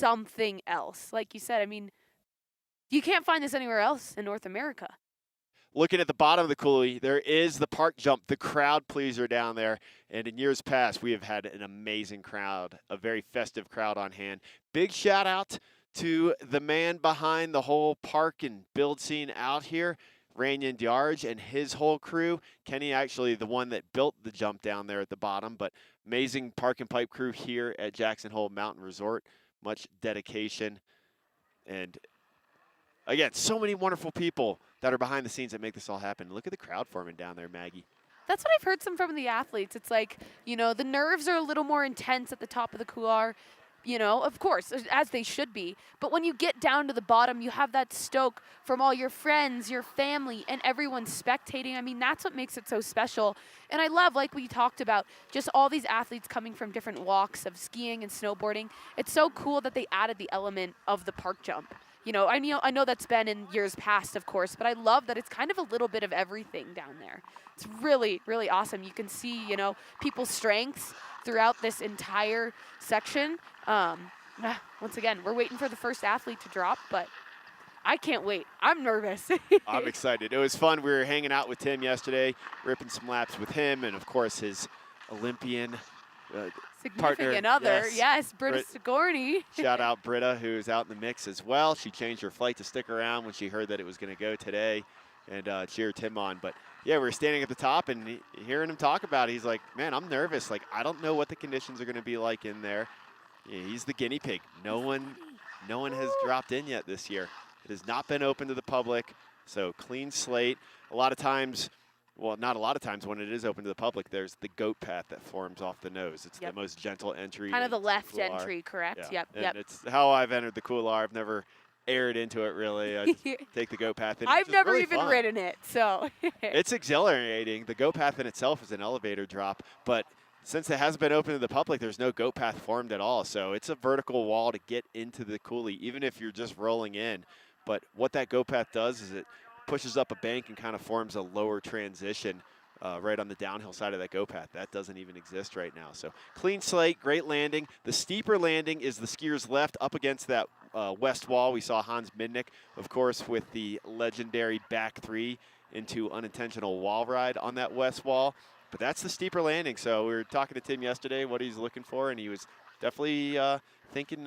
something else. Like you said, I mean, you can't find this anywhere else in North America. Looking at the bottom of the coulee, there is the park jump, the crowd pleaser down there. And in years past, we have had an amazing crowd, a very festive crowd on hand. Big shout out to the man behind the whole park and build scene out here, Ranyan Diarj and his whole crew. Kenny actually the one that built the jump down there at the bottom, but amazing park and pipe crew here at Jackson Hole Mountain Resort. Much dedication. And again, so many wonderful people that are behind the scenes that make this all happen. Look at the crowd forming down there, Maggie. That's what I've heard from the athletes. It's like, you know, the nerves are a little more intense at the top of the couloir, you know, of course, as they should be. But when you get down to the bottom, you have that stoke from all your friends, your family, and everyone spectating. I mean, that's what makes it so special. And I love, like we talked about, just all these athletes coming from different walks of skiing and snowboarding. It's so cool that they added the element of the park jump. You know, I know that's been in years past, of course, but I love that it's kind of a little bit of everything down there. It's really, really awesome. You can see, you know, people's strengths throughout this entire section. Once again, we're waiting for the first athlete to drop, but I can't wait. I'm nervous. I'm excited. It was fun. We were hanging out with Tim yesterday, ripping some laps with him, and of course his Olympian significant other, yes, Britta Sigourney. Shout out Britta, who's out in the mix as well. She changed her flight to stick around when she heard that it was going to go today, and cheered Tim on. But yeah, we were standing at the top and hearing him talk about it. He's like, man, I'm nervous. Like, I don't know what the conditions are going to be like in there. Yeah, he's the guinea pig. No one has dropped in yet this year. It has not been open to the public, so clean slate. A lot of times, well, not a lot of times when it is open to the public, there's the goat path that forms off the nose. It's the most gentle entry. Kind of the left entry, correct? Yeah. Yep. It's how I've entered the Couloir. I've never aired into it, really. I just take the goat path. I've never really even ridden it, so. It's exhilarating. The goat path in itself is an elevator drop, but since it hasn't been open to the public, there's no goat path formed at all. So it's a vertical wall to get into the coulee, even if you're just rolling in. But what that goat path does is it pushes up a bank and kind of forms a lower transition right on the downhill side of that goat path. That doesn't even exist right now. So clean slate, great landing. The steeper landing is the skier's left up against that west wall. We saw Hans Midnick, of course, with the legendary back three into unintentional wall ride on that west wall. But that's the steeper landing. So we were talking to Tim yesterday what he's looking for, and he was definitely thinking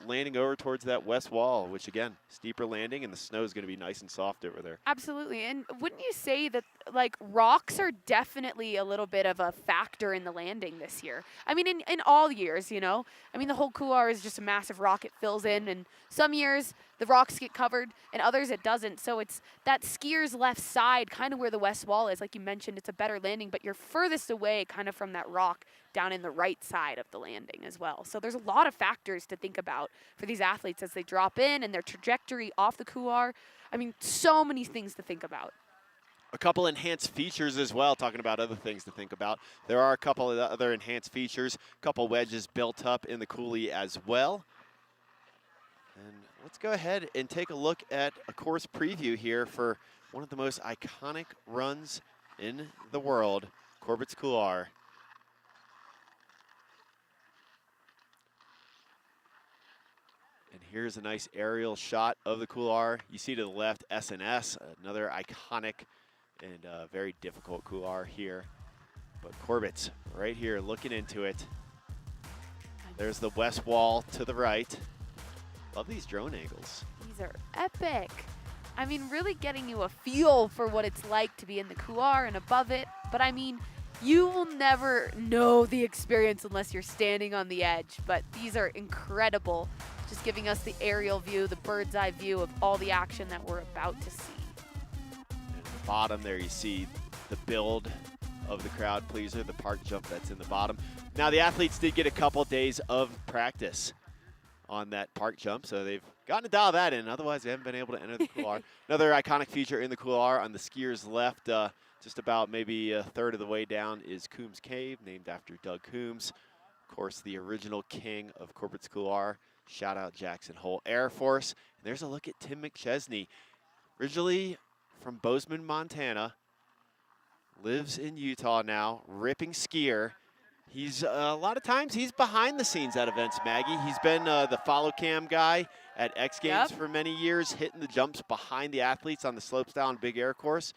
landing over towards that west wall, which, again, steeper landing, and the snow is going to be nice and soft over there. Absolutely. And wouldn't you say that, like, rocks are definitely a little bit of a factor in the landing this year? I mean, in all years, you know? I mean, the whole couloir is just a massive rock. It fills in, and some years the rocks get covered, and others it doesn't. So it's that skier's left side, kind of where the west wall is. Like you mentioned, it's a better landing, but you're furthest away kind of from that rock down in the right side of the landing as well. So there's a lot of factors to think about for these athletes as they drop in and their trajectory off the couloir. I mean, so many things to think about. A couple enhanced features as well, talking about other things to think about. There are a couple of other enhanced features, a couple wedges built up in the coulee as well. And let's go ahead and take a look at a course preview here for one of the most iconic runs in the world, Corbet's Couloir. And here's a nice aerial shot of the couloir. You see to the left, S&S, another iconic and very difficult couloir here. But Corbet's right here looking into it. There's the west wall to the right. Love these drone angles. These are epic. I mean, really getting you a feel for what it's like to be in the couloir and above it. But I mean, you will never know the experience unless you're standing on the edge. But these are incredible. Just giving us the aerial view, the bird's eye view of all the action that we're about to see. And at the bottom there you see the build of the crowd pleaser, the park jump that's in the bottom. Now the athletes did get a couple days of practice on that park jump, so they've gotten to dial that in. Otherwise, they haven't been able to enter the couloir. Another iconic feature in the couloir on the skier's left, just about maybe a third of the way down, is Coombs Cave, named after Doug Coombs. Of course, the original king of Corbet's Couloir. Shout out Jackson Hole Air Force. And there's a look at Tim McChesney, originally from Bozeman, Montana, lives in Utah now, ripping skier. He's a lot of times he's behind the scenes at events, Maggie. He's been the follow cam guy at X Games for many years, hitting the jumps behind the athletes on the slopestyle and big air course.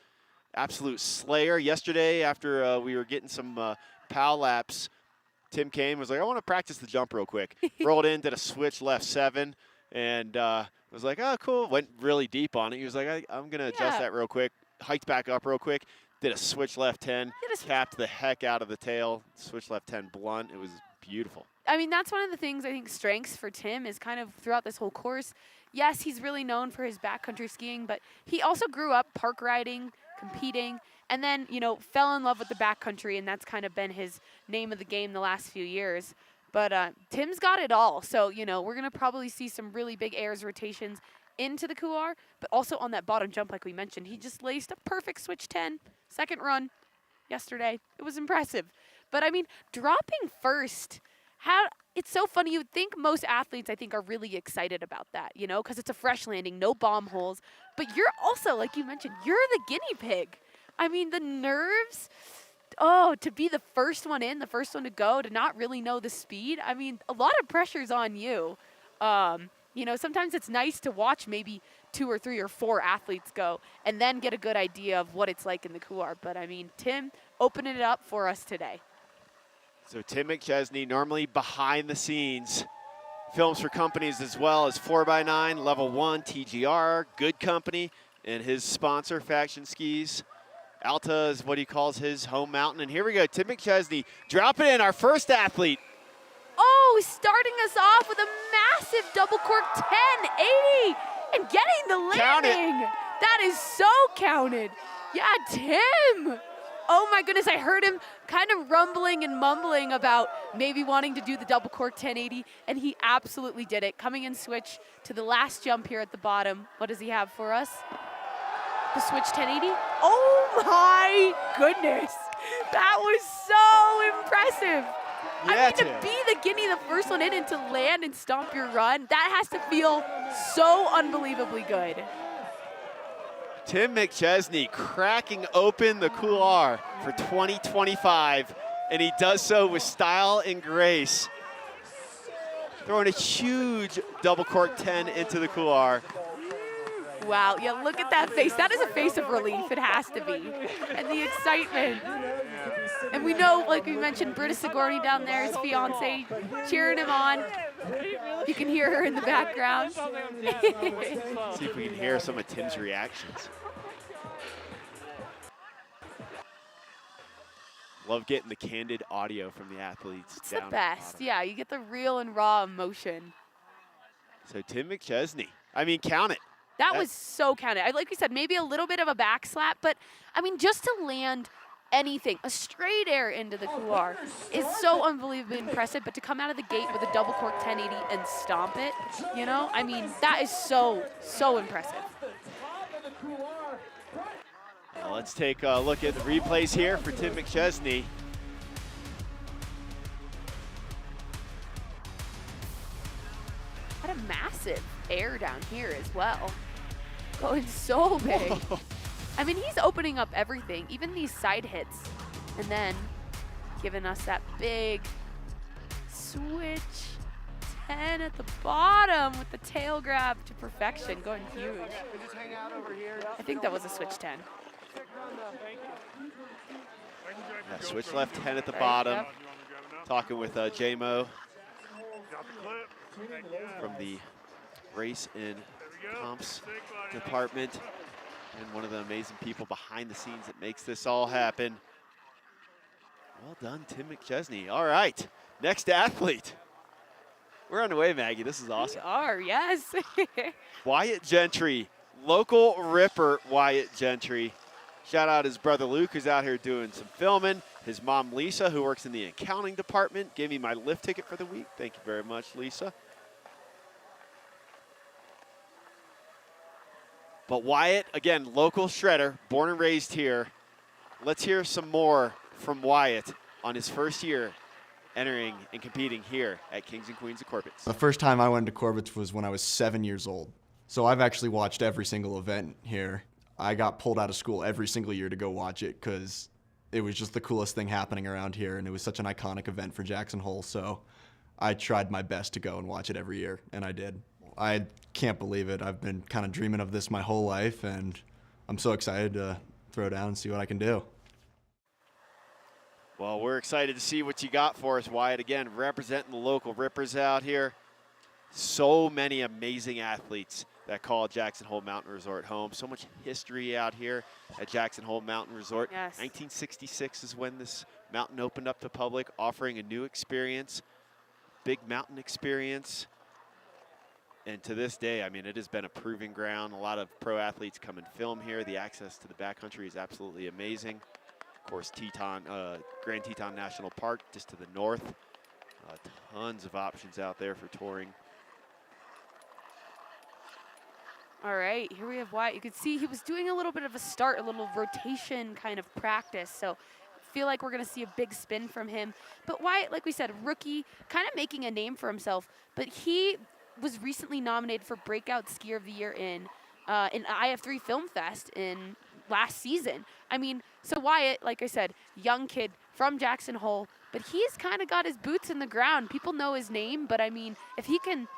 Absolute slayer. Yesterday, after we were getting some PAL laps, Tim came, was like, I want to practice the jump real quick. Rolled in, did a switch left 7, and was like, oh, cool. Went really deep on it. He was like, I'm going to adjust that real quick. Hiked back up real quick. Did a switch left 10, capped the heck out of the tail, switch left 10 blunt. It was beautiful. I mean, that's one of the things I think strengths for Tim is kind of throughout this whole course. Yes, he's really known for his backcountry skiing, but he also grew up park riding, competing, and then, you know, fell in love with the backcountry, and that's kind of been his name of the game the last few years. But Tim's got it all. So, you know, we're going to probably see some really big airs rotations into the couloir, but also on that bottom jump, like we mentioned. He just laced a perfect switch 10. Second run yesterday. It was impressive. But, I mean, dropping first, it's so funny. You would think most athletes, I think, are really excited about that, you know, because it's a fresh landing, no bomb holes. But you're also, like you mentioned, you're the guinea pig. I mean, the nerves, to be the first one in, the first one to go, to not really know the speed. I mean, a lot of pressure's on you. You know, sometimes it's nice to watch maybe 2 or 3 or 4 athletes go and then get a good idea of what it's like in the couloir. But, I mean, Tim opening it up for us today. So Tim McChesney, normally behind the scenes, films for companies as well as 4x9, Level 1, TGR, Good Company, and his sponsor, Faction Skis. Alta is what he calls his home mountain. And here we go, Tim McChesney dropping in our first athlete. Oh, starting us off with a massive double cork 1080 and getting the landing. That is so counted. Yeah, Tim. Oh my goodness, I heard him kind of rumbling and mumbling about maybe wanting to do the double cork 1080, and he absolutely did it. Coming in switch to the last jump here at the bottom. What does he have for us? The switch 1080. Oh my goodness. That was so impressive. Yeah, I mean, to be the guinea, the first one in, and to land and stomp your run, that has to feel so unbelievably good. Tim McChesney cracking open the couloir for 2025, and he does so with style and grace. Throwing a huge double cork 10 into the couloir. Wow, yeah, look at that face. That is a face of relief, it has to be. And the excitement. And we know, like we mentioned, Britta Sigourney down there, his fiance, cheering him on. You can hear her in the background. See if we can hear some of Tim's reactions. Love getting the candid audio from the athletes. It's the best. Yeah, you get the real and raw emotion. So Tim McChesney, I mean, count it. That was so counted. Like we said, maybe a little bit of a back slap, but I mean, just to land anything, a straight air into the couloir is so unbelievably impressive, but to come out of the gate with a double cork 1080 and stomp it, you know, I mean, that is so, so impressive. Well, let's take a look at the replays here for Tim McChesney. What a massive air down here as well. Going so big. Whoa. I mean, he's opening up everything, even these side hits, and then giving us that big switch 10 at the bottom with the tail grab to perfection, going huge. I think that was a switch 10. Yeah, switch left 10 at the bottom. Talking with J-Mo from the race and comps department, and one of the amazing people behind the scenes that makes this all happen. Well done, Tim McChesney. All right, next athlete. We're on the way, Maggie. This is awesome. We are, yes. Wyatt Gentry, local ripper Wyatt Gentry. Shout out his brother Luke, who's out here doing some filming. His mom, Lisa, who works in the accounting department, gave me my lift ticket for the week. Thank you very much, Lisa. But Wyatt, again, local shredder, born and raised here. Let's hear some more from Wyatt on his first year entering and competing here at Kings and Queens of Corbet. The first time I went to Corbett's was when I was 7 years old. So I've actually watched every single event here. I got pulled out of school every single year to go watch it because it was just the coolest thing happening around here, and it was such an iconic event for Jackson Hole, so I tried my best to go and watch it every year, and I did. I can't believe it. I've been kind of dreaming of this my whole life, and I'm so excited to throw down and see what I can do. Well, we're excited to see what you got for us, Wyatt. Again, representing the local Rippers out here. So many amazing athletes that call Jackson Hole Mountain Resort home. So much history out here at Jackson Hole Mountain Resort. Yes. 1966 is when this mountain opened up to public, offering a new experience, big mountain experience. And to this day, I mean, it has been a proving ground. A lot of pro athletes come and film here. The access to the backcountry is absolutely amazing. Of course, Grand Teton National Park just to the north. Tons of options out there for touring. All right, here we have Wyatt. You can see he was doing a little bit of a start, a little rotation kind of practice. So feel like we're going to see a big spin from him. But Wyatt, like we said, rookie, kind of making a name for himself. But he was recently nominated for Breakout Skier of the Year in IF3 Film Fest in last season. I mean, so Wyatt, like I said, young kid from Jackson Hole, but he's kind of got his boots in the ground. People know his name, but I mean, if he can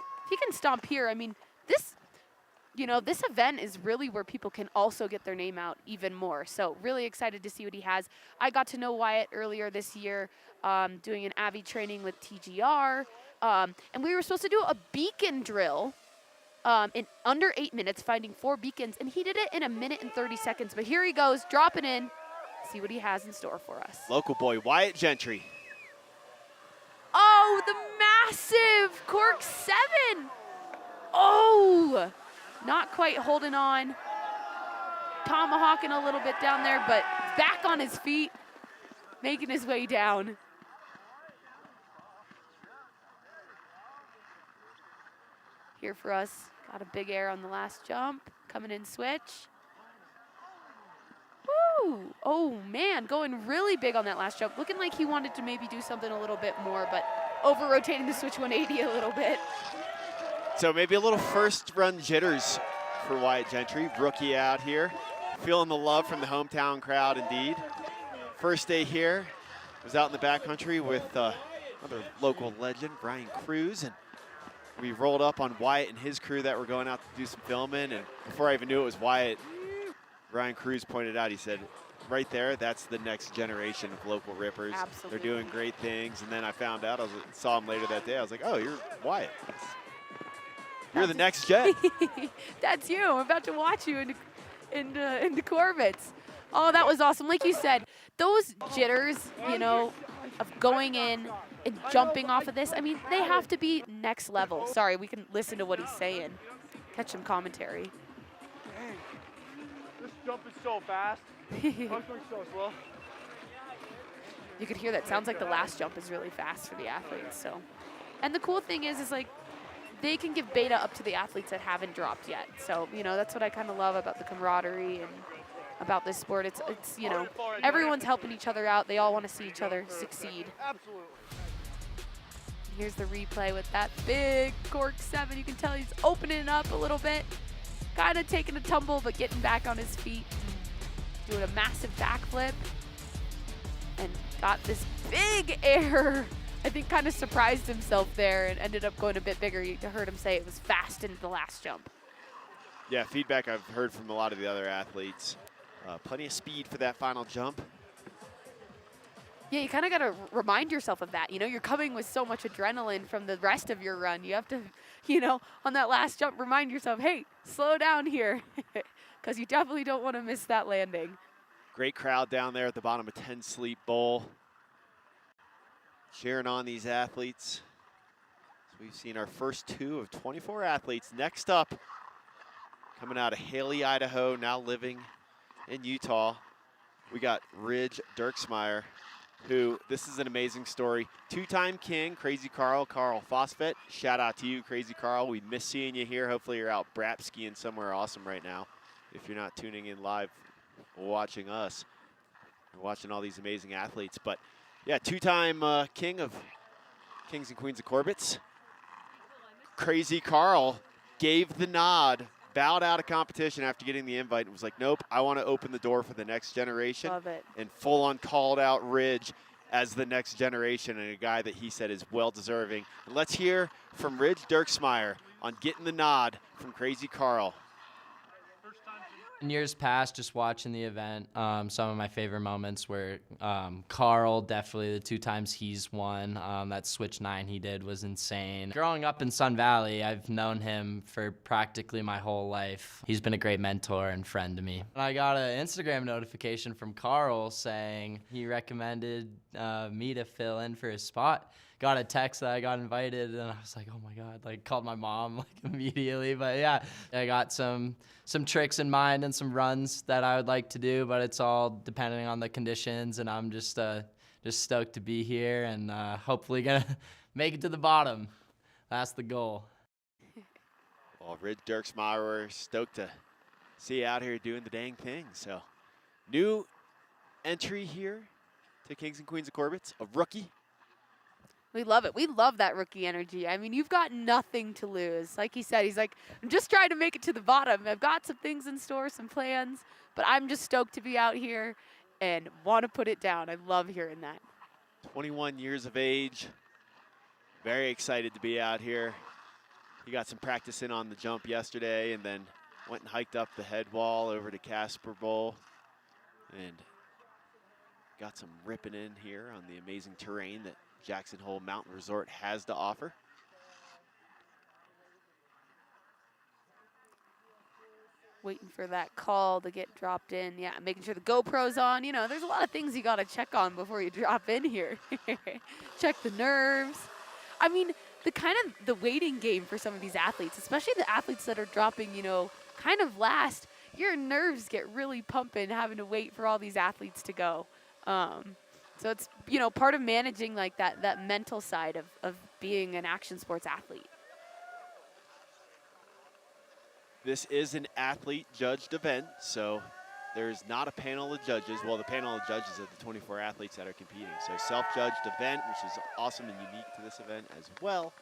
stomp here, I mean, this event is really where people can also get their name out even more. So really excited to see what he has. I got to know Wyatt earlier this year doing an AVI training with TGR. And we were supposed to do a beacon drill in under 8 minutes, finding 4 beacons. And he did it in 1 minute and 30 seconds. But here he goes, dropping in. See what he has in store for us. Local boy, Wyatt Gentry. Oh, the massive cork 7. Oh, not quite holding on. Tomahawking a little bit down there, but back on his feet, making his way down. Here for us, got a big air on the last jump, coming in switch. Woo! Oh man, going really big on that last jump. Looking like he wanted to maybe do something a little bit more, but over-rotating the switch 180 a little bit. So maybe a little first run jitters for Wyatt Gentry, rookie out here. Feeling the love from the hometown crowd indeed. First day here, was out in the backcountry with another local legend, Brian Cruz, and we rolled up on Wyatt and his crew that were going out to do some filming, and before I even knew it was Wyatt, Brian Cruz pointed out, he said, right there, that's the next generation of local Rippers. Absolutely. They're doing great things, and then I found out, saw him later that day, I was like, oh, you're Wyatt. You're the next gen. That's you. I'm about to watch you in the Corbett's. Oh, that was awesome. Like you said, those jitters, you know, of going in and jumping off of this, I mean, they have to be next level. Sorry, we can listen to what he's saying. Catch some commentary. Dang. This jump is so fast. I'm going so slow. You could hear that. Sounds like the last jump is really fast for the athletes. So, and the cool thing is like, they can give beta up to the athletes that haven't dropped yet. So, you know, that's what I kind of love about the camaraderie and about this sport. It's you know, everyone's helping each other out. They all want to see each other succeed. Absolutely. Here's the replay with that big cork 7. You can tell he's opening it up a little bit. Kind of taking a tumble, but getting back on his feet. Doing a massive backflip. And got this big air. I think kind of surprised himself there and ended up going a bit bigger. You heard him say it was fast into the last jump. Yeah, feedback I've heard from a lot of the other athletes. Plenty of speed for that final jump. Yeah, you kind of got to remind yourself of that. You know, you're coming with so much adrenaline from the rest of your run. You have to, you know, on that last jump, remind yourself, hey, slow down here, because you definitely don't want to miss that landing. Great crowd down there at the bottom of 10 Sleep Bowl. Cheering on these athletes. So we've seen our first 2 of 24 athletes. Next up, coming out of Haley, Idaho, now living in Utah, we got Ridge Dirksmeier, who, this is an amazing story. 2-time king, Crazy Carl Phosphate. Shout out to you, Crazy Carl. We miss seeing you here. Hopefully you're out brap skiing somewhere awesome right now. If you're not tuning in live, watching us, watching all these amazing athletes. But yeah, 2-time king of Kings and Queens of Corbet's. Crazy Carl gave the nod bowed out of competition after getting the invite and was like, nope, I want to open the door for the next generation. Love it. And full on called out Ridge as the next generation and a guy that he said is well deserving. And let's hear from Ridge Dirksmeier on getting the nod from Crazy Carl. In years past, just watching the event, some of my favorite moments were Carl, definitely the 2 times he's won. That Switch 9 he did was insane. Growing up in Sun Valley, I've known him for practically my whole life. He's been a great mentor and friend to me. I got an Instagram notification from Carl saying he recommended me to fill in for his spot. Got a text that I got invited, and I was like, oh my God, like called my mom like immediately. But yeah, I got some tricks in mind and some runs that I would like to do, but it's all depending on the conditions, and I'm just stoked to be here and hopefully gonna make it to the bottom. That's the goal. Well, Ridge Dirksmeier, we're stoked to see you out here doing the dang thing. So, new entry here to Kings and Queens of Corbett, a rookie. We love it. We love that rookie energy. I mean, you've got nothing to lose. Like he said, he's like, I'm just trying to make it to the bottom. I've got some things in store, some plans, but I'm just stoked to be out here and want to put it down. I love hearing that. 21 years of age. Very excited to be out here. He got some practice in on the jump yesterday and then went and hiked up the head wall over to Casper Bowl and got some ripping in here on the amazing terrain that Jackson Hole Mountain Resort has to offer. Waiting for that call to get dropped in. Yeah, making sure the GoPro's on. You know, there's a lot of things you got to check on before you drop in here. Check the nerves. I mean, the waiting game for some of these athletes, especially the athletes that are dropping, you know, kind of last, your nerves get really pumping having to wait for all these athletes to go. So it's, you know, part of managing like that mental side of being an action sports athlete. This is an athlete-judged event, so there's not a panel of judges. Well, the panel of judges are the 24 athletes that are competing. So self-judged event, which is awesome and unique to this event as well.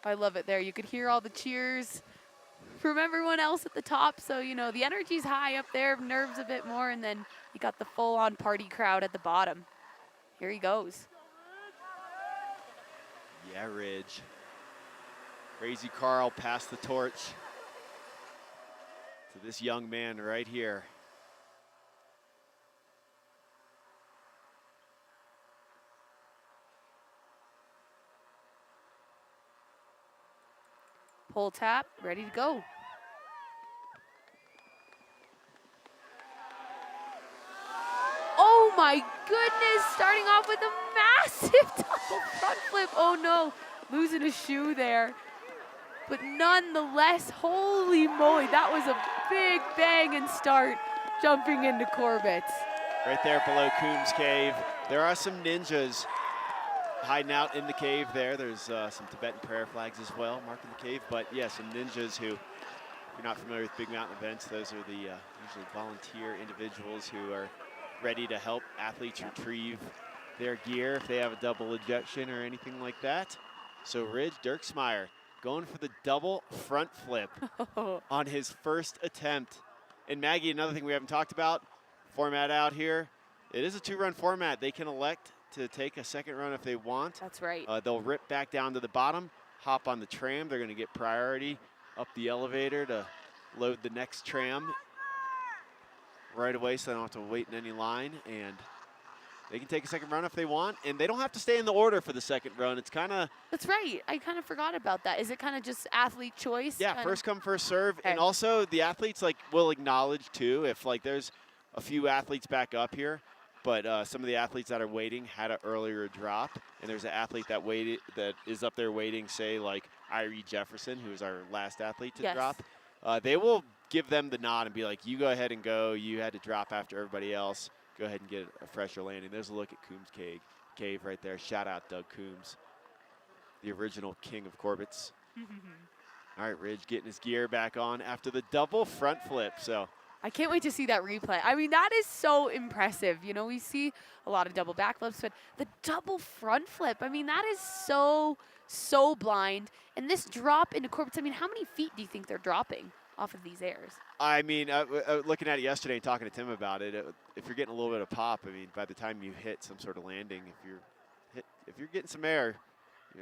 I love it there. You could hear all the cheers from everyone else at the top. So, you know, the energy's high up there, nerves a bit more, and then you got the full-on party crowd at the bottom. Here he goes. Yeah, Ridge. Crazy Carl passed the torch to this young man right here. Pull tap, ready to go. Oh my goodness, starting off with a massive double front flip. Oh no, losing a shoe there. But nonetheless, holy moly, that was a big bang and start jumping into Corbett. Right there below Coombs Cave. There are some ninjas hiding out in the cave there. There's some Tibetan prayer flags as well marking the cave. But yeah, some ninjas who, if you're not familiar with big mountain events, those are the usually volunteer individuals who are ready to help athletes retrieve their gear if they have a double ejection or anything like that. So Ridge Dirksmeier going for the double front flip on his first attempt. And Maggie, another thing we haven't talked about, format out here, it is a 2-run format. They can elect to take a second run if they want. That's right. They'll rip back down to the bottom, hop on the tram. They're going to get priority up the elevator to load the next tram right away so they don't have to wait in any line. And they can take a second run if they want, and they don't have to stay in the order for the second run. It's kind of... That's right. I kind of forgot about that. Is it kind of just athlete choice? Yeah, first come, first serve. Okay. And also the athletes will acknowledge too if there's a few athletes back up here, but some of the athletes that are waiting had an earlier drop, and there's an athlete that is up there waiting, say like Irie Jefferson, who is our last athlete to drop. They will give them the nod and be like, you go ahead and go. You had to drop after everybody else. Go ahead and get a fresher landing. There's a look at Coombs Cave right there. Shout out Doug Coombs, the original king of Corbett's. All right, Ridge getting his gear back on after the double front flip. So I can't wait to see that replay. I mean, that is so impressive. You know, we see a lot of double backflips, but the double front flip, I mean, that is so so blind. And this drop into Corbett, I mean, how many feet do you think they're dropping off of these airs? I mean, looking at it yesterday and talking to Tim about it, if you're getting a little bit of pop, I mean, by the time you hit some sort of landing, if you're getting some air,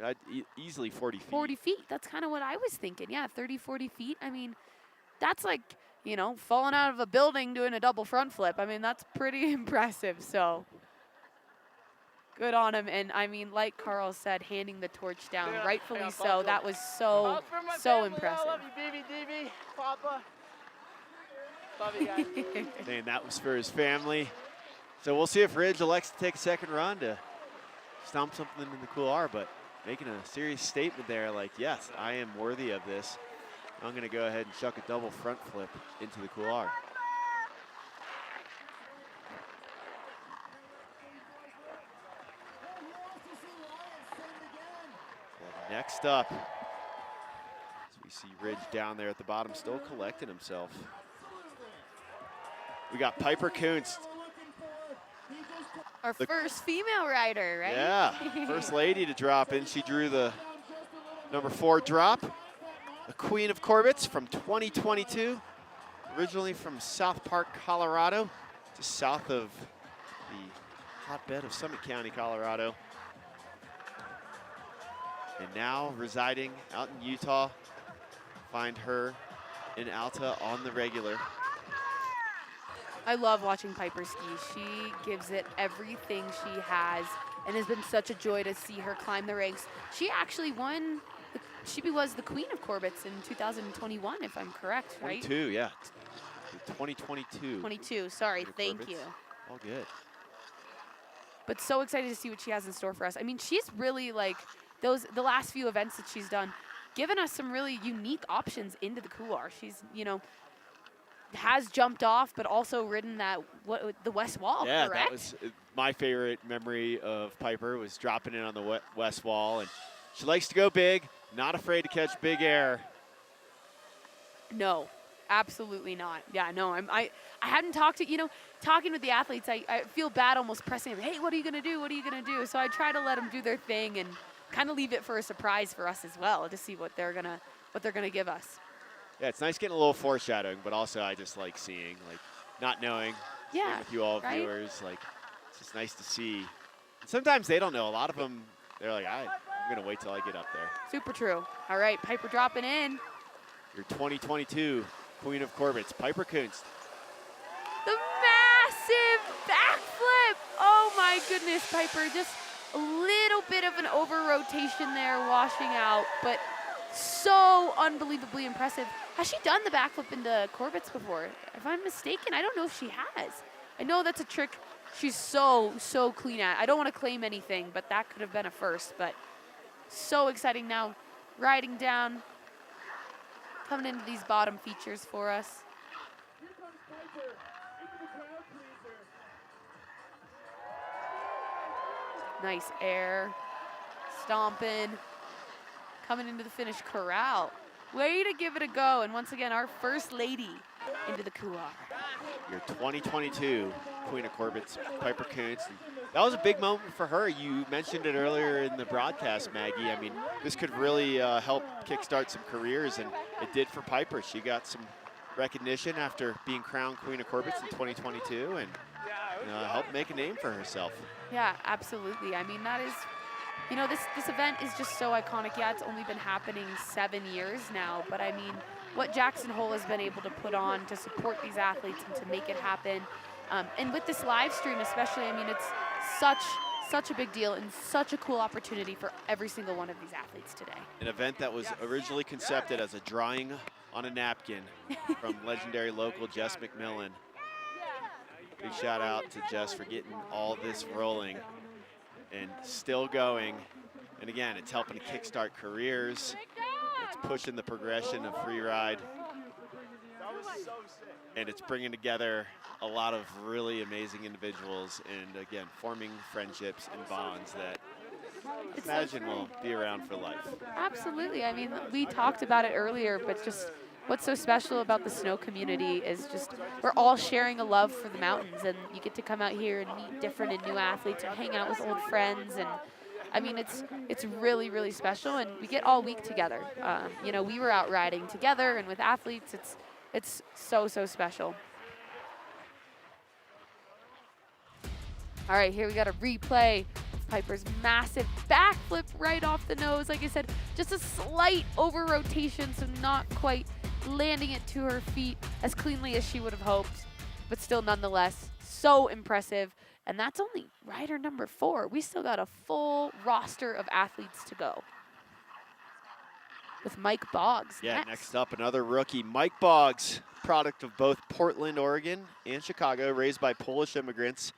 I'd easily 40 feet. 40 feet. That's kind of what I was thinking. Yeah, 30, 40 feet. I mean, that's like, you know, falling out of a building doing a double front flip. I mean, that's pretty impressive. So good on him. And I mean, like Carl said, handing the torch down, rightfully so. That was so impressive. I love you, BB, DB, Papa. Love you guys. Saying that was for his family. So we'll see if Ridge elects to take a second run to stomp something in the couloir, but making a serious statement there, like, yes, I am worthy of this. I'm going to go ahead and chuck a double front flip into the couloir. Well, next up, as we see Ridge down there at the bottom, still collecting himself. We got Piper Coons. Our first female rider, right? Yeah, first lady to drop in. She drew the number 4 drop. The Queen of Corbets from 2022. Originally from South Park, Colorado, just south of the hotbed of Summit County, Colorado. And now residing out in Utah. Find her in Alta on the regular. I love watching Piper ski. She gives it everything she has, and has been such a joy to see her climb the ranks. She actually won, she was the Queen of Corbets in 2021, if I'm correct, right? 22, yeah. 2022. 22, sorry, thank you. All good. But so excited to see what she has in store for us. I mean, she's really like, the last few events that she's done, given us some really unique options into the couloir. She's, you know, has jumped off, but also ridden the west wall, yeah, correct? That was my favorite memory of Piper, was dropping in on the west wall. And she likes to go big, not afraid to catch big air. No, absolutely not. Yeah, no, I hadn't talked to, you know, talking with the athletes, I feel bad almost pressing them. Hey, what are you going to do? What are you going to do? So I try to let them do their thing and kind of leave it for a surprise for us as well, to see what they're going to give us. Yeah, it's nice getting a little foreshadowing, but also I just like seeing, like, not knowing. Yeah, with you all right? viewers, like, it's just nice to see. And sometimes they don't know. A lot of them, they're like, I'm going to wait till I get up there. Super true. All right, Piper dropping in. Your 2022 Queen of Corbets, Piper Coons. The massive backflip. Oh my goodness, Piper. Just a little bit of an over rotation there, washing out, but so unbelievably impressive. Has she done the backflip into Corbets before? If I'm mistaken, I don't know if she has. I know that's a trick she's so clean at. I don't want to claim anything, but that could have been a first. But so exciting now, riding down, coming into these bottom features for us. Nice air, stomping, coming into the finish corral. Way to give it a go, and once again, our first lady into the couloir. Your 2022 Queen of Corbets, Piper Coons. That was a big moment for her. You mentioned it earlier in the broadcast, Maggie. I mean, this could really help kickstart some careers, and it did for Piper. She got some recognition after being crowned Queen of Corbets in 2022, and helped make a name for herself. Yeah, absolutely. I mean, that is, you know, this event is just so iconic. Yeah, it's only been happening 7 years now, but I mean, what Jackson Hole has been able to put on to support these athletes and to make it happen. And with this live stream especially, I mean, it's such a big deal and such a cool opportunity for every single one of these athletes today. An event that was originally concepted as a drawing on a napkin from legendary local Jess McMillan. Big shout out to Jess for getting all this rolling and still going. And again, it's helping to kickstart careers. It's pushing the progression of freeride. And it's bringing together a lot of really amazing individuals and, again, forming friendships and bonds that I imagine will be around for life. Absolutely. I mean, we talked about it earlier, but just what's so special about the snow community is just we're all sharing a love for the mountains, and you get to come out here and meet different and new athletes or hang out with old friends. And I mean, it's really, really special, and we get all week together. You know, we were out riding together, and with athletes, it's so, so special. All right, here we got a replay. Piper's massive backflip right off the nose. Like I said, just a slight over rotation, so not quite landing it to her feet as cleanly as she would have hoped, but still nonetheless so impressive. And that's only rider number 4. We still got a full roster of athletes to go. With Mike Boggs next up, another rookie, Mike Boggs, product of both Portland, Oregon and Chicago, raised by Polish immigrants,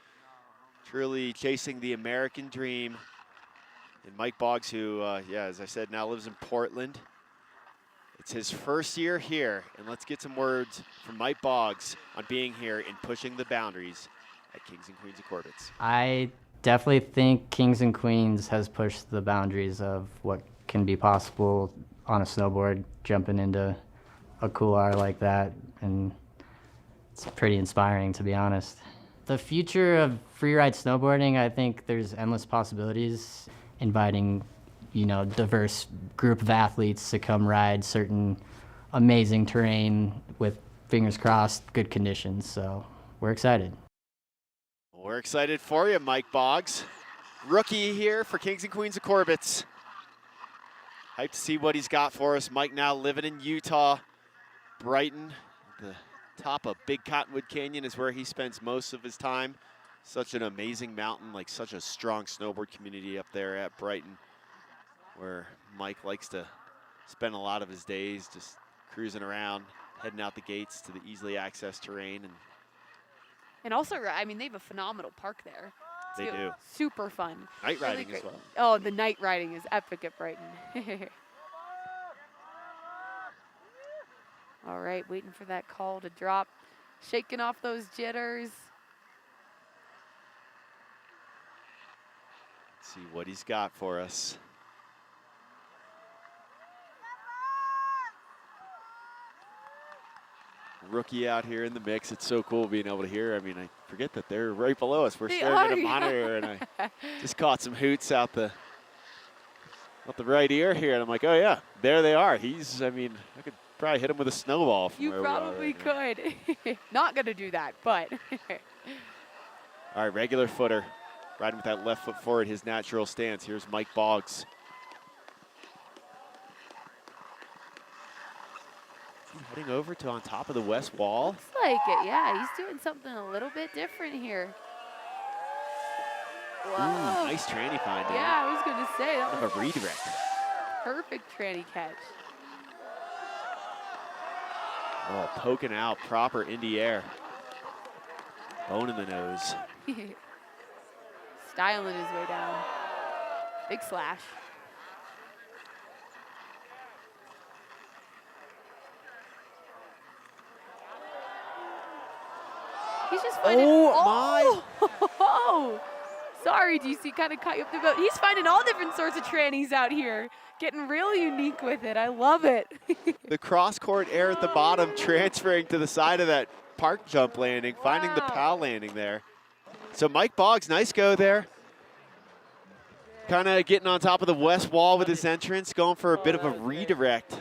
truly chasing the American dream. And Mike Boggs, who, as I said, now lives in Portland. It's his first year here, and let's get some words from Mike Boggs on being here and pushing the boundaries at Kings and Queens of Corbet. I definitely think Kings and Queens has pushed the boundaries of what can be possible on a snowboard, jumping into a couloir like that, and it's pretty inspiring, to be honest. The future of freeride snowboarding, I think there's endless possibilities, inviting, you know, diverse group of athletes to come ride certain amazing terrain with, fingers crossed, good conditions. So we're excited. We're excited for you, Mike Boggs. Rookie here for Kings and Queens of Corbett. Hyped to see what he's got for us. Mike now living in Utah, Brighton. The top of Big Cottonwood Canyon is where he spends most of his time. Such an amazing mountain, like such a strong snowboard community up there at Brighton, where Mike likes to spend a lot of his days just cruising around, heading out the gates to the easily accessed terrain. And also, I mean, they have a phenomenal park there. They do. Super fun. Night Really riding great. as well. Oh, the night riding is epic at Brighton. All right, waiting for that call to drop. Shaking off those jitters. Let's see what he's got for us. Rookie out here in the mix. It's so cool being able to hear. I mean, I forget that they're right below us. We're staring at a monitor, and I just caught some hoots out the right ear here, and I'm like, oh yeah, there they are. I mean, I could probably hit him with a snowball from You where we are probably right now. could. Not gonna do that, but. All right, regular footer, riding with that left foot forward, his natural stance. Here's Mike Boggs. Heading over to on top of the west wall. Looks like it, yeah. He's doing something a little bit different here. Ooh, Whoa. nice tranny find there. Yeah, I was gonna say that Kind was of a redirect. perfect tranny catch. Oh, poking out, proper in the air. Bone in the nose. Styling his way down. Big slash. He's just finding. Oh, sorry, DC, kind of caught you up there, but he's finding all different sorts of trannies out here. Getting real unique with it. I love it. The cross-court air at the bottom transferring to the side of that park jump landing, finding the PAL landing there. So Mike Boggs, nice go there. Kind of getting on top of the west wall with his entrance, going for a bit of a redirect.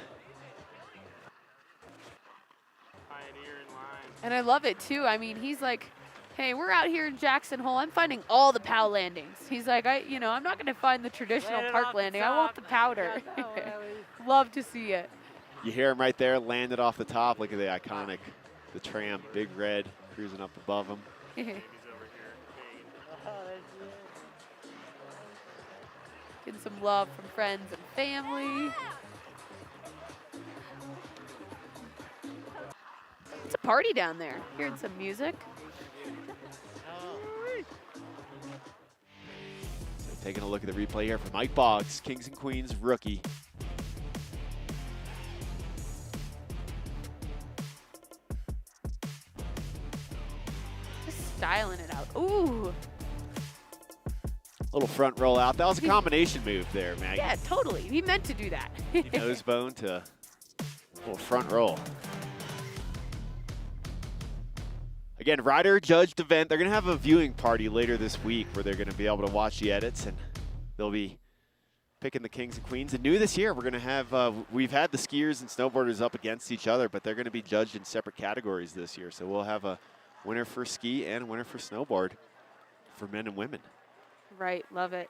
And I love it too. I mean, he's like, hey, we're out here in Jackson Hole. I'm finding all the POW landings. He's like, I'm not going to find the traditional park landing. I want the powder. Love to see it. You hear him right there, landed off the top. Look at the iconic, the tram, big red, cruising up above him. Getting some love from friends and family. It's a party down there. Hearing some music. So taking a look at the replay here for Mike Boggs, Kings and Queens rookie. Just styling it out. Ooh. Little front roll out. That was a combination move there, Maggie. Yeah, totally. He meant to do that. Nose bone to little front roll. Again, rider judged event. They're going to have a viewing party later this week where they're going to be able to watch the edits, and they'll be picking the Kings and Queens. And new this year, we're going to have, we've had the skiers and snowboarders up against each other, but they're going to be judged in separate categories this year. So we'll have a winner for ski and a winner for snowboard for men and women. Right, love it.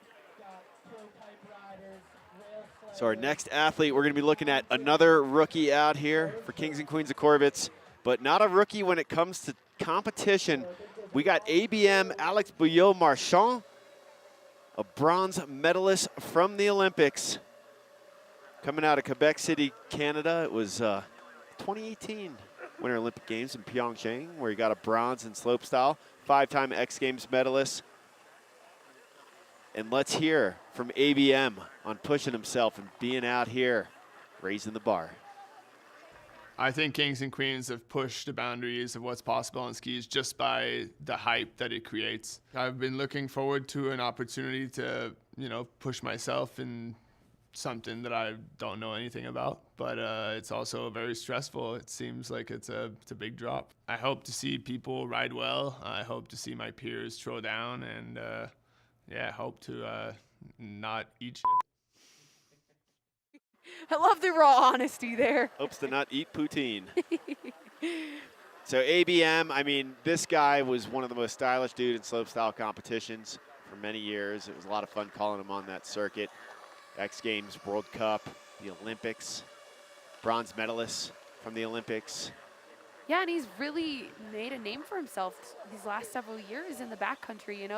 So our next athlete, we're going to be looking at another rookie out here for Kings and Queens of Corbett, but not a rookie when it comes to competition. We got ABM Alex Beaulieu-Marchand, a bronze medalist from the Olympics, coming out of Quebec City, Canada. It was 2018 Winter Olympic Games in Pyeongchang, where he got a bronze in slopestyle, 5-time X Games medalist. And let's hear from ABM on pushing himself and being out here, raising the bar. I think Kings and Queens have pushed the boundaries of what's possible on skis just by the hype that it creates. I've been looking forward to an opportunity to, push myself in something that I don't know anything about, but it's also very stressful. It seems like it's a big drop. I hope to see people ride well. I hope to see my peers throw down, and I hope to not eat shit. I love the raw honesty there. Hopes to not eat poutine. So ABM, I mean, this guy was one of the most stylish dude in slopestyle competitions for many years. It was a lot of fun calling him on that circuit. X Games, World Cup, the Olympics, bronze medalist from the Olympics. Yeah, and he's really made a name for himself these last several years in the backcountry,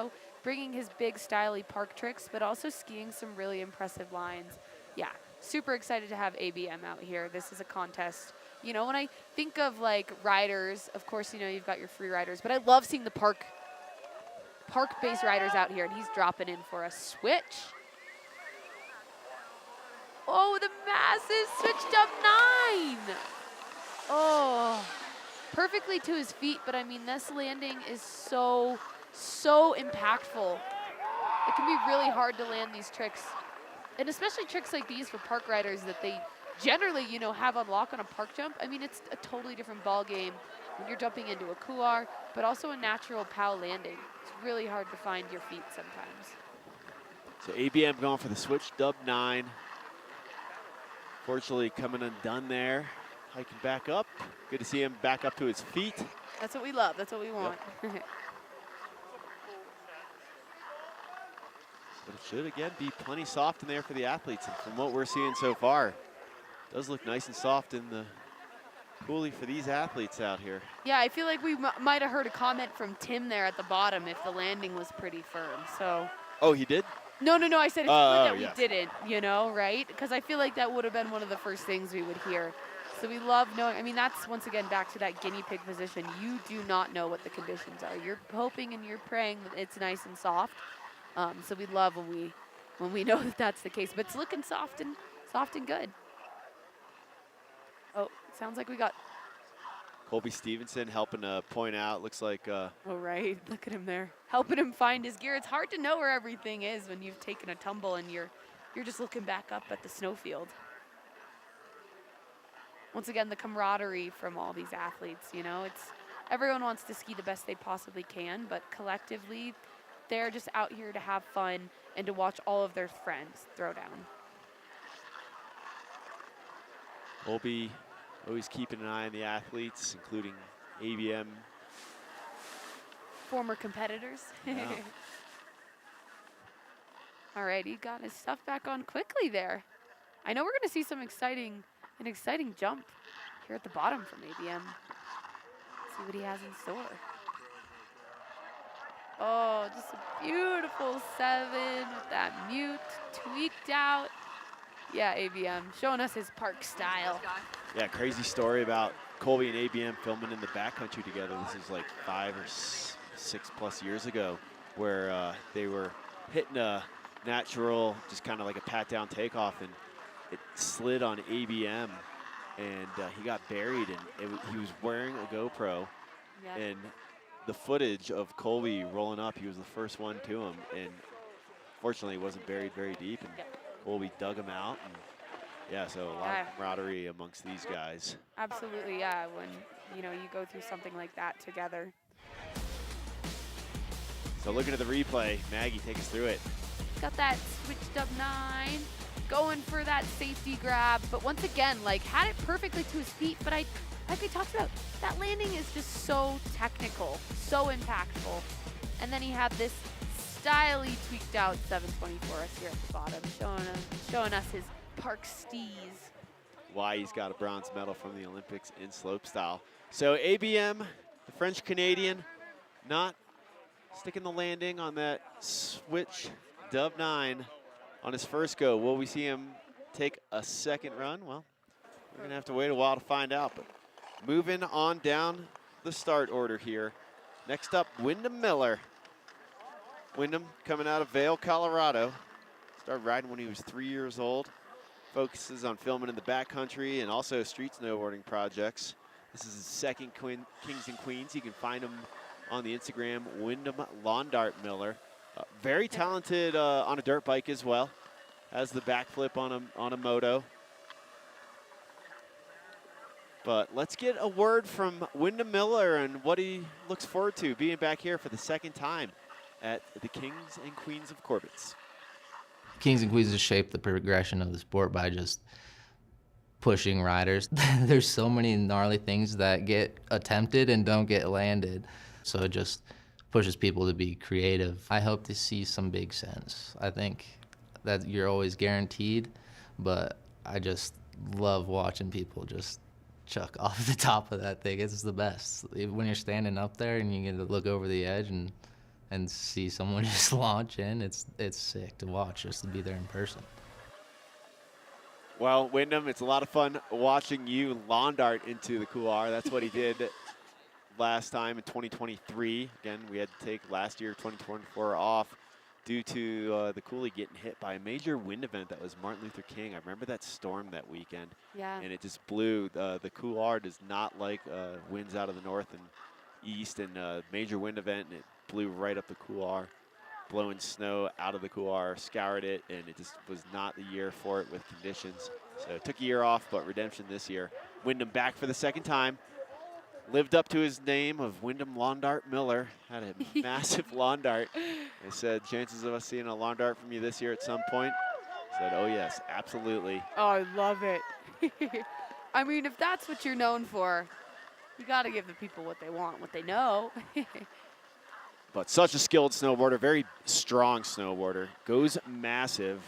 bringing his big styly park tricks, but also skiing some really impressive lines. Yeah, super excited to have ABM out here. This is a contest. When I think of like riders, of course, you've got your free riders, but I love seeing the park-based riders out here, and he's dropping in for a switch. Oh, the masses switched up 9. Oh, perfectly to his feet, but I mean, this landing is so impactful. It can be really hard to land these tricks, and especially tricks like these for park riders that they generally, have on lock on a park jump. I mean, it's a totally different ball game when you're jumping into a couloir, but also a natural POW landing. It's really hard to find your feet sometimes. So ABM going for the switch dub 9. Fortunately, coming undone there. Hiking back up. Good to see him back up to his feet. That's what we love. That's what we want. Yep. But it should, again, be plenty soft in there for the athletes. And from what we're seeing so far, it does look nice and soft in the coulee for these athletes out here. Yeah, I feel like we might have heard a comment from Tim there at the bottom if the landing was pretty firm. So. Oh, he did? No, I said it's good that yes. we didn't, right? Because I feel like that would have been one of the first things we would hear. So we love knowing. I mean, that's, once again, back to that guinea pig position. You do not know what the conditions are. You're hoping and you're praying that it's nice and soft. So we love when we know that that's the case. But it's looking soft and good. Oh, sounds like we got. Colby Stevenson helping to point out. Looks like. Oh, right. Look at him there. Helping him find his gear. It's hard to know where everything is when you've taken a tumble and you're just looking back up at the snowfield. Once again, the camaraderie from all these athletes, it's everyone wants to ski the best they possibly can, but collectively, they're just out here to have fun and to watch all of their friends throw down. Colby always keeping an eye on the athletes, including ABM. Former competitors. Yeah. All right, he got his stuff back on quickly there. I know we're going to see an exciting jump here at the bottom from ABM. See what he has in store. Oh, just a beautiful 7 with that mute tweaked out. Yeah, ABM showing us his park style. Yeah, crazy story about Colby and ABM filming in the backcountry together. This is like 5 or 6 plus years ago, where they were hitting a natural, just kind of like a pat down takeoff, and it slid on ABM, and he got buried, and he was wearing a GoPro, Yep. and the footage of Colby rolling up, he was the first one to him, and fortunately he wasn't buried very deep, and Yep. Colby dug him out, and yeah, so a lot of camaraderie amongst these guys. Absolutely, yeah, when you go through something like that together. So looking at the replay, Maggie, take us through it. Got that switched up 9. going for that safety grab, but once again, like, had it perfectly to his feet, but like we talked about, that landing is just so technical, so impactful. And then he had this styly tweaked out 720 for us here at the bottom, showing us his park steez. Why he's got a bronze medal from the Olympics in slopestyle. So ABM, the French Canadian, not sticking the landing on that switch dub 9 on his first go. Will we see him take a second run? Well, we're gonna have to wait a while to find out, but moving on down the start order here. Next up, Windham Miller. Windham coming out of Vail, Colorado. Started riding when he was 3 years old. Focuses on filming in the backcountry and also street snowboarding projects. This is his second Kings and Queens. You can find him on the Instagram, Windham Lawn Dart Miller. Very talented on a dirt bike as well. Has the backflip on a moto. But let's get a word from Windham Miller and what he looks forward to being back here for the second time at the Kings and Queens of Corbett. Kings and Queens has shaped the progression of the sport by just pushing riders. There's so many gnarly things that get attempted and don't get landed. So it just pushes people to be creative. I hope to see some big sense. I think that you're always guaranteed, but I just love watching people just chuck off the top of that thing. It's the best. When you're standing up there and you get to look over the edge and see someone just launch in, it's sick to watch, just to be there in person. Well, Windham, it's a lot of fun watching you lawn dart into the couloir. That's what he did last time in 2023. Again, we had to take last year, 2024, off due to the coulee getting hit by a major wind event that was Martin Luther King. I remember that storm that weekend. Yeah. And it just blew. The couloir does not like winds out of the north and east, and major wind event, and it blew right up the couloir, blowing snow out of the couloir, scoured it, and it just was not the year for it with conditions. So it took a year off, but redemption this year. Windham back for the second time. Lived up to his name of Windham Lawn Dart Miller. Had a massive lawn dart. They said, chances of us seeing a lawn dart from you this year at some point? Said, oh yes, absolutely. Oh, I love it. I mean, if that's what you're known for, you got to give the people what they want, what they know. But such a skilled snowboarder, very strong snowboarder. Goes massive.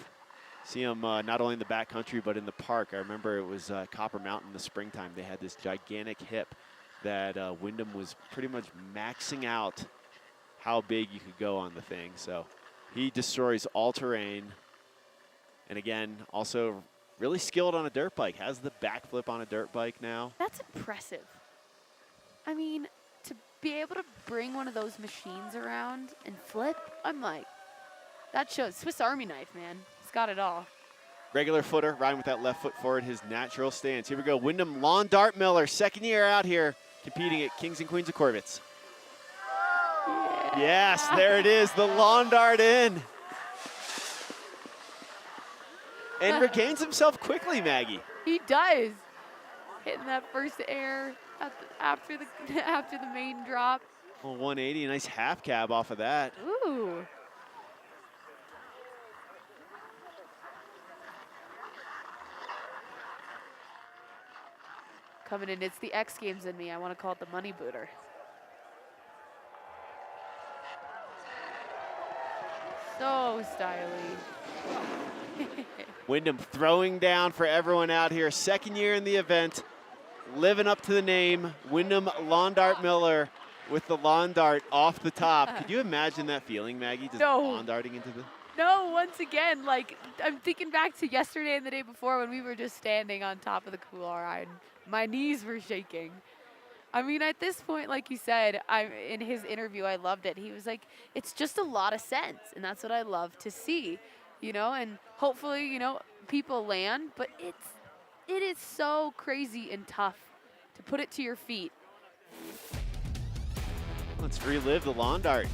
See him not only in the backcountry, but in the park. I remember it was Copper Mountain in the springtime. They had this gigantic hip that Windham was pretty much maxing out how big you could go on the thing. So he destroys all terrain. And again, also really skilled on a dirt bike. Has the backflip on a dirt bike now. That's impressive. I mean, to be able to bring one of those machines around and flip, I'm like, that shows Swiss Army knife, man. He's got it all. Regular footer, riding with that left foot forward, his natural stance. Here we go, Windham Lawn Dart Miller, second year out here, competing at Kings and Queens of Corbett. Yeah. Yes, there it is, the lawn dart in. And regains himself quickly, Maggie. He does. Hitting that first air after the main drop. Well, 180, a nice half cab off of that. Ooh. Coming in, it's the X Games in me. I want to call it the money booter. So stylish. Windham throwing down for everyone out here. Second year in the event, living up to the name, Windham Lawn Dart Miller with the lawn dart off the top. Could you imagine that feeling, Maggie, just lawn darting into the... No, once again, like, I'm thinking back to yesterday and the day before when we were just standing on top of the couloir and my knees were shaking. I mean, at this point, like you said, in his interview, I loved it. He was like, it's just a lot of sense, and that's what I love to see, you know, and hopefully, you know, people land, but it is so crazy and tough to put it to your feet. Let's relive the lawn dart.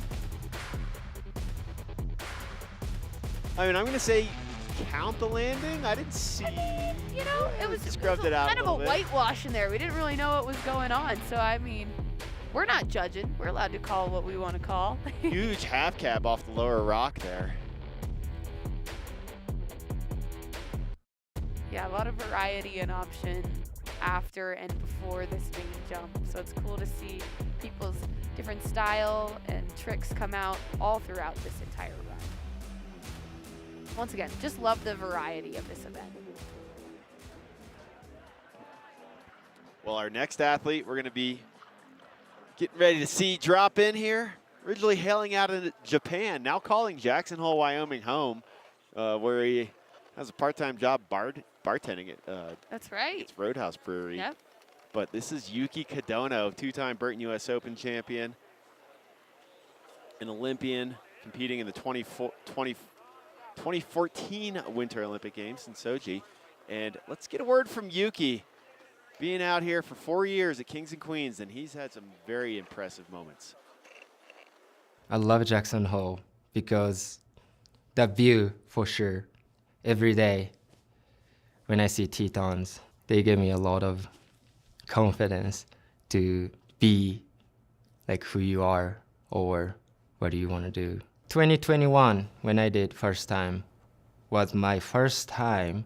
I mean, I'm going to say count the landing. I didn't see. You know, it was scrubbed it out kind a of a little bit. whitewash in there. We didn't really know what was going on. So, I mean, we're not judging. We're allowed to call what we want to call. Huge half cab off the lower rock there. Yeah, a lot of variety and option after and before this main jump. So it's cool to see people's different style and tricks come out all throughout this entire run. Once again, just love the variety of this event. Well, our next athlete we're going to be getting ready to see drop in here. Originally hailing out of Japan, now calling Jackson Hole, Wyoming home, where he has a part-time job bartending at That's right. It's Roadhouse Brewery. Yep. But this is Yuki Kadono, two-time Burton U.S. Open champion, an Olympian competing in the 2014 Winter Olympic Games in Sochi. And let's get a word from Yuki. Being out here for 4 years at Kings and Queens, and he's had some very impressive moments. I love Jackson Hole because the view, for sure. Every day when I see Tetons, they give me a lot of confidence to be like who you are or what do you want to do. 2021, when I did first time, was my first time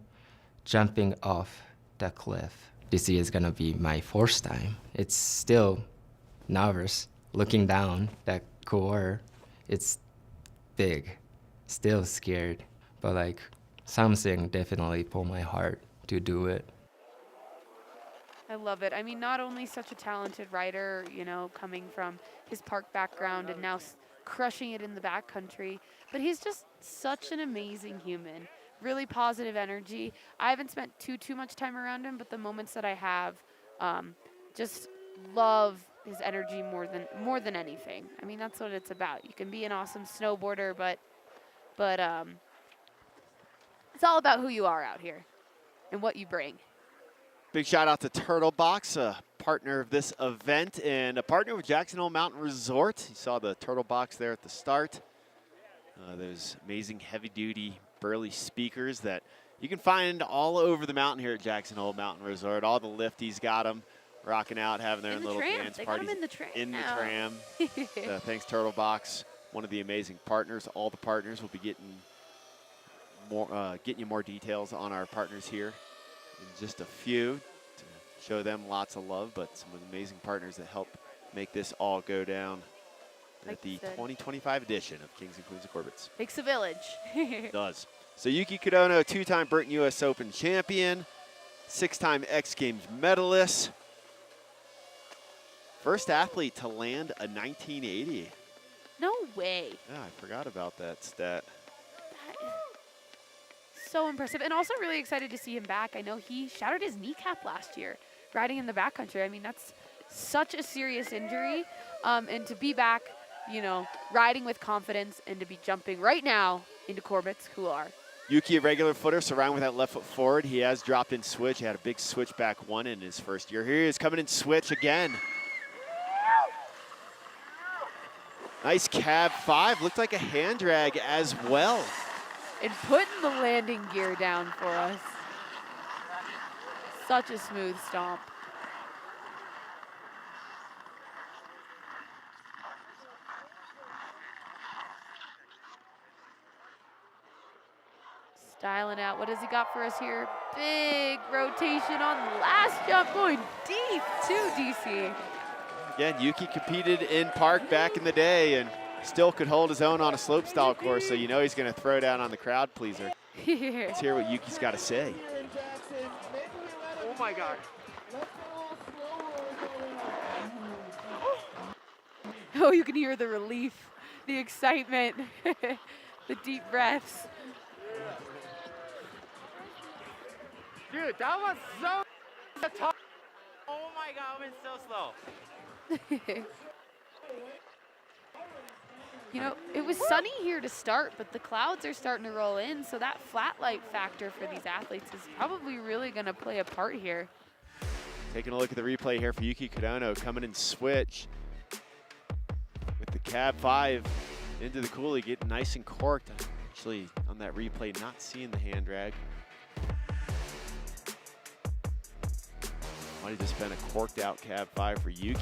jumping off the cliff. This year is gonna be my fourth time. It's still nervous looking down that couloir. It's big, still scared, but like something definitely pulled my heart to do it. I love it. I mean, not only such a talented rider, you know, coming from his park background and now crushing it in the backcountry, but he's just such an amazing human. Really positive energy. I haven't spent too much time around him, but the moments that I have, just love his energy more than anything. I mean, that's what it's about. You can be an awesome snowboarder, but it's all about who you are out here and what you bring. Big shout out to Turtle Box, a partner of this event and a partner with Jackson Hole Mountain Resort. You saw the Turtle Box there at the start. Those amazing heavy-duty burly speakers that you can find all over the mountain here at Jackson Hole Mountain Resort. All the lifties got them, rocking out, having their little dance parties. They got them in the tram. In the tram. So thanks, Turtle Box, one of the amazing partners. All the partners will be getting you more details on our partners here in just a few to show them lots of love, but some amazing partners that help make this all go down at the 2025 edition of Kings and Queens of Corbett. Takes a village. It does. So Yuki Kadono, two-time Burton U.S. Open champion, six-time X Games medalist, first athlete to land a 1980. No way. Yeah, I forgot about that stat. So impressive, and also really excited to see him back. I know he shattered his kneecap last year riding in the backcountry. I mean, that's such a serious injury, and to be back, you know, riding with confidence and to be jumping right now into Corbett's Couloir. Yuki, a regular footer, so around with that left foot forward. He has dropped in switch. He had a big switchback one in his first year. Here he is coming in switch again. Nice cab 5. Looked like a hand drag as well. And putting the landing gear down for us. Such a smooth stomp. Styling out. What has he got for us here? Big rotation on the last jump, going deep to DC. Again, Yuki competed in park back in the day and still could hold his own on a slopestyle course, so you know he's going to throw down on the crowd pleaser. Let's hear what Yuki's got to say. Oh my God. Oh, you can hear the relief, the excitement, the deep breaths. Dude, that was so tough. Oh my God, I went so slow. You know, it was sunny here to start, but the clouds are starting to roll in, so that flat light factor for these athletes is probably really going to play a part here. Taking a look at the replay here for Yuki Kadono, coming in switch with the cab 5 into the coulee, getting nice and corked. Actually, on that replay, not seeing the hand drag. Might have just been a corked out cab 5 for Yuki.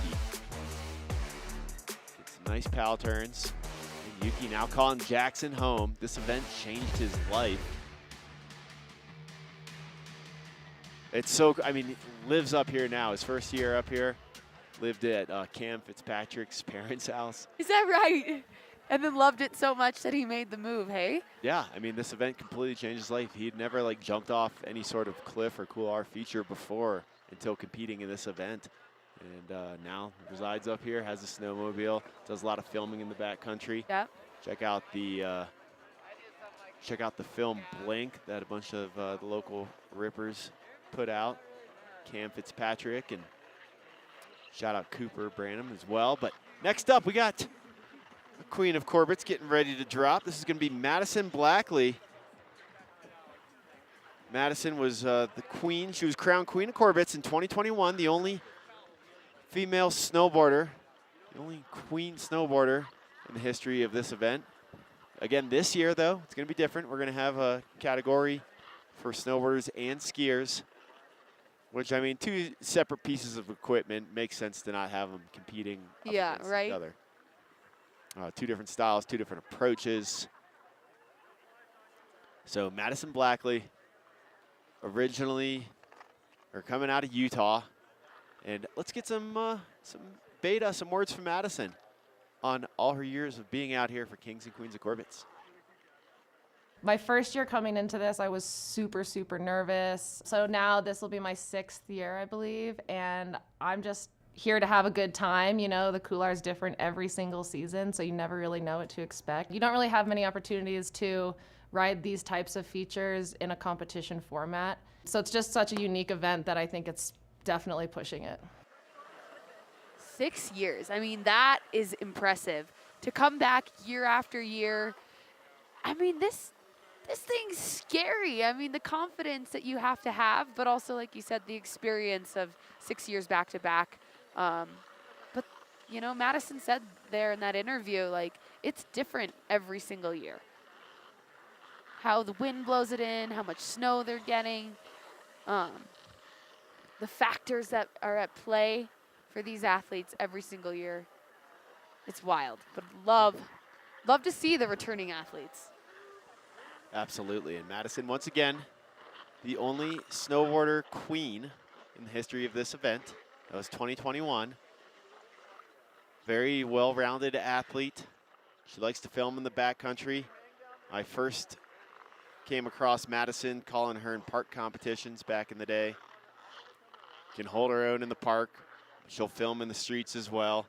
Gets some nice pal turns. And Yuki now calling Jackson home. This event changed his life. It's so, I mean, he lives up here now. His first year up here, lived at Cam Fitzpatrick's parents' house. Is that right? And then loved it so much that he made the move, hey? Yeah, I mean, this event completely changed his life. He'd never like jumped off any sort of cliff or couloir feature before until competing in this event. And now resides up here, has a snowmobile, does a lot of filming in the backcountry. Yep. Check out the film Blink that a bunch of the local rippers put out. Cam Fitzpatrick, and shout out Cooper Branham as well. But next up, we got the Queen of Corbet's getting ready to drop. This is going to be Madison Blackley. Madison was the queen. She was crowned Queen of Corbet's in 2021, the only female snowboarder, the only queen snowboarder in the history of this event. Again, this year, though, it's going to be different. We're going to have a category for snowboarders and skiers, which, I mean, two separate pieces of equipment. Makes sense to not have them competing against each other. Two different styles, two different approaches. So Madison Blackley, originally, or coming out of Utah. And let's get some words from Madison on all her years of being out here for Kings and Queens of Corbet's. My first year coming into this, I was super, super nervous. So now this will be my 6th year, I believe, and I'm just here to have a good time. You know, the Couloir is different every single season, so you never really know what to expect. You don't really have many opportunities to ride these types of features in a competition format. So it's just such a unique event that I think it's definitely pushing it. 6 years. I mean, that is impressive. To come back year after year, I mean, this thing's scary. I mean, the confidence that you have to have, but also, like you said, the experience of 6 years back to back. But, you know, Madison said there in that interview, like, it's different every single year. How the wind blows it in, how much snow they're getting, the factors that are at play for these athletes every single year. It's wild, but love to see the returning athletes. Absolutely, and Madison, once again, the only snowboarder queen in the history of this event. That was 2021. Very well-rounded athlete. She likes to film in the backcountry. I first came across Madison calling her in park competitions back in the day. Can hold her own in the park. She'll film in the streets as well.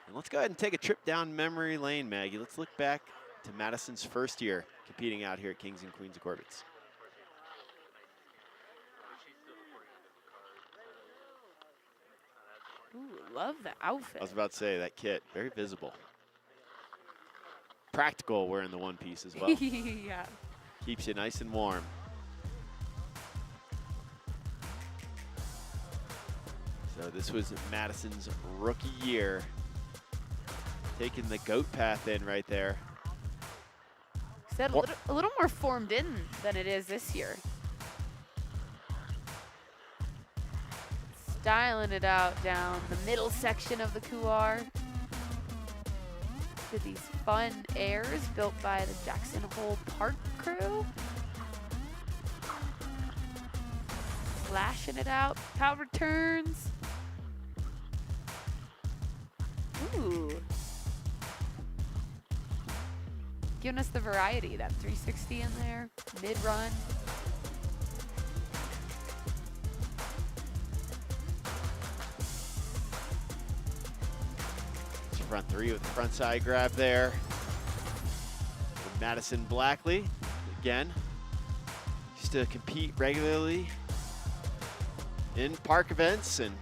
And let's go ahead and take a trip down memory lane, Maggie. Let's look back to Madison's first year competing out here at Kings and Queens of Corbet's. Ooh, love the outfit. I was about to say, that kit, very visible. Practical wearing the one piece as well. Yeah. Keeps you nice and warm. So this was Madison's rookie year. Taking the goat path in right there. Said a little more formed in than it is this year. Styling it out down the middle section of the couloir. To these fun airs built by the Jackson Hole Park crew. Flashing it out, power turns. Ooh. Giving us the variety, that 360 in there, mid-run. Front three with the front side grab there. And Madison Blackley, again, used to compete regularly in park events, and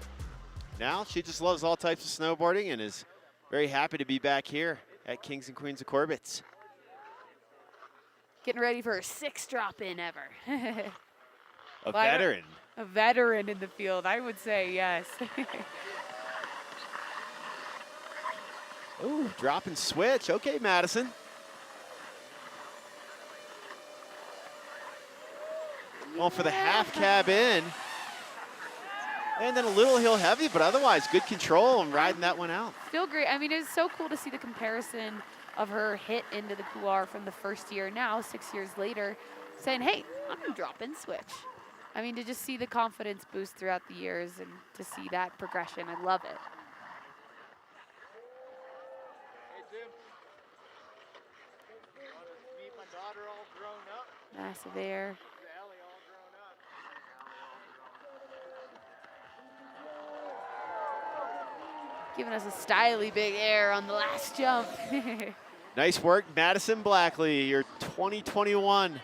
now she just loves all types of snowboarding and is very happy to be back here at Kings and Queens of Corbet's. Getting ready for her 6th drop-in ever. A veteran. A veteran in the field, I would say, yes. Ooh, drop and switch. Okay, Madison. Going for the half cab in. And then a little hill heavy, but otherwise good control and riding that one out. Still great. I mean, it's so cool to see the comparison of her hit into the couloir from the first year now, 6 years later, saying, hey, I'm going to drop and switch. I mean, to just see the confidence boost throughout the years and to see that progression, I love it. Massive air. Giving us a styly big air on the last jump. Nice work, Madison Blackley, your 2021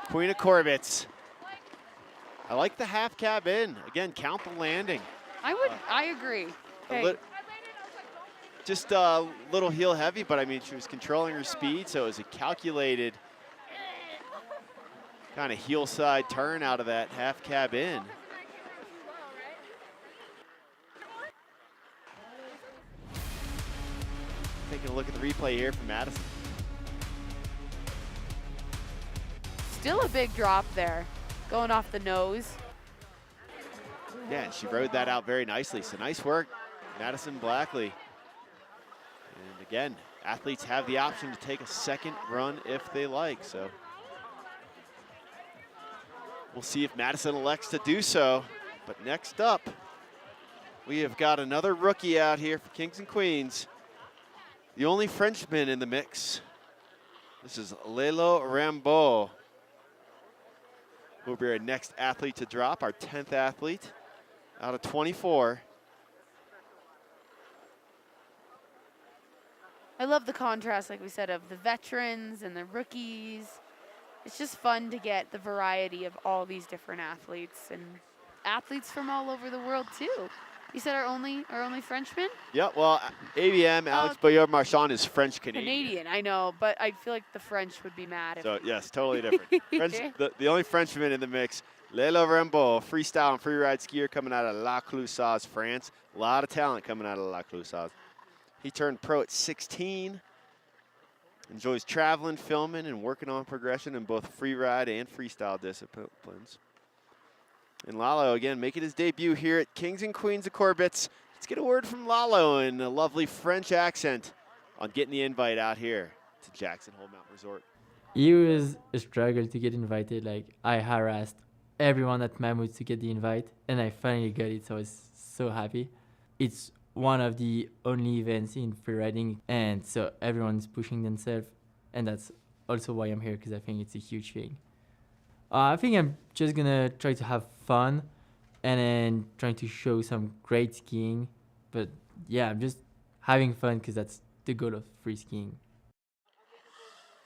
Queen of Corbets. I like the half cab in. Again, count the landing. I agree. Hey. Just a little heel heavy, but I mean, she was controlling her speed, so it was a calculated kind of heel side turn out of that half cab in. Taking a look at the replay here from Madison. Still a big drop there, going off the nose. Yeah, and she rode that out very nicely, so nice work, Madison Blackley. And again, athletes have the option to take a second run if they like, so. We'll see if Madison elects to do so. But next up, we have got another rookie out here for Kings and Queens. The only Frenchman in the mix. This is Léo Rambaud, who will be our next athlete to drop, our 10th athlete out of 24. I love the contrast, like we said, of the veterans and the rookies. It's just fun to get the variety of all these different athletes and athletes from all over the world too. You said our only Frenchman? Yeah, well, ABM, Alex Beaulieu-Marchand is French-Canadian. Canadian, I know, but I feel like the French would be mad. So yes, totally different. The only Frenchman in the mix, Léo Rambaud, freestyle and freeride skier coming out of La Clusaz, France. A lot of talent coming out of La Clusaz. He turned pro at 16. Enjoys traveling, filming, and working on progression in both freeride and freestyle disciplines. And Lalo, again, making his debut here at Kings and Queens of Corbets. Let's get a word from Lalo in a lovely French accent on getting the invite out here to Jackson Hole Mountain Resort. It was a struggle to get invited. Like, I harassed everyone at Mammoth to get the invite, and I finally got it, so I was so happy. It's one of the only events in freeriding, and so everyone's pushing themselves, and that's also why I'm here, because I think it's a huge thing. I think I'm just gonna try to have fun and then trying to show some great skiing, but yeah, I'm just having fun because that's the goal of free skiing.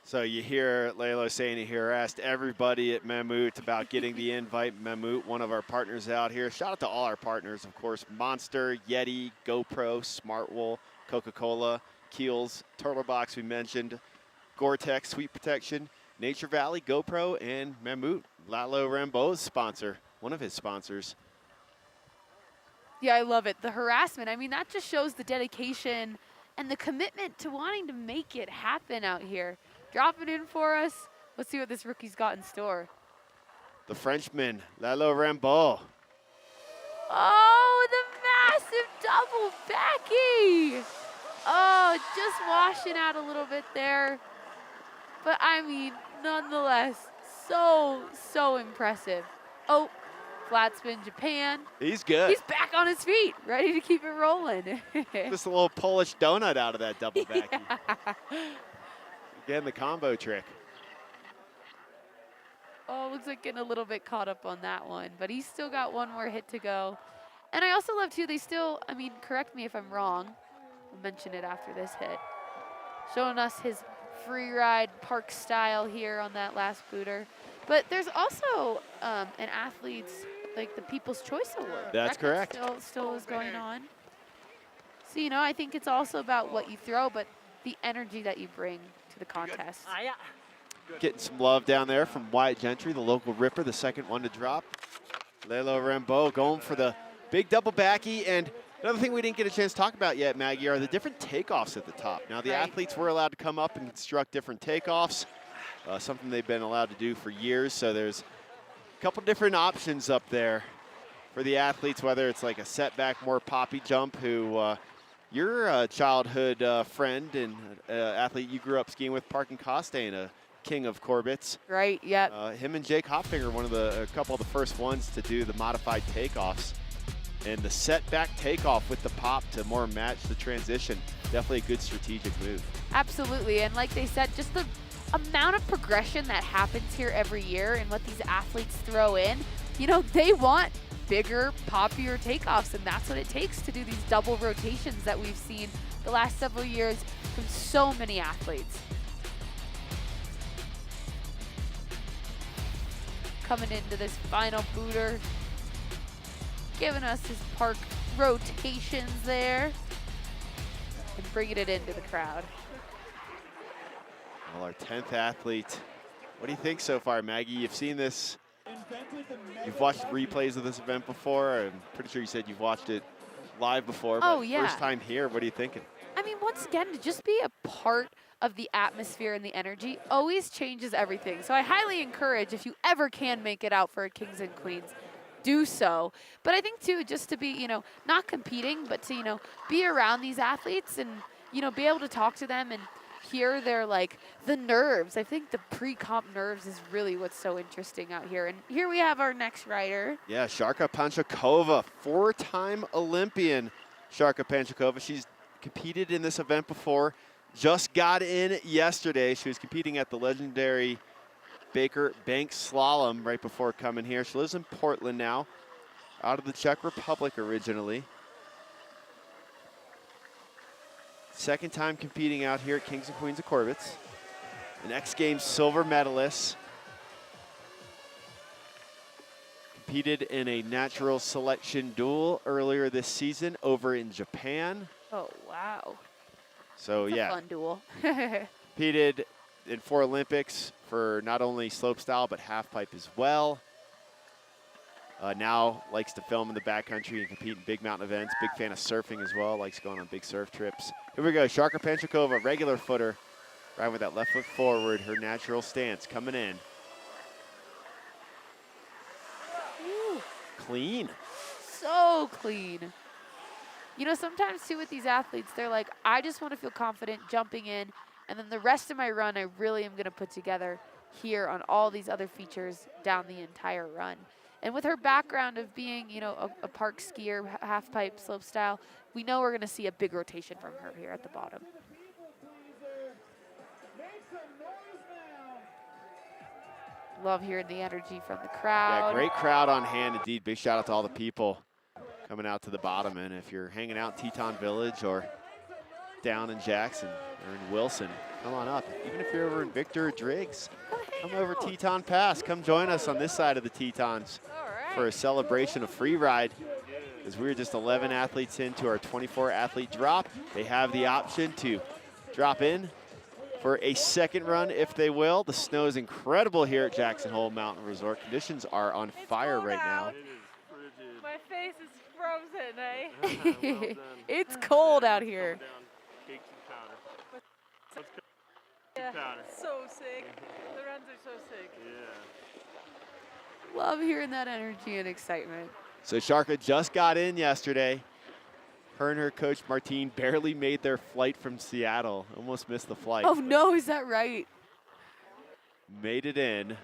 So you hear Léo saying he harassed everybody at Mammut about getting the invite. Mammut, one of our partners out here. Shout out to all our partners, of course, Monster, Yeti, GoPro, Smartwool, Coca-Cola, Keels, Turtle Box we mentioned, Gore-Tex, Sweet Protection, Nature Valley, GoPro, and Mammut, Léo Rambaud's sponsor, one of his sponsors. Yeah, I love it. The harassment, I mean, that just shows the dedication and the commitment to wanting to make it happen out here. Drop it in for us. Let's see what this rookie's got in store. The Frenchman, Léo Rambaud. Oh, the massive double backy. Oh, just washing out a little bit there. But I mean, nonetheless, so impressive. Oh, flat spin Japan. He's good. He's back on his feet, ready to keep it rolling. Just a little Polish donut out of that double backy. Yeah. Again, the combo trick. Oh, looks like getting a little bit caught up on that one, but he's still got one more hit to go. And I also love, too, they still, I mean, correct me if I'm wrong. I'll mention it after this hit. Showing us his free ride park style here on that last booter. But there's also an athlete's, like the People's Choice Award. That's correct. Still is going on. So, you know, I think it's also about what you throw, but the energy that you bring to the contest. Getting some love down there from Wyatt Gentry, the local ripper, the second one to drop. Léo Rambaud going for the big double backy. And another thing we didn't get a chance to talk about yet, Maggie, are the different takeoffs at the top. Now, the athletes were allowed to come up and construct different takeoffs, something they've been allowed to do for years. So there's a couple different options up there for the athletes, whether it's like a setback, more poppy jump, who your childhood friend and athlete you grew up skiing with, Parkin Costain, a king of Corbets. Right, yep. Him and Jake Hopfinger, a couple of the first ones to do the modified takeoffs. And the setback takeoff with the pop to more match the transition. Definitely a good strategic move. Absolutely, and like they said, just the amount of progression that happens here every year and what these athletes throw in, you know, they want bigger, poppier takeoffs, and that's what it takes to do these double rotations that we've seen the last several years from so many athletes. Coming into this final booter, giving us his park rotations there and bringing it into the crowd. Well, our 10th athlete. What do you think so far, Maggie? You've seen this. You've watched replays of this event before. I'm pretty sure you said you've watched it live before. Oh, but yeah. First time here. What are you thinking? I mean, once again, to just be a part of the atmosphere and the energy always changes everything. So I highly encourage, if you ever can make it out for a Kings and Queens, do so. But I think too, just to be, you know, not competing, but to, you know, be around these athletes and, you know, be able to talk to them and hear their, like, the nerves. I think the pre-comp nerves is really what's so interesting out here. And here we have our next rider. Yeah, Sarka Pancochova, 4-time Olympian. Sarka Pancochova, she's competed in this event before. Just got in yesterday. She was competing at the legendary Baker Bank Slalom right before coming here. She lives in Portland now, out of the Czech Republic originally. Second time competing out here at Kings and Queens of Corbett. An X Games silver medalist. Competed in a natural selection duel earlier this season over in Japan. Oh, wow. So That's yeah, a fun duel. competed in 4 Olympics for not only slopestyle but half pipe as well. Now likes to film in the backcountry and compete in big mountain events. Big fan of surfing as well. Likes going on big surf trips. Here we go. Sarka Pancochova, regular footer, right with that left foot forward. Her natural stance coming in. Ooh, Clean. so clean. You know, sometimes too with these athletes, they're like, I just want to feel confident jumping in, and then the rest of my run I really am going to put together here on all these other features down the entire run. And with her background of being, you know, a park skier, half pipe, slope style, we know we're going to see a big rotation from her here at the bottom. Love hearing the energy from the crowd. Yeah, great crowd on hand indeed. Big shout out to all the people coming out to the bottom. And if you're hanging out in Teton Village or down in Jackson or in Wilson, come on up. Even if you're over in Victor or Driggs, come over Teton Pass. Come join us on this side of the Tetons for a celebration of Freeride. As we're just 11 athletes into our 24 athlete drop. They have the option to drop in for a second run if they will. The snow is incredible here at Jackson Hole Mountain Resort. Conditions are on fire right now. My face is frozen, eh? It's cold out here. Yeah, so sick. The runs are so sick. Love hearing that energy and excitement. So Sarka just got in yesterday. Her and her coach Martine barely made their flight from Seattle. Almost missed the flight. Oh no, is that right? Made it in.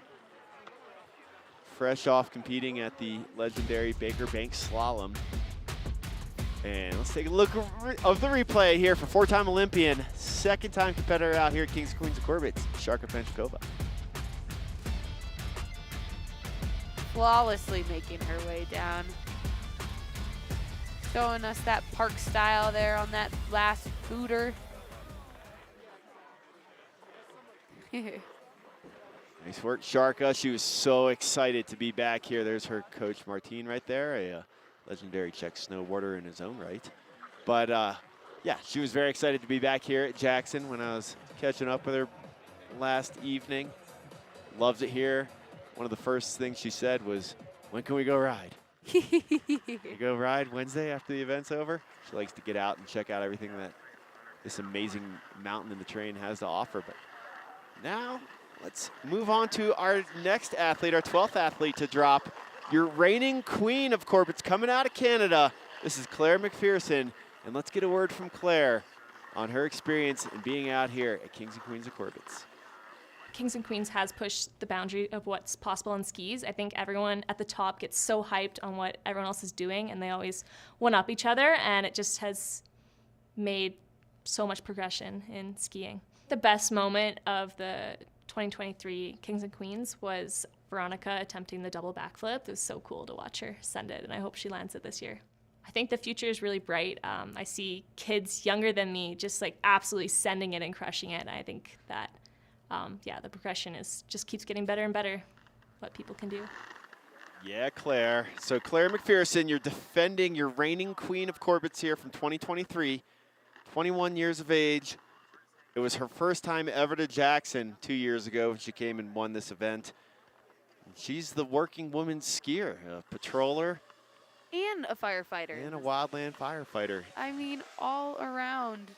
Fresh off competing at the legendary Baker Bank Slalom. And let's take a look of the replay here for 4-time Olympian, second-time competitor out here at Kings and Queens of Corbett, Sarka Pancochova. Flawlessly making her way down. Showing us that park style there on that last booter. Nice work, Sarka. She was so excited to be back here. There's her coach Martine right there, a legendary Czech snowboarder in his own right. But yeah, she was very excited to be back here at Jackson when I was catching up with her last evening. Loves it here. One of the first things she said was, when can we go ride? We go ride Wednesday after the event's over. She likes to get out and check out everything that this amazing mountain and the terrain has to offer. But now let's move on to our next athlete, our 12th athlete to drop. Your reigning queen of Corbett's coming out of Canada. This is Claire McPherson. And let's get a word from Claire on her experience in being out here at Kings and Queens of Corbet's. Kings and Queens has pushed the boundary of what's possible on skis. I think everyone at the top gets so hyped on what everyone else is doing, and they always one-up each other, and it just has made so much progression in skiing. The best moment of the 2023 Kings and Queens was Veronica attempting the double backflip. It was so cool to watch her send it, and I hope she lands it this year. I think the future is really bright. I see kids younger than me just like absolutely sending it and crushing it. And I think that, yeah, the progression just keeps getting better and better, what people can do. Yeah, Claire. So Claire McPherson, you're defending your reigning Queen of Corbet's here from 2023, 21 years of age. It was her first time ever to Jackson 2 years ago when she came and won this event. She's the working woman's skier, a patroller. And a firefighter. And a wildland firefighter. I mean, all around,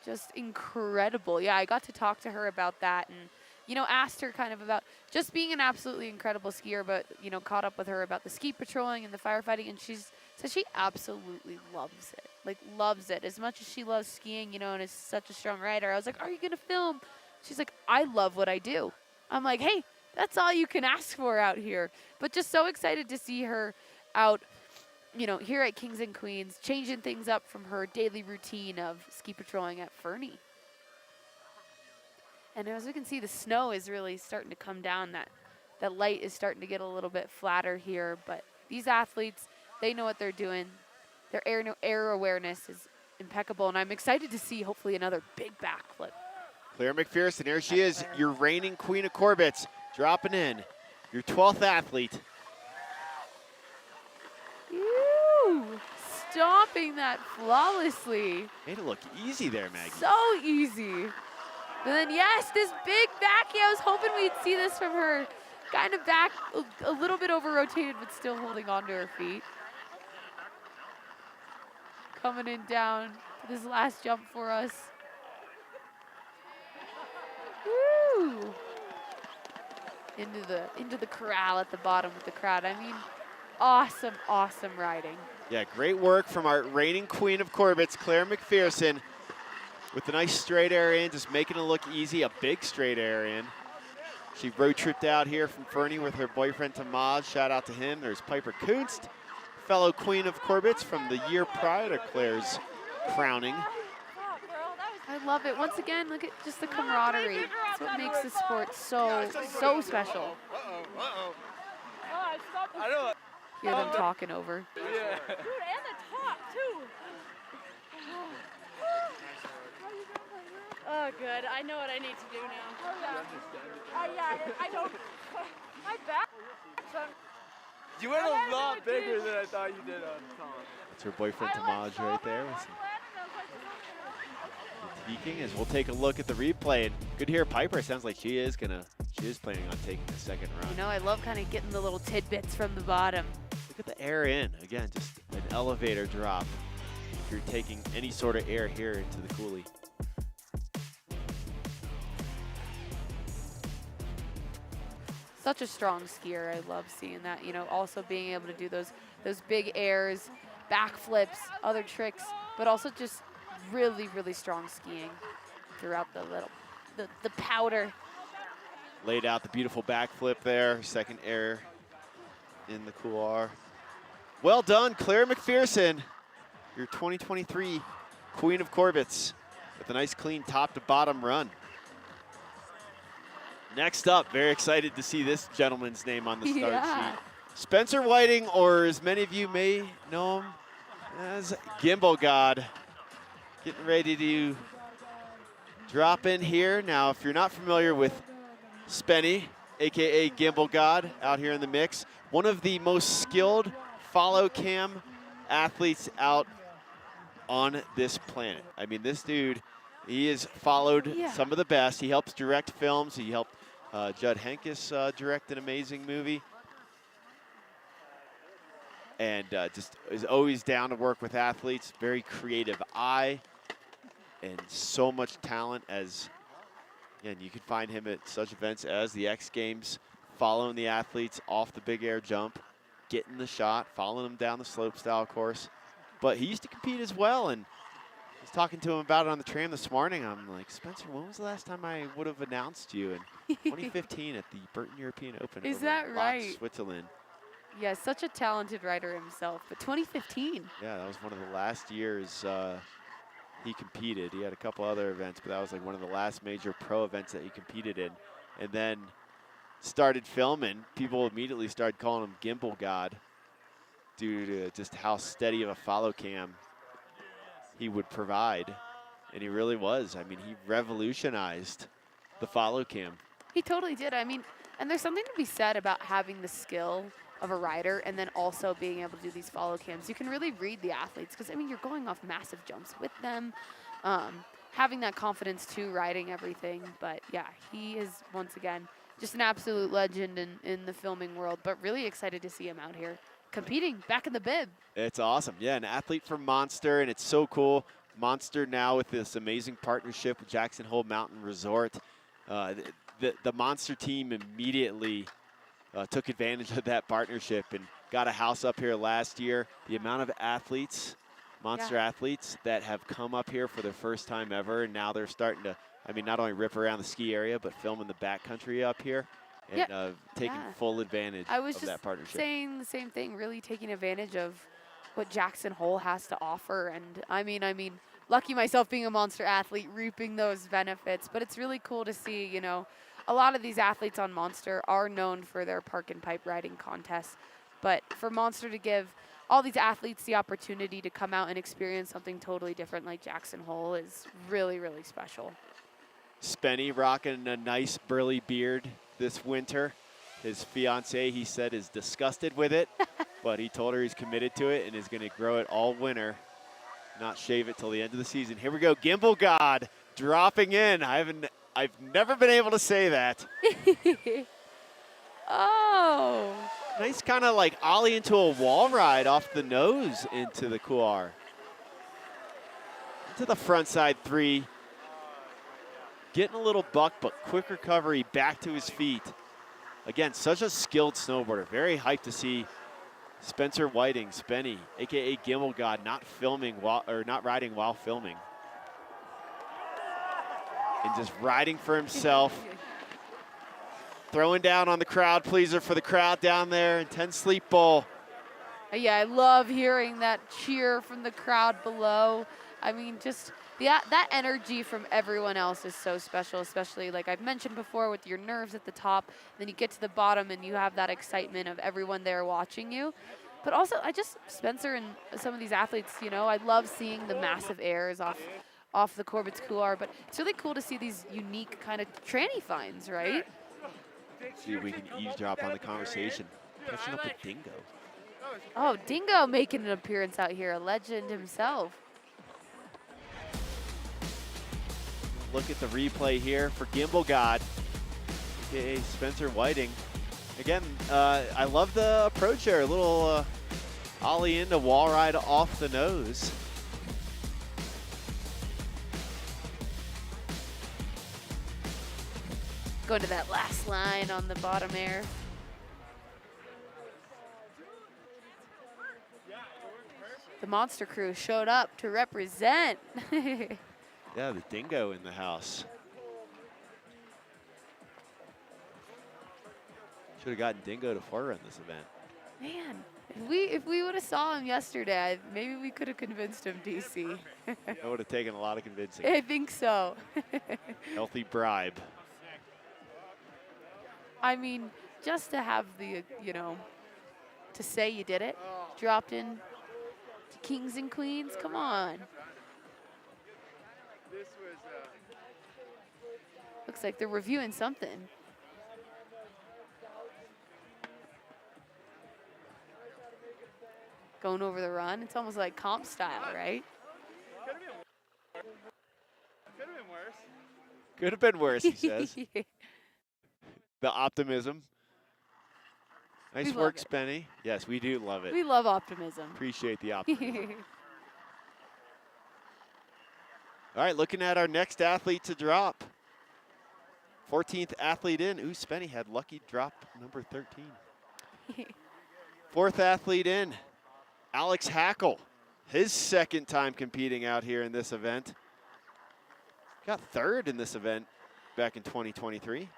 just incredible. Yeah, I got to talk to her about that and, you know, asked her kind of about just being an absolutely incredible skier, but, you know, caught up with her about the ski patrolling and the firefighting, and she says she absolutely loves it. Like, loves it. As much as she loves skiing, you know, and is such a strong rider. I was like, are you going to film? She's like, I love what I do. I'm like, hey, that's all you can ask for out here. But just so excited to see her out, you know, here at Kings and Queens, changing things up from her daily routine of ski patrolling at Fernie. And as we can see, the snow is really starting to come down. That light is starting to get a little bit flatter here. But these athletes, they know what they're doing. Their air awareness is impeccable. And I'm excited to see, hopefully, another big backflip. Claire McPherson, here she is, your reigning Queen of Corbet's, dropping in, your 12th athlete. Ooh, stomping that flawlessly. Made it look easy there, Maggie. So easy. And then, yes, this big back. Yeah, I was hoping we'd see this from her. Kind of back, a little bit over-rotated, but still holding onto her feet. Coming in down to this last jump for us. Woo! Into the corral at the bottom with the crowd. I mean, awesome, awesome riding. Yeah, great work from our reigning Queen of Corbet's, Claire McPherson, with a nice straight air in, just making it look easy, a big straight air in. She road tripped out here from Fernie with her boyfriend Tamaj. Shout out to him. There's Piper Kunst, fellow Queen of Corbet's from the year prior to Claire's crowning. I love it. Once again, look at just the camaraderie. That's what makes the sport so special. Hear them talking over. Dude, and the top, too. Oh, good. I know what I need to do now. Yeah, I don't. My back. You went a lot bigger than I thought you did on top. That's her boyfriend Tamaj right there. Speaking as we'll take a look at the replay, and good to hear Piper. Sounds like she is planning on taking the second run. You know, I love kind of getting the little tidbits from the bottom. Look at the air in. Again, just an elevator drop if you're taking any sort of air here into the coulee. Such a strong skier. I love seeing that. You know, also being able to do those big airs, backflips, other tricks, but also just really, really strong skiing throughout the powder. Laid out the beautiful backflip there. Second air in the couloir. Well done, Claire McPherson, your 2023 Queen of Corbet's, with a nice clean top to bottom run. Next up, very excited to see this gentleman's name on the start sheet. Spencer Whiting, or as many of you may know him as Gimbal God, getting ready to drop in here. Now, if you're not familiar with Spenny, AKA Gimbal God, out here in the mix, one of the most skilled follow cam athletes out on this planet. I mean, this dude, he has followed some of the best. He helps direct films. He helped Judd Henkes direct an amazing movie. And just is always down to work with athletes. Very creative eye and so much talent. As again, you can find him at such events as the X Games, following the athletes off the big air jump, getting the shot, following them down the slope style course. but he used to compete as well. And I was talking to him about it on the tram this morning. I'm like, Spencer, when was the last time I would have announced you? In 2015 at the Burton European Open. Is over that in Bogs, right? Switzerland. Yeah, such a talented rider himself. But 2015. Yeah, that was one of the last years he competed. He had a couple other events, but that was like one of the last major pro events that he competed in. And then started filming. People immediately started calling him Gimbal God due to just how steady of a follow cam he would provide. And he really was. I mean, he revolutionized the follow cam. He totally did. I mean, and there's something to be said about having the skill of a rider and then also being able to do these follow cams. You can really read the athletes because, I mean, you're going off massive jumps with them, having that confidence too, riding everything. But yeah, he is, once again, just an absolute legend in the filming world, but really excited to see him out here competing back in the bib. It's awesome. Yeah, an athlete from Monster, and it's so cool. Monster now with this amazing partnership with Jackson Hole Mountain Resort. The Monster team immediately took advantage of that partnership and got a house up here last year. The amount of athletes, Monster athletes, that have come up here for their first time ever, and now they're starting to, I mean, not only rip around the ski area, but film in the backcountry up here and taking full advantage of that partnership. Saying the same thing, really taking advantage of what Jackson Hole has to offer. And I mean, lucky myself being a Monster athlete, reaping those benefits. But it's really cool to see, you know, a lot of these athletes on Monster are known for their park and pipe riding contests. But for Monster to give all these athletes the opportunity to come out and experience something totally different like Jackson Hole is really, really special. Spenny rocking a nice burly beard this winter. His fiance, he said, is disgusted with it, but he told her he's committed to it and is going to grow it all winter, not shave it till the end of the season. Here we go, Gimbal God dropping in. I've never been able to say that. Oh. Nice kind of like ollie into a wall ride off the nose into the couloir. Into the front side three. Getting a little buck, but quick recovery back to his feet. Again, such a skilled snowboarder. Very hyped to see Spencer Whiting, Spenny, AKA Gimbal God, not riding while filming. And just riding for himself. Throwing down on the crowd pleaser for the crowd down there in 10 Sleep Bowl. Yeah, I love hearing that cheer from the crowd below. I mean, just that energy from everyone else is so special, especially like I've mentioned before with your nerves at the top. Then you get to the bottom and you have that excitement of everyone there watching you. But also, Spencer and some of these athletes, you know, I love seeing the massive airs off the Corbet's Couloir, but it's really cool to see these unique kind of tranny finds, right? See if we can eavesdrop on the conversation. Catching up with Dingo. Oh, Dingo making an appearance out here, a legend himself. Look at the replay here for Gimbal God, aka Spencer Whiting. Again, I love the approach there, a little ollie into wall ride off the nose. Going to that last line on the bottom air. The Monster crew showed up to represent. Yeah, the Dingo in the house. Should have gotten Dingo to forerun this event. Man, if we would have saw him yesterday, maybe we could have convinced him, DC. That would have taken a lot of convincing. I think so. Healthy bribe. I mean, just to have the, you know, to say you did it, dropped in to Kings and Queens, come on. Looks like they're reviewing something. Going over the run, it's almost like comp style, right? Could have been worse. Could have been worse, he says. The optimism. Nice work, Spenny. Yes, we do love it. We love optimism. Appreciate the optimism. All right, looking at our next athlete to drop. 14th athlete in. Ooh, Spenny had lucky drop number 13. 4th athlete in, Alex Hackle. his second time competing out here in this event. Got third in this event back in 2023.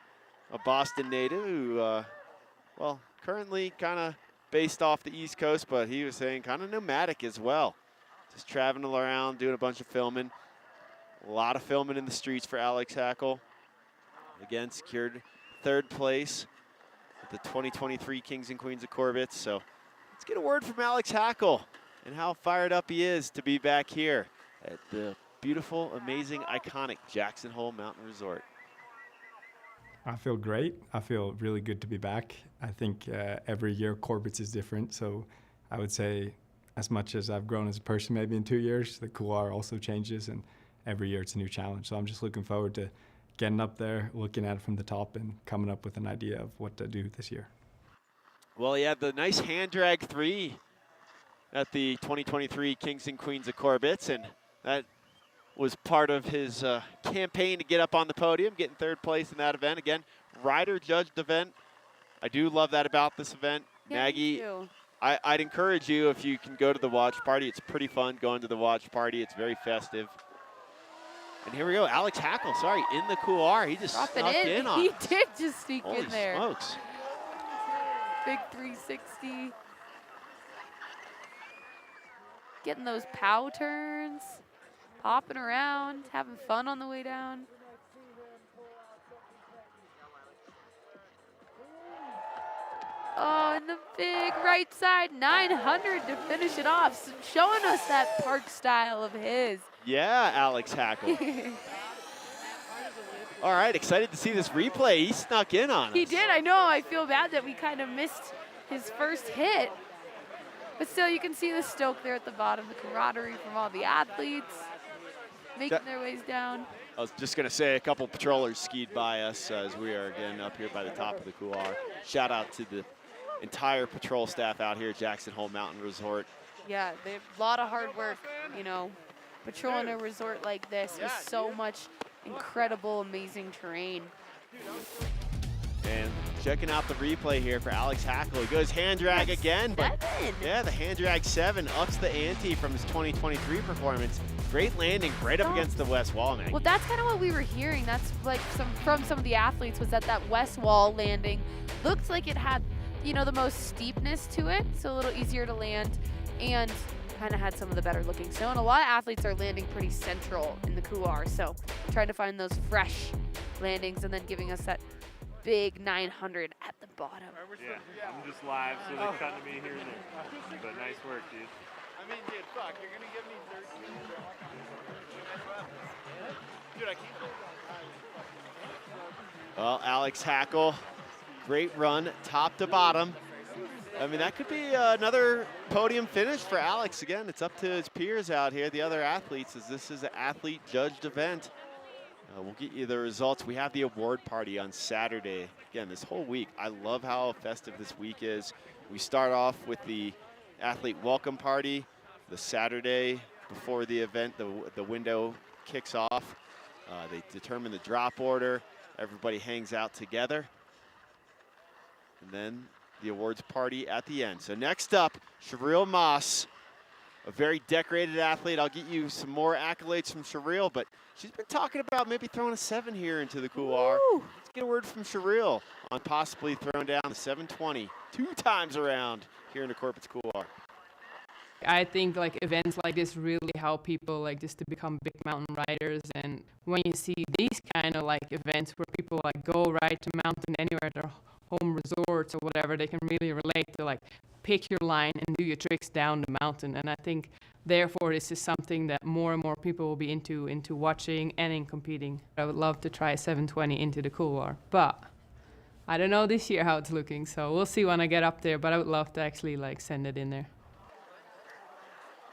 A Boston native who, well, currently kind of based off the East Coast, but he was saying kind of nomadic as well. Just traveling around, doing a bunch of filming. A lot of filming in the streets for Alex Hackle. Again, secured third place at the 2023 Kings and Queens of Corbett. So let's get a word from Alex Hackle and how fired up he is to be back here at the beautiful, amazing, iconic Jackson Hole Mountain Resort. I feel great. I feel really good to be back. I think every year Corbett's is different. So I would say as much as I've grown as a person maybe in 2 years, the couloir also changes, and every year it's a new challenge. So I'm just looking forward to getting up there, looking at it from the top, and coming up with an idea of what to do this year. Well, he had the nice hand drag 3 at the 2023 Kings and Queens of Corbett, and that was part of his campaign to get up on the podium, getting third place in that event. Again, rider judged event. I do love that about this event. Yeah, Maggie, I'd encourage you, if you can go to the watch party. It's pretty fun going to the watch party. It's very festive. And here we go, Alex Hackle, sorry, in the couloir. He just snuck in on He us. did just sneak Holy in there. smokes. Big 360. Getting those pow turns. Hopping around, having fun on the way down. Oh, and the big right side 900 to finish it off, showing us that park style of his. Yeah, Alex Hackle. All right, excited to see this replay. He snuck in on us. He did, I know. I feel bad that we kind of missed his first hit. But still, you can see the stoke there at the bottom, the camaraderie from all the athletes making their ways down. I was just going to say a couple patrollers skied by us as we are again up here by the top of the couloir. Shout out to the entire patrol staff out here at Jackson Hole Mountain Resort. Yeah, they have a lot of hard work, you know, patrolling a resort like this with so much incredible, amazing terrain. And checking out the replay here for Alex Hackle. He goes hand drag again, but yeah, the hand drag 7 ups the ante from his 2023 performance. Great landing right up against the west wall, man. Well, that's kind of what we were hearing. That's like from some of the athletes, was that west wall landing looked like it had, you know, the most steepness to it, so a little easier to land, and kind of had some of the better looking snow. And a lot of athletes are landing pretty central in the couloir, so trying to find those fresh landings and then giving us that big 900 at the bottom. Yeah, I'm just live, so they're cutting me here and there. But nice work, dude. I mean, dude, fuck, you're gonna give me 13. Dude, I keep it. Well, Alex Hackle, great run, top to bottom. I mean, that could be another podium finish for Alex. Again, it's up to his peers out here, the other athletes, as this is an athlete-judged event. We'll get you the results. We have the award party on Saturday. Again, this whole week, I love how festive this week is. We start off with the athlete welcome party the Saturday before the event. The window kicks off. They determine the drop order. Everybody hangs out together. And then the awards party at the end. So next up, Sherrill Moss, a very decorated athlete. I'll get you some more accolades from Sherrill, but she's been talking about maybe throwing a 7 here into the couloir. Let's get a word from Sherrill on possibly throwing down the 720 2 times around here in the Corbett's couloir. I think like events like this really help people like just to become big mountain riders, and when you see these kind of like events where people like go ride to mountain anywhere at their home resorts or whatever, they can really relate to like pick your line and do your tricks down the mountain. And I think therefore this is something that more and more people will be into watching and in competing. I would love to try 720 into the couloir, but I don't know this year how it's looking, so we'll see when I get up there, but I would love to actually like send it in there.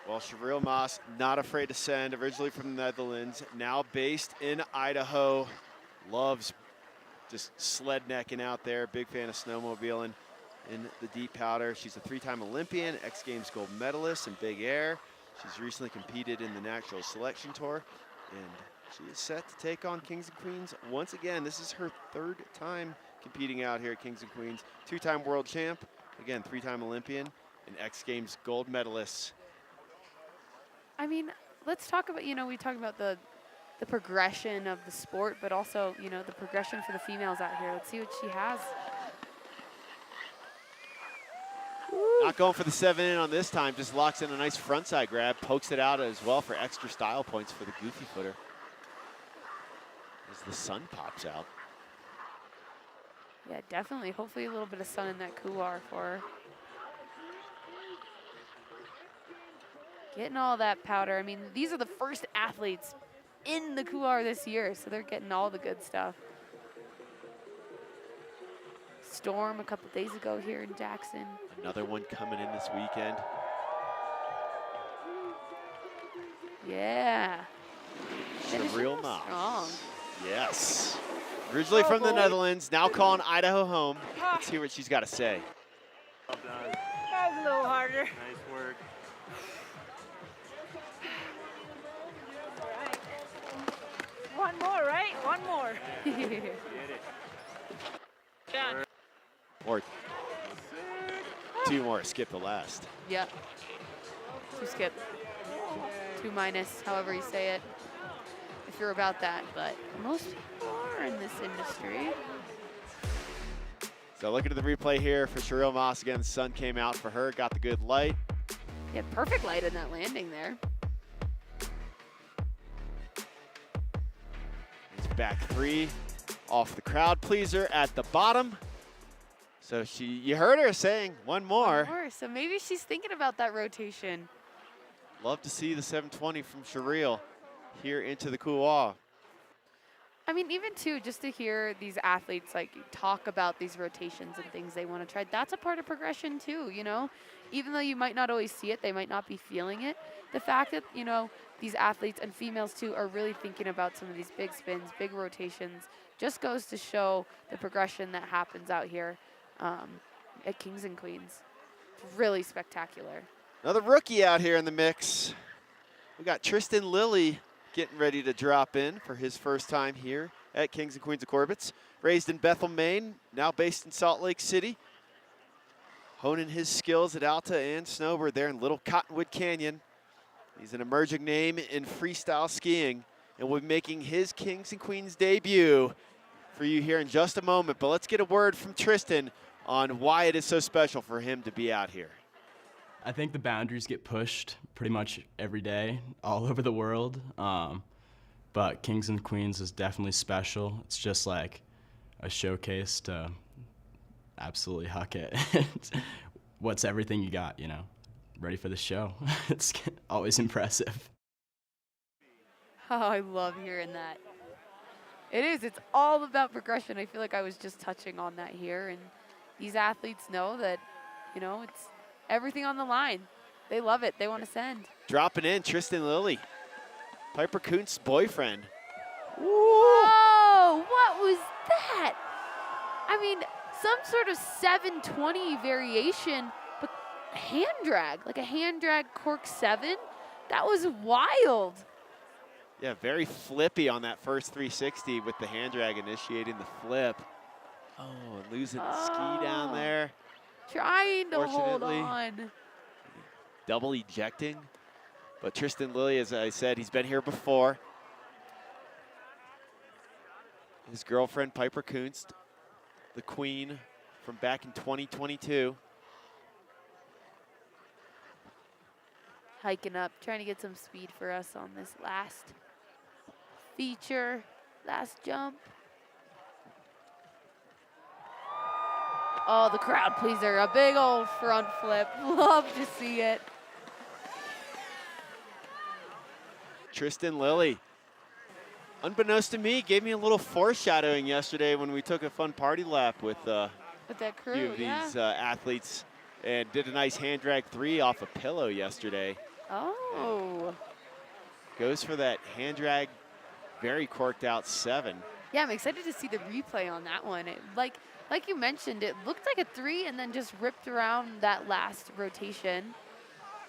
Well, Sherrill Moss, not afraid to send, originally from the Netherlands, now based in Idaho. Loves just sled necking out there. Big fan of snowmobiling in the deep powder. She's a 3-time Olympian, X Games gold medalist in big air. She's recently competed in the Natural Selection Tour, and she is set to take on Kings and Queens once again. This is her 3rd time competing out here at Kings and Queens. 2-time world champ, again, 3-time Olympian, and X Games gold medalist. I mean, let's talk about, we talk about the progression of the sport, but also, the progression for the females out here. Let's see what she has. Not going for the 7-in on this time, just locks in a nice frontside grab, pokes it out as well for extra style points for the goofy footer. As the sun pops out. Yeah, definitely. Hopefully a little bit of sun in that couloir for her. Getting all that powder. I mean, these are the first athletes in the couloir this year, so they're getting all the good stuff. Storm a couple days ago here in Jackson. Another one coming in this weekend. Yeah. Real Moss. Strong. Yes. Originally from the Netherlands, now calling Idaho home. Let's hear what she's got to say. Well done. That was a little harder. Nice work. One more, right? One more. Get it. Done. Or 2 more, skip the last. Yep. 2 skip. 2 minus, however you say it. If you're about that, but most people are in this industry. So looking at the replay here for Cheryl Moss again, the sun came out for her, got the good light. Yeah, perfect light in that landing there. It's back 3 off the crowd pleaser at the bottom. So you heard her saying one more. So maybe she's thinking about that rotation. Love to see the 720 from Cheryl here into the couloir. I mean, even too, just to hear these athletes like talk about these rotations and things they want to try, that's a part of progression too, Even though you might not always see it, they might not be feeling it. The fact that, these athletes and females too are really thinking about some of these big spins, big rotations, just goes to show the progression that happens out here at Kings and Queens. It's really spectacular. Another rookie out here in the mix. We got Tristan Lily getting ready to drop in for his first time here at Kings and Queens of Corbett. Raised in Bethel, Maine, now based in Salt Lake City. Honing his skills at Alta and snowboard there in Little Cottonwood Canyon. He's an emerging name in freestyle skiing and will be making his Kings and Queens debut for you here in just a moment. But let's get a word from Tristan on why it is so special for him to be out here. I think the boundaries get pushed pretty much every day all over the world. But Kings and Queens is definitely special. It's just like a showcase to absolutely huck it. What's everything you got, ready for the show. It's always impressive. Oh, I love hearing that. It is. It's all about progression. I feel like I was just touching on that here. And these athletes know that, it's everything on the line. They love it. They want to send. Dropping in, Tristan Lily, Piper Coon's boyfriend. Whoa, what was that? I mean, some sort of 720 variation, but hand drag, like a hand drag cork 7. That was wild. Yeah, very flippy on that first 360 with the hand drag initiating the flip. Oh, losing the ski down there. Trying to hold on. Double ejecting. But Tristan Lily, as I said, he's been here before. His girlfriend, Piper Kunst, the queen from back in 2022. Hiking up, trying to get some speed for us on this last feature, last jump. Oh, the crowd pleaser, a big old front flip. Love to see it. Tristan Lily, unbeknownst to me, gave me a little foreshadowing yesterday when we took a fun party lap with that crew, a few of these athletes and did a nice hand drag 3 off a pillow yesterday. Oh. Goes for that hand drag, very corked out 7. Yeah, I'm excited to see the replay on that one. Like you mentioned, it looked like a 3 and then just ripped around that last rotation.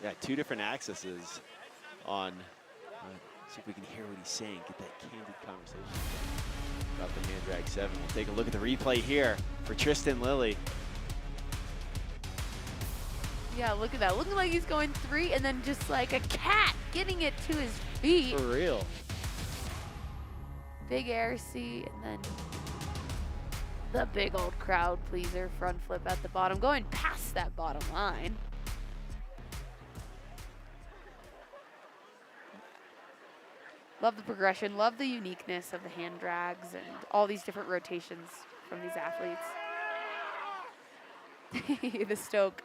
Yeah, 2 different accesses on. See if we can hear what he's saying, get that candid conversation about the hand drag 7. We'll take a look at the replay here for Tristan Lily. Yeah, look at that. Looking like he's going 3 and then just like a cat getting it to his feet. For real. Big air seat, and then the big old crowd pleaser front flip at the bottom, going past that bottom line. Love the progression, love the uniqueness of the hand drags and all these different rotations from these athletes. The Stoke.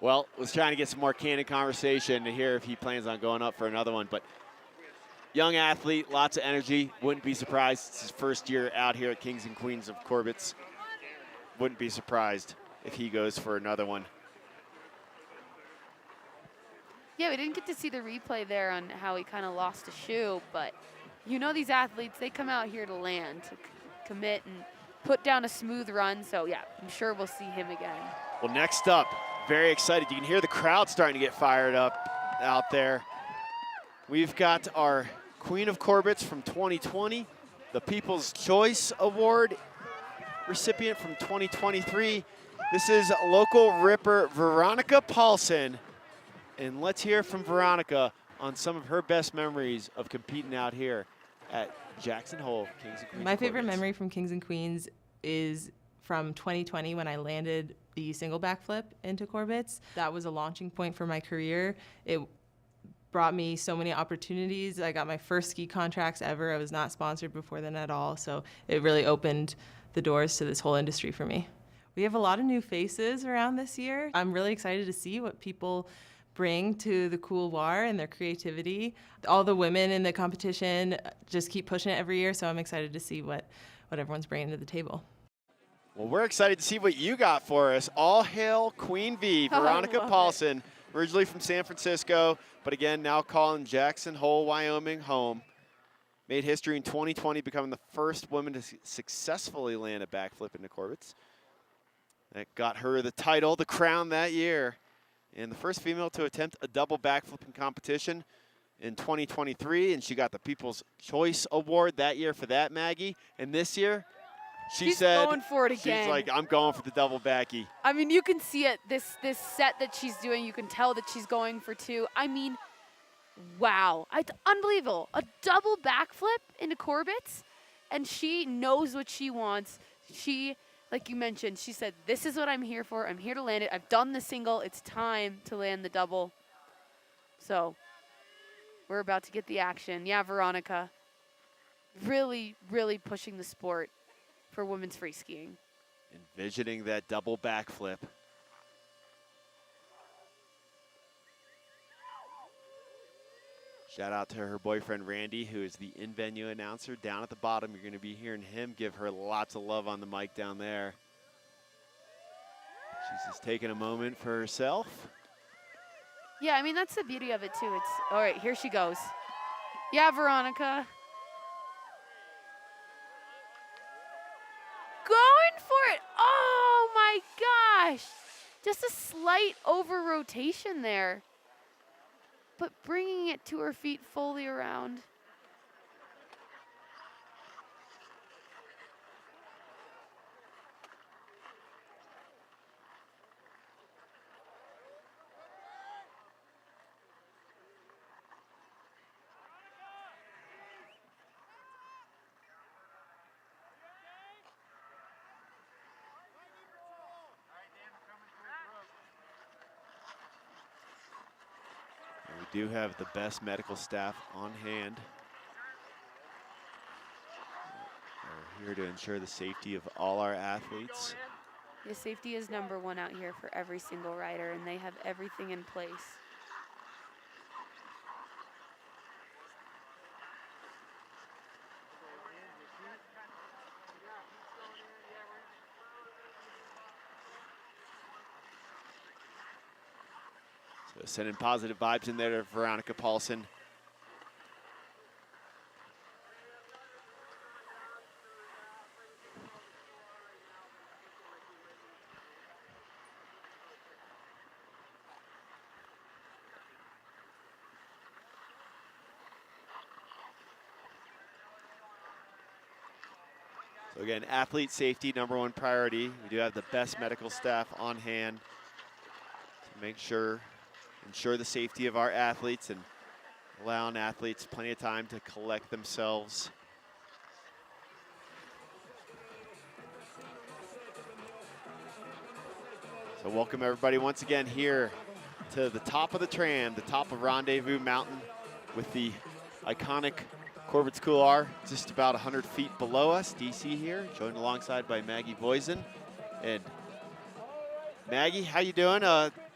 Well, was trying to get some more candid conversation to hear if he plans on going up for another one, but young athlete, lots of energy. Wouldn't be surprised. It's his first year out here at Kings and Queens of Corbett. Wouldn't be surprised if he goes for another one. Yeah, we didn't get to see the replay there on how he kind of lost a shoe, but you know these athletes, they come out here to land, to commit and put down a smooth run. So yeah, I'm sure we'll see him again. Well, next up, very excited. You can hear the crowd starting to get fired up out there. We've got our Queen of Corbett from 2020, the People's Choice Award recipient from 2023. This is local ripper Veronica Paulson. And let's hear from Veronica on some of her best memories of competing out here at Jackson Hole, Kings and Queens. My favorite memory from Kings and Queens is from 2020 when I landed the single backflip into Corbett's. That was a launching point for my career. It brought me so many opportunities. I got my first ski contracts ever. I was not sponsored before then at all, so it really opened the doors to this whole industry for me. We have a lot of new faces around this year. I'm really excited to see what people bring to the couloir and their creativity. All the women in the competition just keep pushing it every year, so I'm excited to see what everyone's bringing to the table. Well, we're excited to see what you got for us. All hail Queen V, Veronica Paulson, originally from San Francisco, but again, now calling Jackson Hole, Wyoming home. Made history in 2020, becoming the first woman to successfully land a backflip into Corbett's. That got her the title, the crown that year. And the first female to attempt a double backflip in competition in 2023, and she got the People's Choice Award that year for that, Maggie. And this year, she's going for it again. She's like, I'm going for the double backy. I mean, you can see it, this set that she's doing, you can tell that she's going for two. I mean, wow, it's unbelievable. A double backflip into Corbett's, and she knows what she wants. She, like you mentioned, she said, this is what I'm here for. I'm here to land it. I've done the single. It's time to land the double. So we're about to get the action. Yeah, Veronica, really, really pushing the sport for women's free skiing. Envisioning that double backflip. Shout out to her boyfriend, Randy, who is the in-venue announcer down at the bottom. You're going to be hearing him give her lots of love on the mic down there. She's just taking a moment for herself. Yeah, I mean, that's the beauty of it, too. It's, all right, here she goes. Yeah, Veronica. Going for it. Oh, my gosh. Just a slight over-rotation there, but bringing it to her feet fully around. We do have the best medical staff on hand. We're here to ensure the safety of all our athletes. Yeah, safety is #1 out here for every single rider, and they have everything in place. So sending positive vibes in there to Veronica Paulson. So again, athlete safety, #1 priority. We do have the best medical staff on hand to ensure the safety of our athletes and allowing athletes plenty of time to collect themselves. So welcome everybody once again here to the top of the tram, the top of Rendezvous Mountain with the iconic Corbett's Couloir just about 100 feet below us. DC here, joined alongside by Maggie Voisin. And Maggie, how you doing?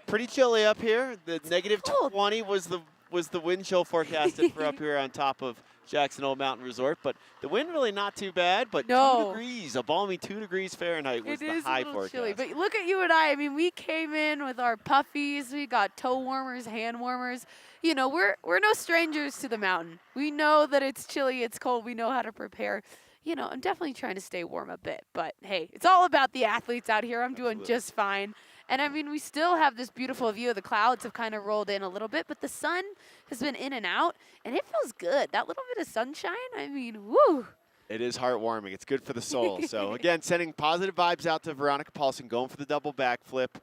Pretty chilly up here. The -20 was the wind chill forecasted for up here on top of Jackson Hole Mountain Resort, but the wind really not too bad, but 2 degrees, a balmy 2 degrees Fahrenheit was the high forecast. Chilly, but look at you and I mean, we came in with our puffies, we got toe warmers, hand warmers. You know, we're no strangers to the mountain. We know that it's chilly, it's cold, we know how to prepare. You know, I'm definitely trying to stay warm a bit, but hey, it's all about the athletes out here. I'm doing just fine. And I mean, we still have this beautiful view. The clouds have kind of rolled in a little bit, but the sun has been in and out, and it feels good. That little bit of sunshine, I mean, woo. It is heartwarming. It's good for the soul. So again, sending positive vibes out to Veronica Paulson, going for the double backflip,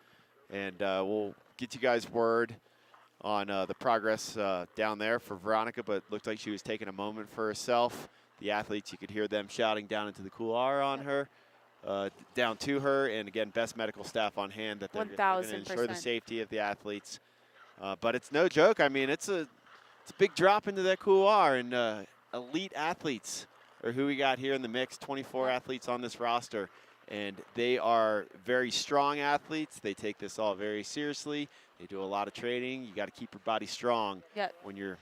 and we'll get you guys word on the progress down there for Veronica, but it looked like she was taking a moment for herself. The athletes, you could hear them shouting down into the couloir on her. Down to her, and again, best medical staff on hand that they're going to ensure the safety of the athletes. But it's no joke. I mean, it's a big drop into that couloir, and elite athletes are who we got here in the mix. 24 athletes on this roster, and they are very strong athletes. They take this all very seriously. They do a lot of training. You got to keep your body strong when you're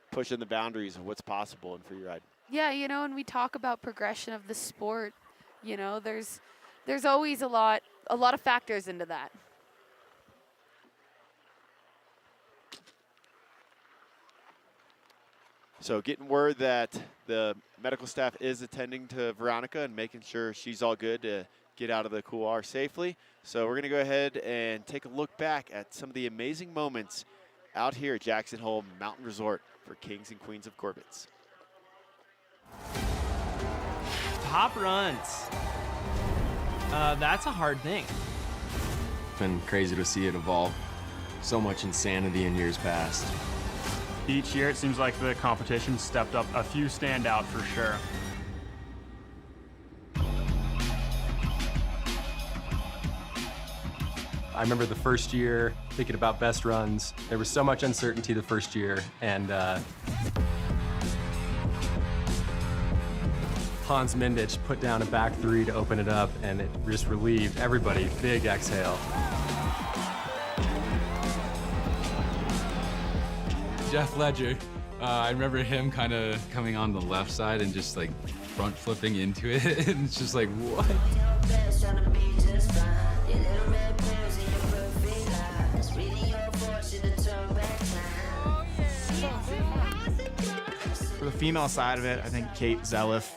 pushing the boundaries of what's possible in freeride. Yeah, you know, and we talk about progression of the sport. You know, there's always a lot of factors into that. So getting word that the medical staff is attending to Veronica and making sure she's all good to get out of the couloir safely. So we're going to go ahead and take a look back at some of the amazing moments out here at Jackson Hole Mountain Resort for Kings and Queens of Corbett. Top runs. That's a hard thing. It's been crazy to see it evolve. So much insanity in years past. Each year, it seems like the competition stepped up. A few stand out for sure. I remember the first year thinking about best runs. There was so much uncertainty the first year, and Hans Mindich put down a back 3 to open it up, and it just relieved everybody. Big exhale. Jeff Ledger, I remember him kind of coming on the left side and just like front flipping into it, and it's just like, what? For the female side of it, I think Kate Zelliff,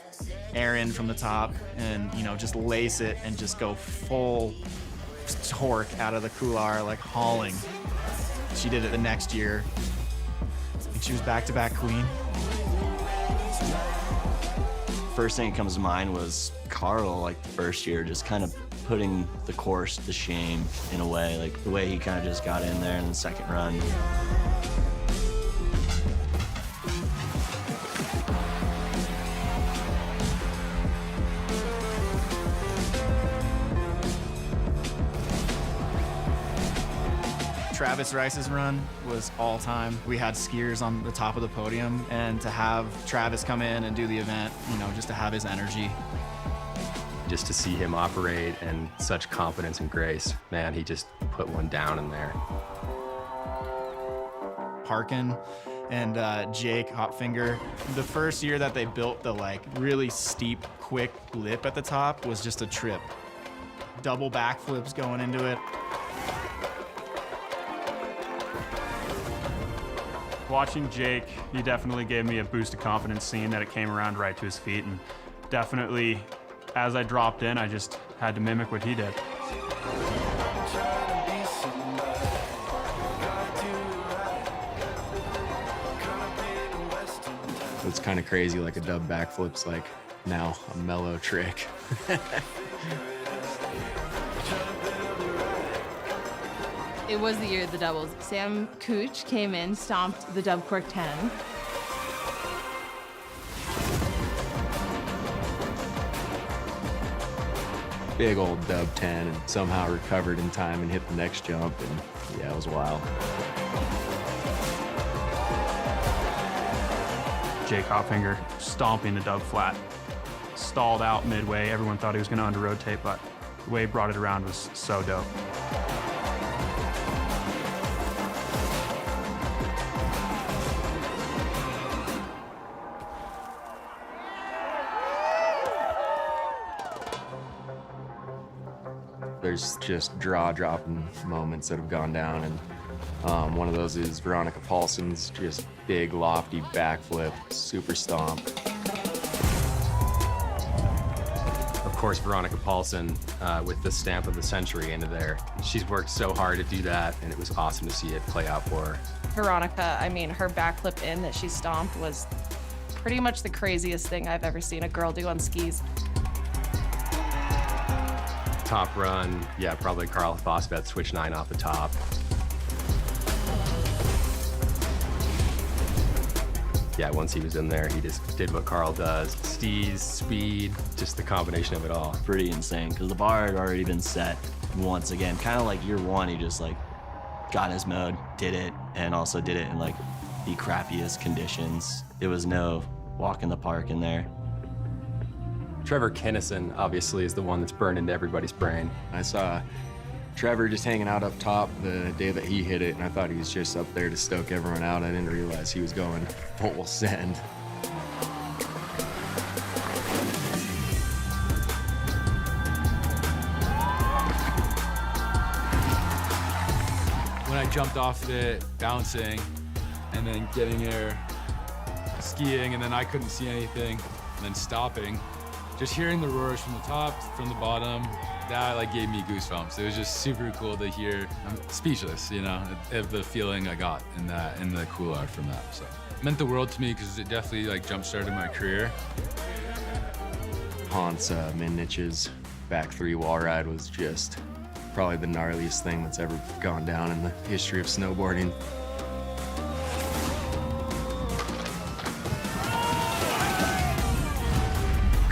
Aaron from the top, and you know, just lace it and just go full torque out of the couloir, like hauling. She did it the next year. I think she was back-to-back queen. First thing that comes to mind was Carl, like the first year, just kind of putting the course to shame in a way, like the way he kind of just got in there in the second run. Travis Rice's run was all time. We had skiers on the top of the podium, and to have Travis come in and do the event, you know, just to have his energy. Just to see him operate and such confidence and grace, man, he just put one down in there. Harkin and Jake Hopfinger. The first year that they built the like really steep, quick lip at the top was just a trip. Double backflips going into it. Watching Jake, he definitely gave me a boost of confidence seeing that it came around right to his feet, and definitely as I dropped in, I just had to mimic what he did. It's kind of crazy, like a dub backflip's like now a mellow trick. It was the year of the doubles. Sam Cooch came in, stomped the dub cork 10. Big old dub 10 and somehow recovered in time and hit the next jump, and yeah, it was wild. Jake Hopfinger stomping the dub flat. Stalled out midway. Everyone thought he was going to under-rotate, but the way he brought it around was so dope. There's just jaw-dropping moments that have gone down, and one of those is Veronica Paulson's just big, lofty backflip, super stomp. Of course, Veronica Paulson with the stamp of the century into there. She's worked so hard to do that, and it was awesome to see it play out for her. Veronica, I mean, her backflip in that she stomped was pretty much the craziest thing I've ever seen a girl do on skis. Top run, yeah, probably Carl Fosbeth, switch 9 off the top. Yeah, once he was in there, he just did what Carl does. Steez, speed, just the combination of it all. Pretty insane, because the bar had already been set once again. Kind of like year one, he just like got in his mode, did it, and also did it in like the crappiest conditions. It was no walk in the park in there. Trevor Kennison, obviously, is the one that's burned into everybody's brain. I saw Trevor just hanging out up top the day that he hit it, and I thought he was just up there to stoke everyone out. I didn't realize he was going full send. When I jumped off it, bouncing, and then getting there, skiing, and then I couldn't see anything, and then stopping. Just hearing the roars from the top, from the bottom, that like gave me goosebumps. It was just super cool to hear. I'm speechless, you know, of the feeling I got in the Couloir from that. So it meant the world to me because it definitely like jump-started my career. Hans Minnich's back 3 wall ride was just probably the gnarliest thing that's ever gone down in the history of snowboarding.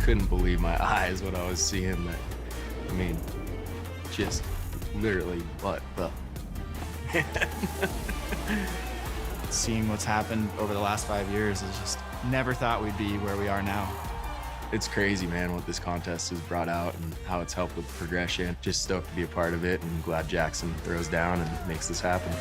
Couldn't believe my eyes what I was seeing. I mean, just literally what the. Seeing what's happened over the last 5 years is just never thought we'd be where we are now. It's crazy, man, what this contest has brought out and how it's helped with progression. Just stoked to be a part of it, and glad Jackson throws down and makes this happen.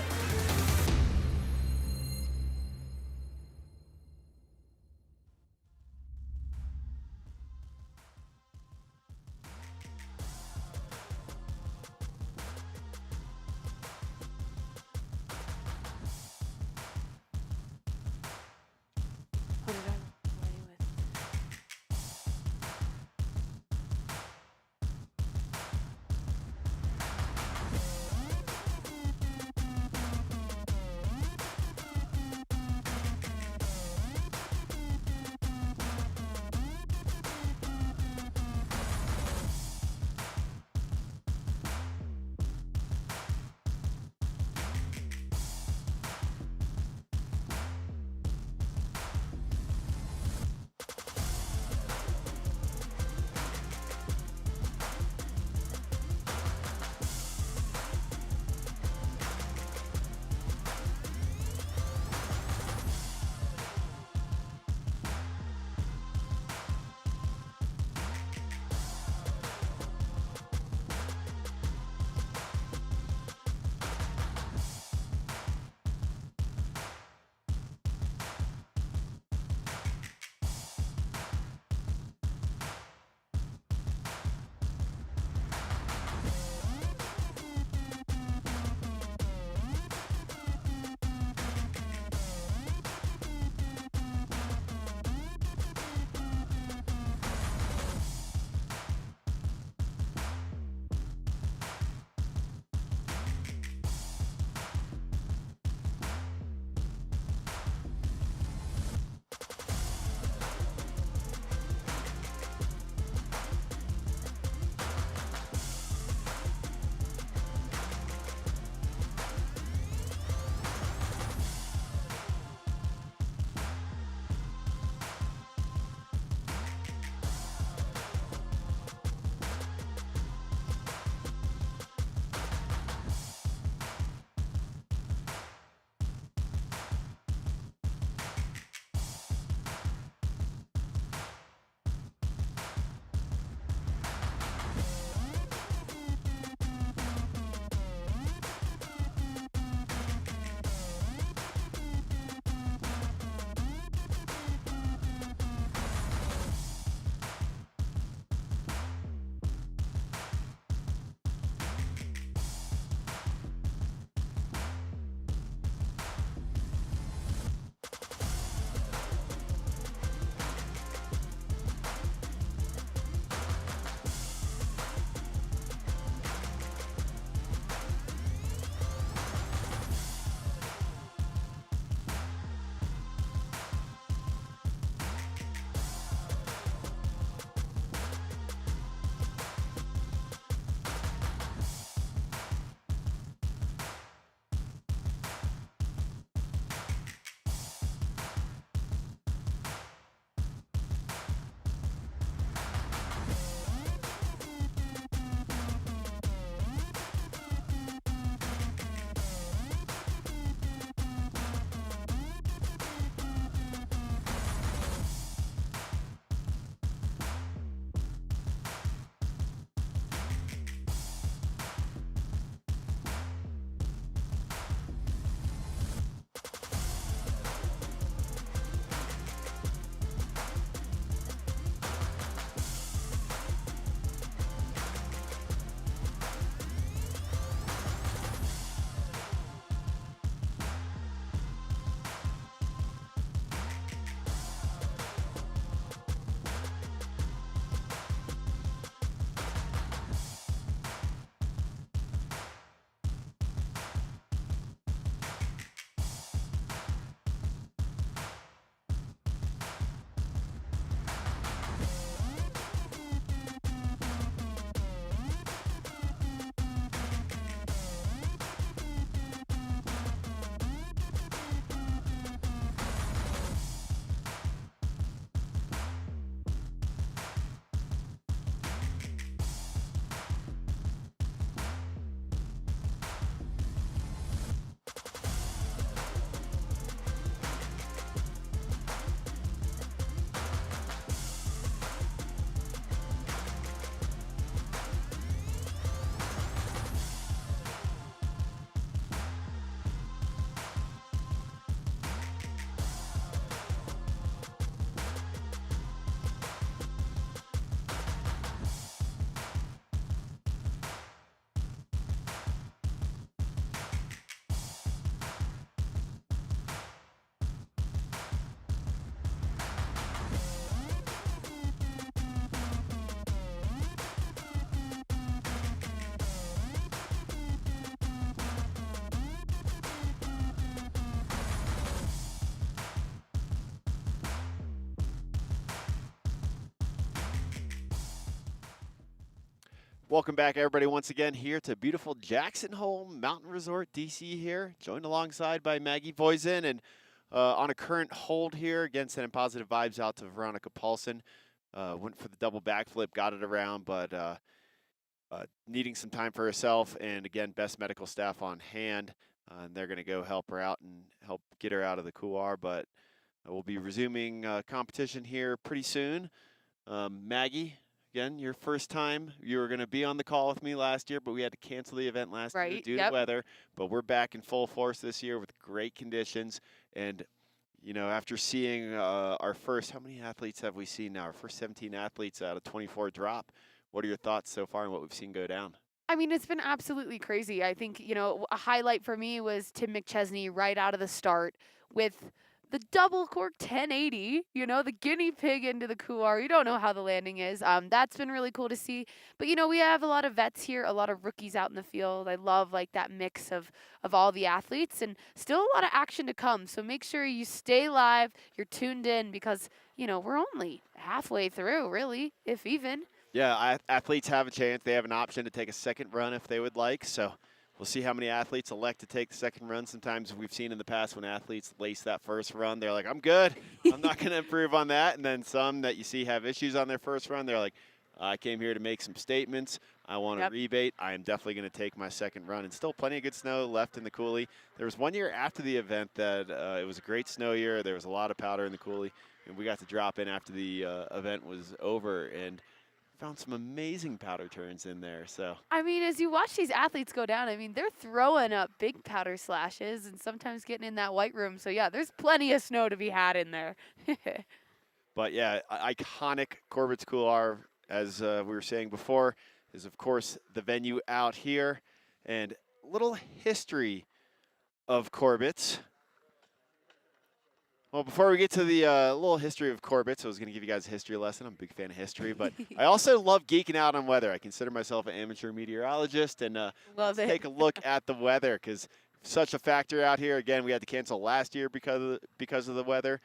Welcome back, everybody, once again here to beautiful Jackson Hole Mountain Resort, DC here, joined alongside by Maggie Voisin, and on a current hold here, again, sending positive vibes out to Veronica Paulson. Went for the double backflip, got it around, but needing some time for herself, and again, best medical staff on hand, and they're going to go help her out and help get her out of the couloir, but we'll be resuming competition here pretty soon. Maggie, again, your first time. You were going to be on the call with me last year, but we had to cancel the event last year due to weather. But we're back in full force this year with great conditions. And, you know, after seeing our first, how many athletes have we seen now? Our first 17 athletes out of 24 drop. What are your thoughts so far on what we've seen go down? I mean, it's been absolutely crazy. I think, you know, a highlight for me was Tim McChesney right out of the start with the double cork 1080, you know, the guinea pig into the couloir. You don't know how the landing is. That's been really cool to see. But, you know, we have a lot of vets here, a lot of rookies out in the field. I love, like, that mix of all the athletes, and still a lot of action to come. So make sure you stay live, you're tuned in, because, you know, we're only halfway through, really, if even. Yeah, athletes have a chance. They have an option to take a second run if they would like. So we'll see how many athletes elect to take the second run. Sometimes we've seen in the past when athletes lace that first run, they're like, I'm good. I'm not going to improve on that. And then some that you see have issues on their first run, they're like, I came here to make some statements. I want a rebate. I am definitely going to take my second run. And still plenty of good snow left in the coulee. There was one year after the event that it was a great snow year. There was a lot of powder in the coulee. And we got to drop in after the event was over. And found some amazing powder turns in there. So I mean, as you watch these athletes go down, I mean, they're throwing up big powder slashes and sometimes getting in that white room. So yeah, there's plenty of snow to be had in there. But yeah, iconic Corbet's Couloir, as we were saying before, is of course the venue out here. And a little history of Corbet's. Well, before we get to the little history of Corbett, I was going to give you guys a history lesson. I'm a big fan of history, but I also love geeking out on weather. I consider myself an amateur meteorologist, and let's take a look at the weather, because such a factor out here. Again, we had to cancel last year because of the weather.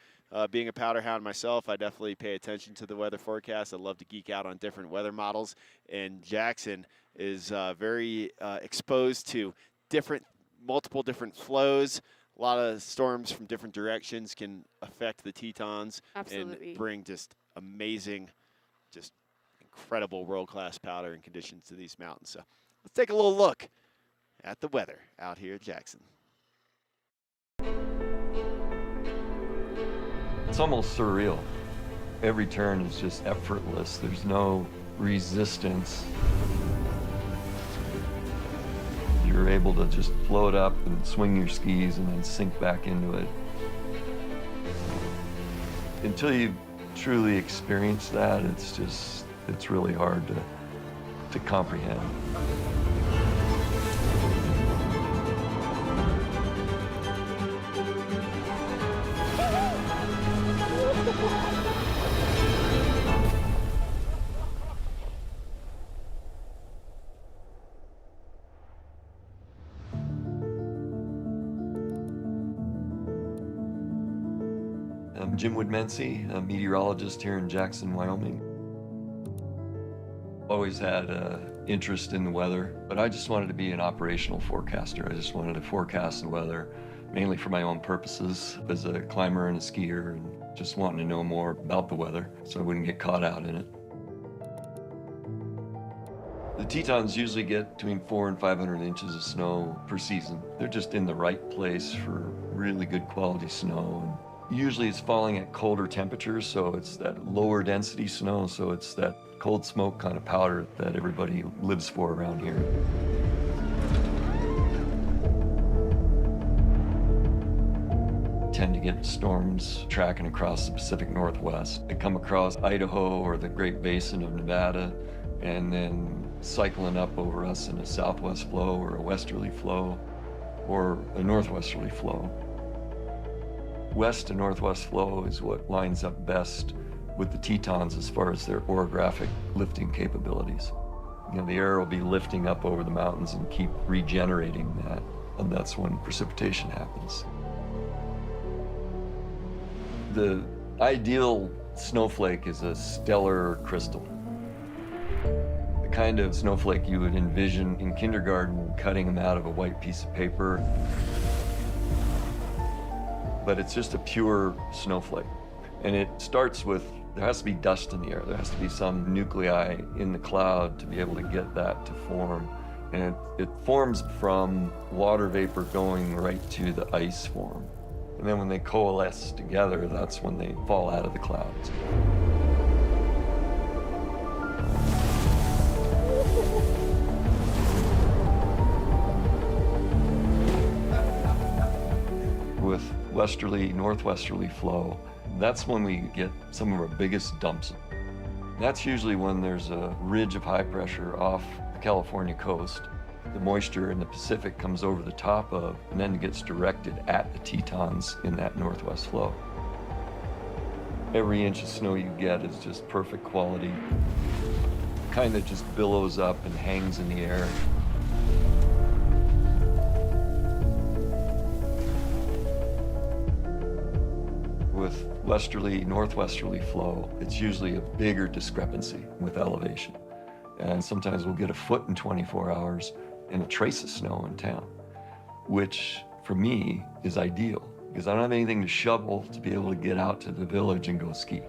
Being a powder hound myself, I definitely pay attention to the weather forecast. I love to geek out on different weather models, and Jackson is very exposed to multiple different flows. A lot of storms from different directions can affect the Tetons and bring just amazing, just incredible world-class powder and conditions to these mountains. So let's take a little look at the weather out here at Jackson. It's almost surreal. Every turn is just effortless. There's no resistance. You're able to just float up and swing your skis and then sink back into it. Until you truly experience that, it's really hard to comprehend. I'm Jim Woodmency, a meteorologist here in Jackson, Wyoming. Always had interest in the weather, but I just wanted to be an operational forecaster. I just wanted to forecast the weather, mainly for my own purposes as a climber and a skier, and just wanting to know more about the weather so I wouldn't get caught out in it. The Tetons usually get between 400 and 500 inches of snow per season. They're just in the right place for really good quality snow. And usually it's falling at colder temperatures, so it's that lower density snow, so it's that cold smoke kind of powder that everybody lives for around here. Tend to get storms tracking across the Pacific Northwest. They come across Idaho or the Great Basin of Nevada, and then cycling up over us in a southwest flow or a westerly flow or a northwesterly flow. West to northwest flow is what lines up best with the Tetons as far as their orographic lifting capabilities. You know, the air will be lifting up over the mountains and keep regenerating that, and that's when precipitation happens. The ideal snowflake is a stellar crystal. The kind of snowflake you would envision in kindergarten, cutting them out of a white piece of paper. But it's just a pure snowflake. And it starts with, there has to be dust in the air. There has to be some nuclei in the cloud to be able to get that to form. And it forms from water vapor going right to the ice form. And then when they coalesce together, that's when they fall out of the clouds. With westerly, northwesterly flow, that's when we get some of our biggest dumps. That's usually when there's a ridge of high pressure off the California coast. The moisture in the Pacific comes over the top of, and then gets directed at the Tetons in that northwest flow. Every inch of snow you get is just perfect quality. Kind of just billows up and hangs in the air. With westerly, northwesterly flow, it's usually a bigger discrepancy with elevation. And sometimes we'll get a foot in 24 hours and a trace of snow in town, which for me is ideal because I don't have anything to shovel to be able to get out to the village and go ski.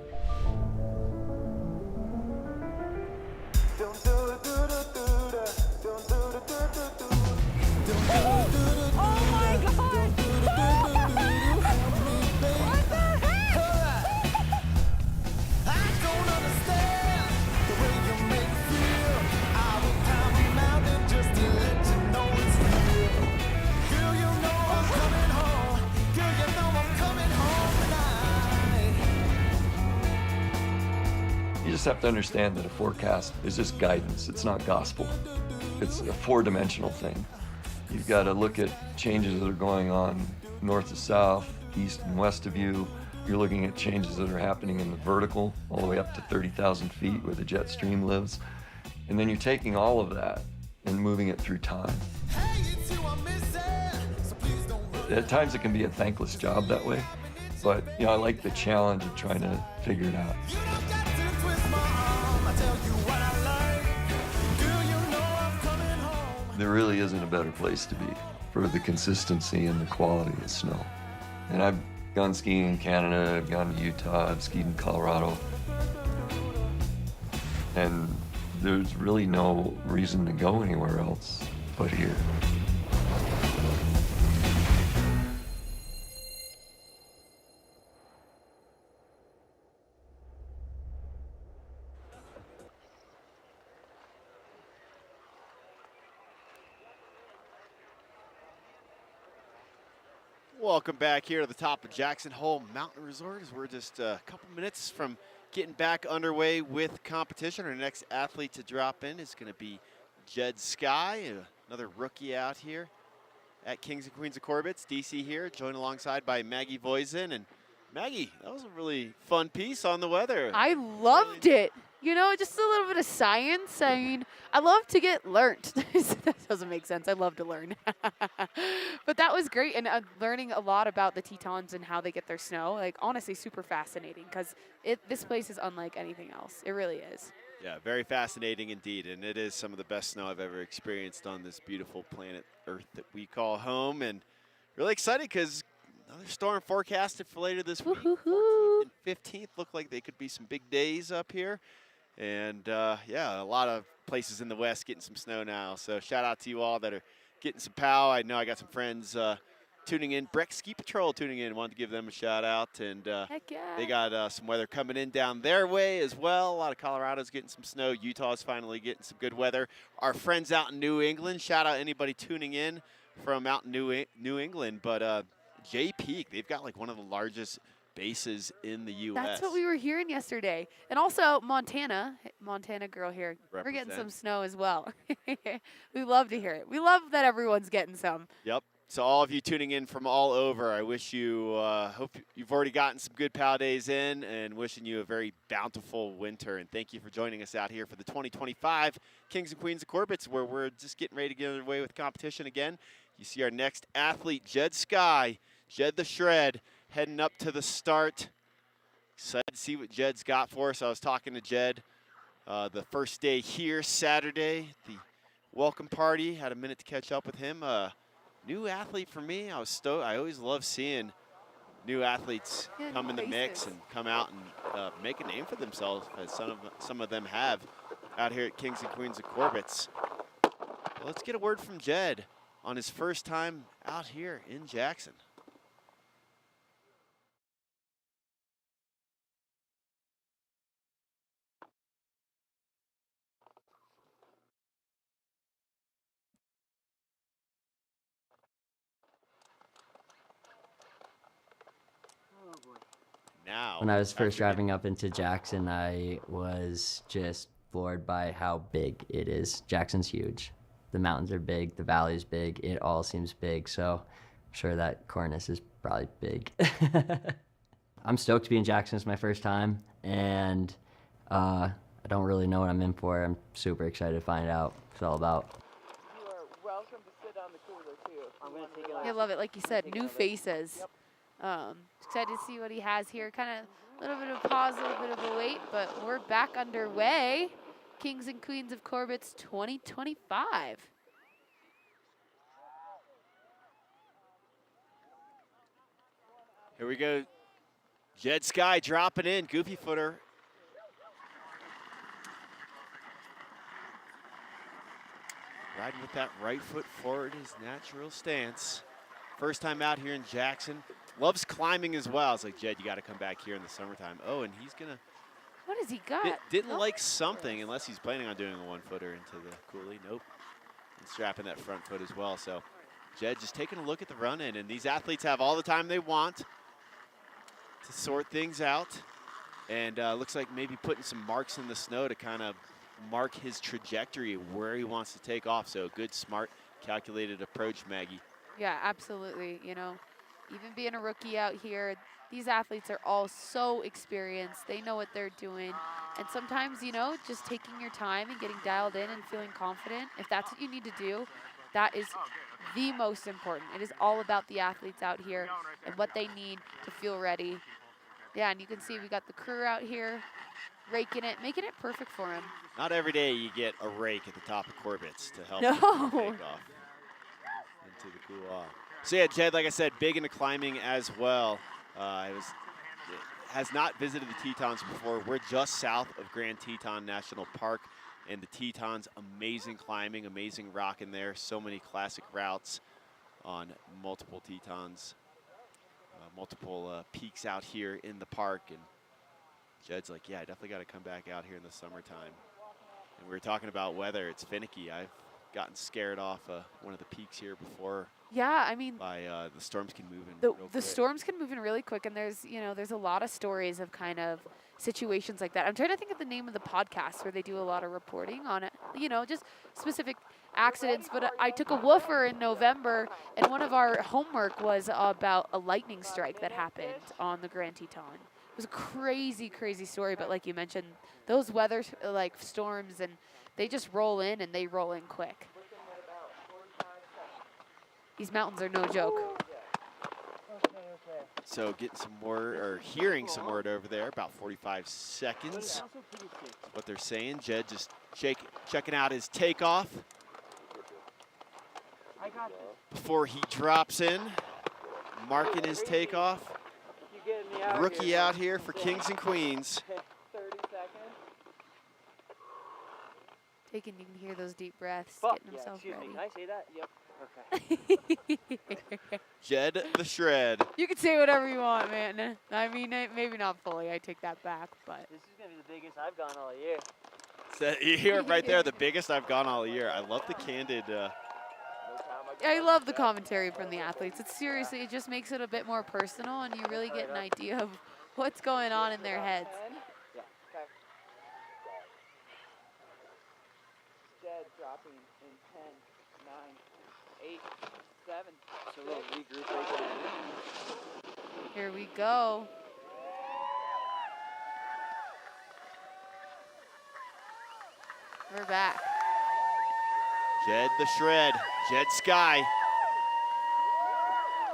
You just have to understand that a forecast is just guidance. It's not gospel. It's a four-dimensional thing. You've got to look at changes that are going on north to south, east and west of you. You're looking at changes that are happening in the vertical, all the way up to 30,000 feet where the jet stream lives. And then you're taking all of that and moving it through time. At times it can be a thankless job that way, but I like the challenge of trying to figure it out. There really isn't a better place to be for the consistency and the quality of snow. And I've gone skiing in Canada, I've gone to Utah, I've skied in Colorado. And there's really no reason to go anywhere else but here. Welcome back here to the top of Jackson Hole Mountain Resort as we're just a couple minutes from getting back underway with competition. Our next athlete to drop in is going to be Jed Sky, another rookie out here at Kings and Queens of Corbet. DC here, joined alongside by Maggie Voisin. And Maggie, that was a really fun piece on the weather. I loved it. Just a little bit of science. I mean, I love to get learnt. That doesn't make sense. I love to learn. But that was great. And learning a lot about the Tetons and how they get their snow. Like, honestly, super fascinating because this place is unlike anything else. It really is. Yeah, very fascinating indeed. And it is some of the best snow I've ever experienced on this beautiful planet Earth that we call home. And really excited because another storm forecasted for later this week. 14th and 15th look like they could be some big days up here. And yeah, a lot of places in the West getting some snow now. So shout out to you all that are getting some POW. I know I got some friends tuning in. Breck Ski Patrol tuning in. Wanted to give them a shout out. And Heck yeah. They got some weather coming in down their way as well. A lot of Colorado's getting some snow. Utah's finally getting some good weather. Our friends out in New England, shout out anybody tuning in from out in New England. But Jay Peak, they've got like one of the largest bases in the U.S. That's what we were hearing yesterday. And also Montana girl here. We're getting some snow as well. We love to hear it. We love that everyone's getting some. Yep. So all of you tuning in from all over, I wish you, hope you've already gotten some good POW days in and wishing you a very bountiful winter. And thank you for joining us out here for the 2025 Kings and Queens of Corbett, where we're just getting ready to get underway with competition again. You see our next athlete, Jed Sky, Jed the Shred, heading up to the start. Excited to see what Jed's got for us. I was talking to Jed the first day here, Saturday, the welcome party. Had a minute to catch up with him. New athlete for me. I was stoked. I always love seeing new athletes come in the mix and come out and make a name for themselves, as some of them have out here at Kings and Queens of Corbet's. Well, let's get a word from Jed on his first time out here in Jackson. Now, when I was first driving up into Jackson, I was just floored by how big it is. Jackson's huge. The mountains are big, the valley's big, it all seems big, so I'm sure that Cornice is probably big. I'm stoked to be in Jackson. It's my first time, and I don't really know what I'm in for. I'm super excited to find out what it's all about. You are welcome to sit on the cooler too. I'm going to take I love it. Like you said, new faces. Excited to see what he has here. Kind of a little bit of a pause, a little bit of a wait, but we're back underway. Kings and Queens of Corbet's 2025. Here we go. Jed Sky dropping in, goofy footer. Riding with that right foot forward, his natural stance. First time out here in Jackson. Loves climbing as well. It's like, Jed, you got to come back here in the summertime. Oh, and he's going to. What has he got? Didn't like something, unless he's planning on doing a one-footer into the coulee. Nope. And strapping that front foot as well. So Jed just taking a look at the run-in. And these athletes have all the time they want to sort things out. And looks like maybe putting some marks in the snow to kind of mark his trajectory where he wants to take off. So good, smart, calculated approach, Maggie. Yeah, absolutely. You know, even being a rookie out here, these athletes are all so experienced. They know what they're doing. And sometimes, you know, just taking your time and getting dialed in and feeling confident, if that's what you need to do, that is the most important. It is all about the athletes out here and what they need to feel ready. Yeah, and you can see we got the crew out here raking it, making it perfect for him. Not every day you get a rake at the top of Corbett's to help No. take off into the couloir. So yeah, Jed, like I said, big into climbing as well. Has not visited the Tetons before. We're just south of Grand Teton National Park, and the Tetons, amazing climbing, amazing rock in there. So many classic routes on multiple Tetons, multiple peaks out here in the park. And Jed's like, yeah, I definitely got to come back out here in the summertime. And we were talking about weather. It's finicky. I've gotten scared off one of the peaks here before. Yeah, I mean, by the storms can move in. The storms can move in really quick, and there's a lot of stories of kind of situations like that. I'm trying to think of the name of the podcast where they do a lot of reporting on it, just specific accidents. But I took a woofer in November, and one of our homework was about a lightning strike that happened on the Grand Teton. It was a crazy, crazy story, but like you mentioned, those weather like storms, and they just roll in, and they roll in quick. These mountains are no joke. So getting some word, or hearing some word over there, about 45 seconds. What they're saying. Jed just checking out his takeoff before he drops in, marking his takeoff. Rookie out here for Kings and Queens. 30 seconds. You can hear those deep breaths, Fuck, getting himself excuse ready. me. Can I say that? Yep. Okay. Jed the Shred. You can say whatever you want, man. I mean, maybe not fully. I take that back, but. This is going to be the biggest I've gone all year. So you hear it right there, the biggest I've gone all year. I love the candid. I love the commentary from the athletes. It's seriously, it just makes it a bit more personal, and you really get an idea of what's going on in their heads. Yeah. Okay. Jed dropping in 10, 9, 8, 7. So we'll regroup right there. Here we go. We're back. Jed the Shred, Jed Sky.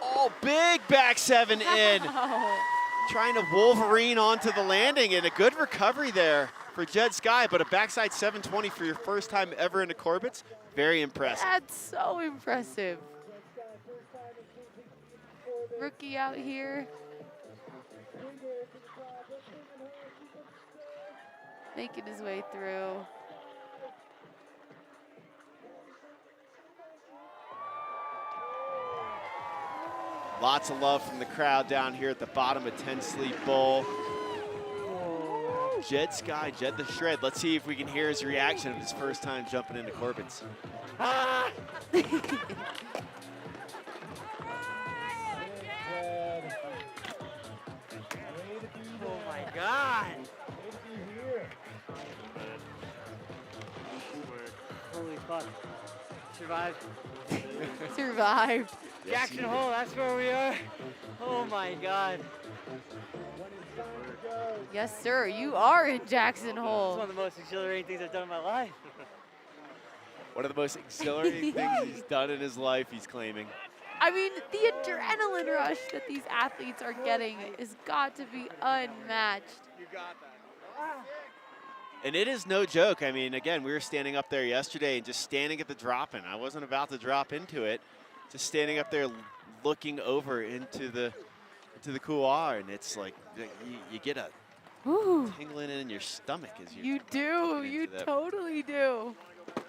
Oh, big back seven in. Trying to Wolverine onto the landing, and a good recovery there for Jed Sky, but a backside 720 for your first time ever into Corbet's, very impressive. That's so impressive. Rookie out here. Making his way through. Lots of love from the crowd down here at the bottom of 10 Sleep Bowl. Jed Sky, Jed the Shred. Let's see if we can hear his reaction of his first time jumping into Corbet's. Ah! Oh my God! Holy fuck. Survived. Survived. Jackson Hole, that's where we are. Oh my God. Yes, sir. You are in Jackson It's Hole. one of the most exhilarating things I've done in my life. One of the most exhilarating things he's done in his life, he's claiming. I mean, the adrenaline rush that these athletes are getting has got to be unmatched. You got that. And it is no joke. I mean, again, we were standing up there yesterday and just standing at the drop-in. I wasn't about to drop into it. Just standing up there looking over into the couloir, and it's like you get a tingling in your stomach as You do. You totally do. So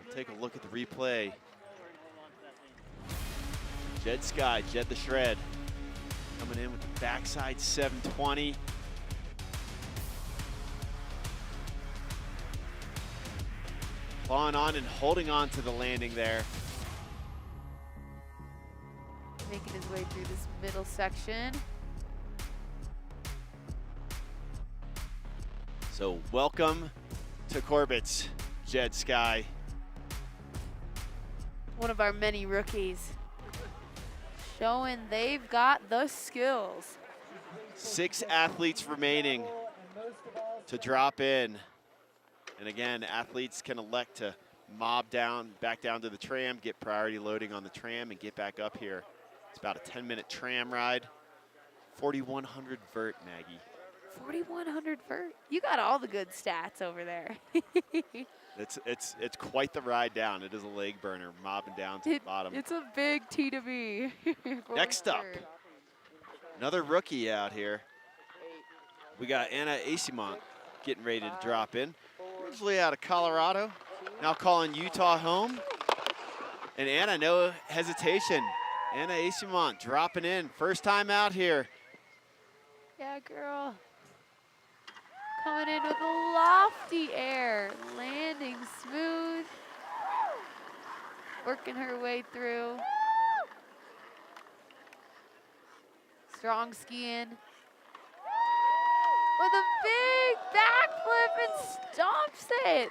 we'll take a look at the replay. Jed Sky, Jed the Shred, coming in with the backside 720. Clawing on and holding on to the landing there. Making his way through this middle section. So welcome to Corbet's, Jed Sky. One of our many rookies. Showing they've got the skills. 6 athletes remaining to drop in. And again, athletes can elect to mob down, back down to the tram, get priority loading on the tram, and get back up here. It's about a 10-minute tram ride. 4,100 vert, Maggie. 4,100 vert. You got all the good stats over there. It's quite the ride down. It is a leg burner, mobbing down to the bottom. It's a big T to B. Next up, another rookie out here. We got Anna Asimont getting ready to drop in. Originally out of Colorado, now calling Utah home. And Anna, no hesitation. Anna Asimont dropping in, first time out here. Yeah, girl. Coming in with a lofty air, landing smooth. Working her way through. Strong skiing. With a big backflip and stomps it.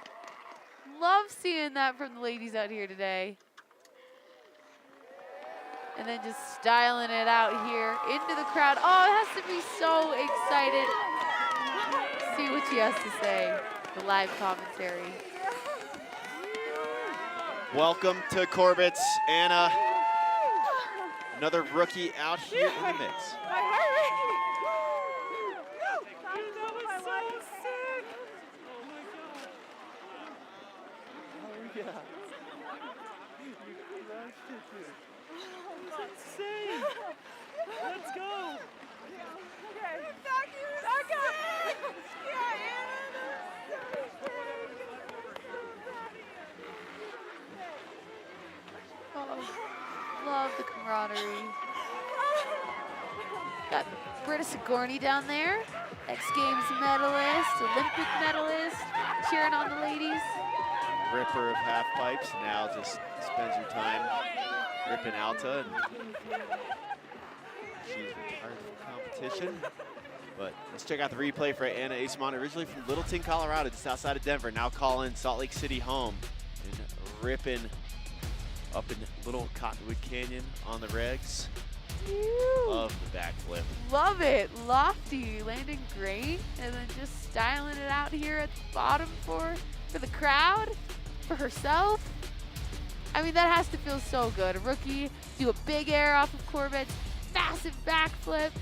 Love seeing that from the ladies out here today. And then just styling it out here into the crowd. Oh, it has to be so excited. See what she has to say, the live commentary. Welcome to Corbet's, Anna. Another rookie out here in the mix. My heart rate. That was so sick. Oh my God. Oh yeah. You crushed it, dude. That's insane. Let's go. Okay. Thank you, Sarka. Yeah, Oh, love the camaraderie. Got Britta Sigourney down there, X Games medalist, Olympic medalist, cheering on the ladies. Ripper of half pipes, now just spends her time ripping Alta. And she's retired from competition. But let's check out the replay for Anna Asimont, originally from Littleton, Colorado, just outside of Denver, now calling Salt Lake City home and ripping up in Little Cottonwood Canyon on the regs. Love the backflip. Love it, lofty, landing great, and then just styling it out here at the bottom for the crowd, for herself. I mean, that has to feel so good. A rookie, do a big air off of Corbet's, massive backflip.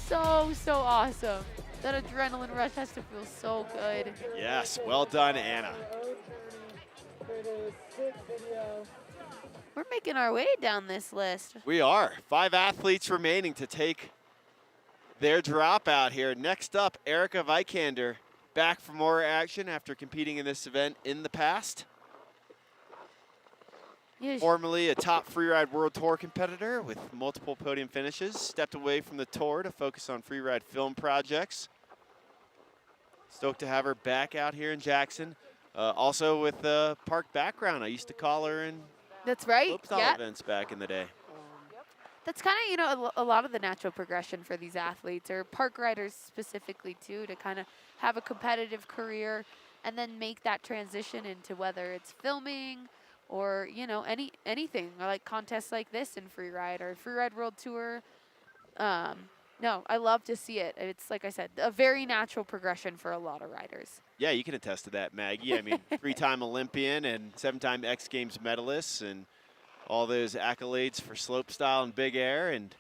So awesome. That adrenaline rush has to feel so good. Yes, well done, Anna. We're making our way down this list. We are. 5 athletes remaining to take their dropout here. Next up, Erica Vikander, back for more action after competing in this event in the past. Yes. Formerly a top Freeride World Tour competitor with multiple podium finishes, stepped away from the tour to focus on freeride film projects. Stoked to have her back out here in Jackson. Also with a park background. I used to call her in That's right. slopestyle Yeah. events back in the day. That's kind of, you know, a lot of the natural progression for these athletes, or park riders specifically too, to kind of have a competitive career and then make that transition into whether it's filming or, you know, anything, or like contests like this in Freeride or Freeride World Tour. No, I love to see it. It's, like I said, a very natural progression for a lot of riders. Yeah, you can attest to that, Maggie. I mean, 3-time Olympian and 7-time X Games medalist and all those accolades for slopestyle and big air. And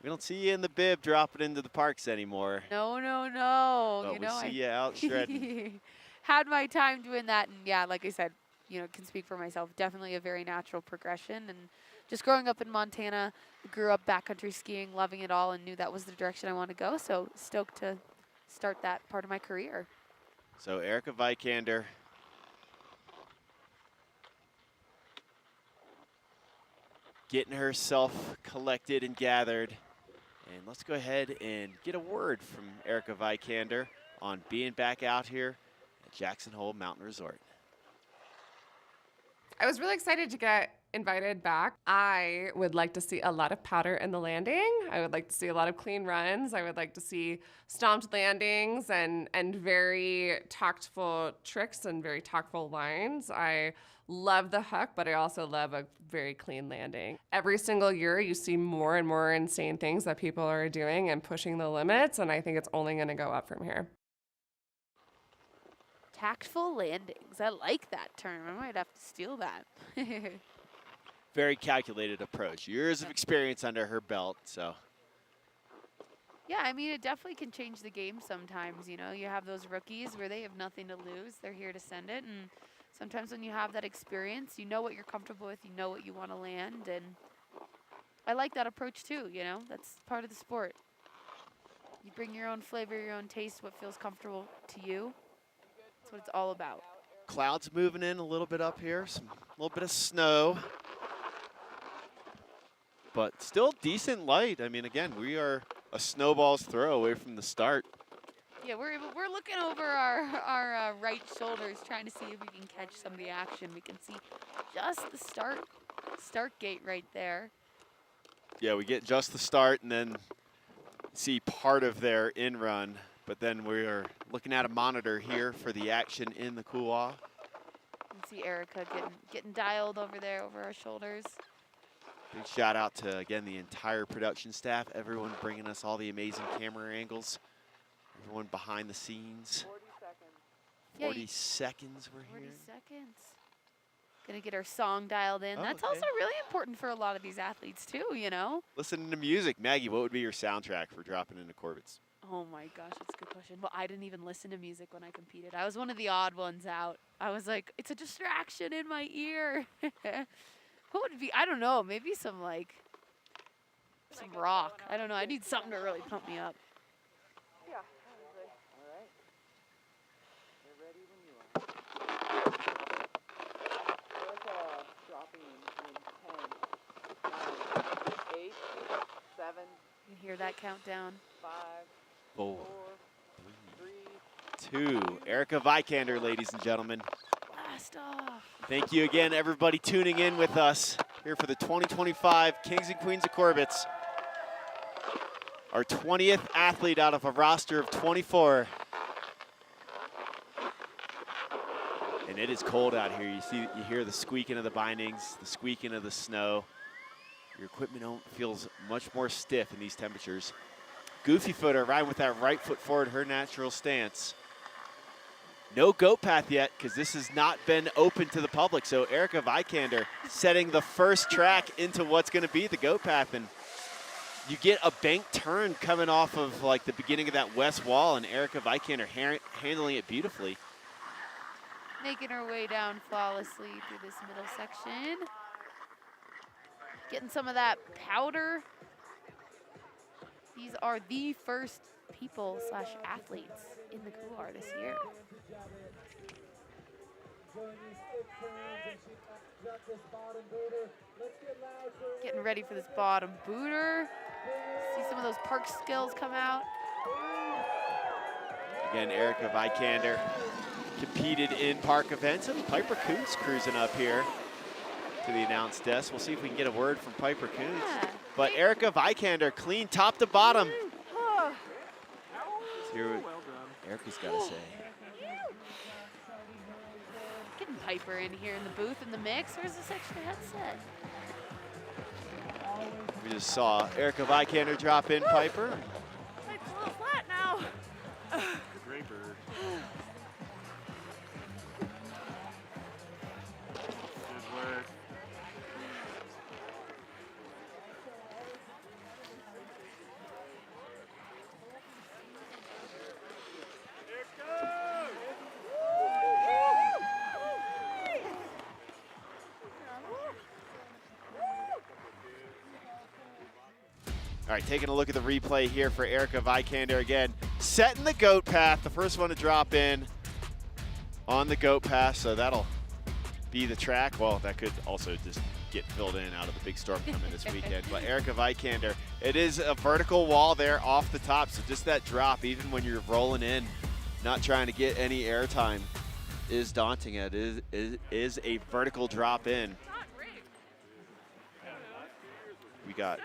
we don't see you in the bib dropping into the parks anymore. No, no, no. But you we know, see you out shredding. Had my time doing that, and yeah, like I said, you know, can speak for myself. Definitely a very natural progression, and just growing up in Montana, grew up backcountry skiing, loving it all, and knew that was the direction I wanted to go. So stoked to start that part of my career. So Erica Vikander. Getting herself collected and gathered. And let's go ahead and get a word from Erica Vikander on being back out here at Jackson Hole Mountain Resort. I was really excited to get invited back. I would like to see a lot of powder in the landing. I would like to see a lot of clean runs. I would like to see stomped landings and very tactful tricks and very tactful lines. I love the hook, but I also love a very clean landing. Every single year you see more and more insane things that people are doing and pushing the limits, and I think it's only going to go up from here. Tactful landings. I like that term. I might have to steal that. Very calculated approach. Years of experience under her belt, so. Yeah, I mean, it definitely can change the game sometimes. You know, you have those rookies where they have nothing to lose. They're here to send it. And sometimes when you have that experience, you know what you're comfortable with. You know what you want to land. And I like that approach too, you know. That's part of the sport. You bring your own flavor, your own taste, what feels comfortable to you. That's what it's all about. Clouds moving in a little bit up here. A little bit of snow. But still decent light. I mean, again, we are a snowball's throw away from the start. Yeah, we're looking over our right shoulders, trying to see if we can catch some of the action. We can see just the start gate right there. Yeah, we get just the start and then see part of their in run. But then we are looking at a monitor here for the action in the couloir. You can see Erica getting dialed over there over our shoulders. Big shout out to, again, the entire production staff, everyone bringing us all the amazing camera angles, everyone behind the scenes. 40 seconds we're here. 40 seconds. Gonna get our song dialed in. Oh, That's okay. also really important for a lot of these athletes too, you know? Listening to music. Maggie, what would be your soundtrack for dropping into Corbett's? Oh my gosh, that's a good question. Well, I didn't even listen to music when I competed. I was one of the odd ones out. I was like, it's a distraction in my ear. What would it be? I don't know. Maybe some rock. I don't know. I need something to really pump me up. Yeah. All right. They're ready when you are. There's dropping in 10, 9, 8, 7. You hear that countdown? 5, 4, 3, 2. Erica Vikander, ladies and gentlemen. Blast off. Thank you again, everybody tuning in with us here for the 2025 Kings and Queens of Corbet's. Our 20th athlete out of a roster of 24. And it is cold out here. You hear the squeaking of the bindings, the squeaking of the snow. Your equipment feels much more stiff in these temperatures. Goofy footer riding with that right foot forward, her natural stance. No goat path yet, because this has not been open to the public. So Erica Vikander setting the first track into what's going to be the goat path. And you get a bank turn coming off of like the beginning of that west wall, and Erica Vikander handling it beautifully. Making her way down flawlessly through this middle section. Getting some of that powder. These are the first people / athletes in the Couloir this year. Getting ready for this bottom booter. See some of those park skills come out. Again, Erica Vikander competed in park events, and Piper Coons cruising up here to the announce desk. We'll see if we can get a word from Piper Coons. Yeah. But Erica Vikander, clean top to bottom. Let's hear what Erica's got to say. Getting Piper in here in the booth in the mix. Where's this extra headset? We just saw Erica Vikander drop in Piper. It's a little flat now. Great bird. Good work. All right, taking a look at the replay here for Erica Vikander again. Setting the goat path, the first one to drop in on the goat path, so that'll be the track. Well, that could also just get filled in out of the big storm coming this weekend. But Erica Vikander, it is a vertical wall there off the top, so just that drop, even when you're rolling in, not trying to get any air time, is daunting. It is a vertical drop in. We got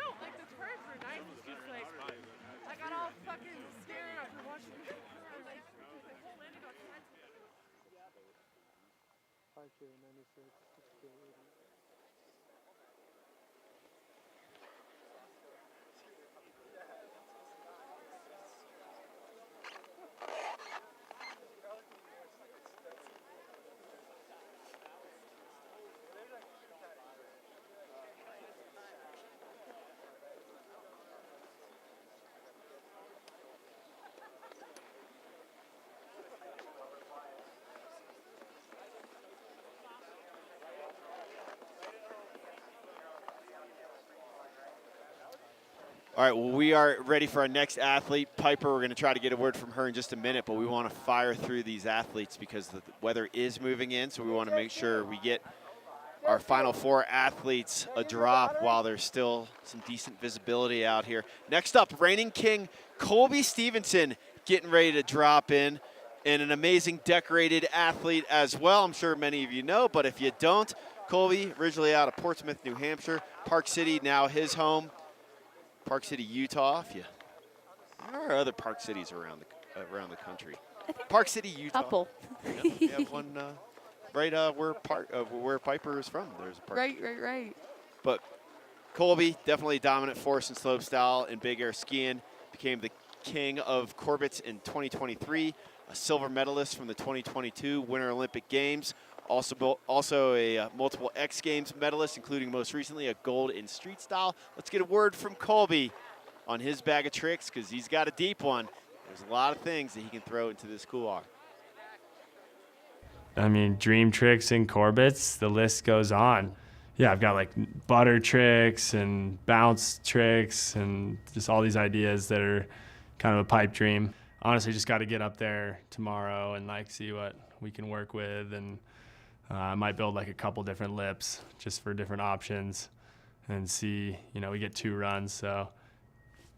All right, well, we are ready for our next athlete. Piper, we're going to try to get a word from her in just a minute, but we want to fire through these athletes because the weather is moving in, so we want to make sure we get our final four athletes a drop while there's still some decent visibility out here. Next up, reigning king Colby Stevenson getting ready to drop in, and an amazing decorated athlete as well. I'm sure many of you know, but if you don't, Colby, originally out of Portsmouth, New Hampshire, Park City, now his home. Park City, Utah. There are other Park Cities around the country. Park City, Utah. Couple. Yep, we have one right where Piper is from. There's a park. Right. But Colby, definitely a dominant force in slopestyle and big air skiing. Became the king of Corbets in 2023. A silver medalist from the 2022 Winter Olympic Games. Also a multiple X Games medalist, including most recently a gold in street style. Let's get a word from Colby on his bag of tricks because he's got a deep one. There's a lot of things that he can throw into this couloir. I mean, dream tricks and Corbets, the list goes on. Yeah, I've got like butter tricks and bounce tricks and just all these ideas that are kind of a pipe dream. Honestly, just got to get up there tomorrow and like see what we can work with, and I might build like a couple different lips just for different options and see, we get 2 runs. So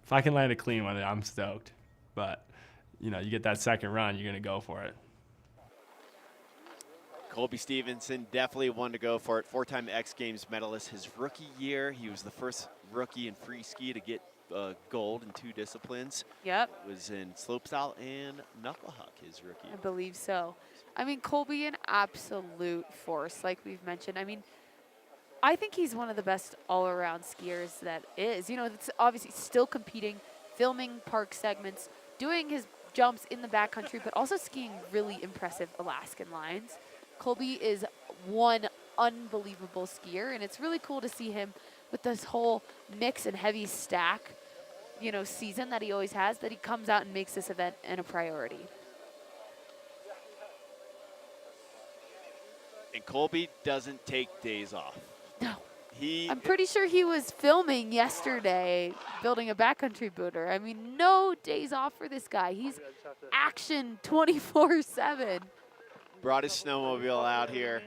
if I can land a clean one, I'm stoked. But, you get that second run, you're going to go for it. Colby Stevenson definitely one to go for it. 4-time X Games medalist. His rookie year, he was the first rookie in free ski to get gold in 2 disciplines. Yep. It was in slopestyle and knucklehuck his rookie. I believe so. I mean, Colby, an absolute force, like we've mentioned. I mean, I think he's one of the best all-around skiers that is. It's obviously still competing, filming park segments, doing his jumps in the backcountry, but also skiing really impressive Alaskan lines. Colby is one unbelievable skier, and it's really cool to see him with this whole mix and heavy stack you know, season that he always has, that he comes out and makes this event a priority. And Colby doesn't take days off. No. He I'm pretty sure he was filming yesterday, building a backcountry booter. I mean, no days off for this guy. He's action 24/7. brought his snowmobile out here.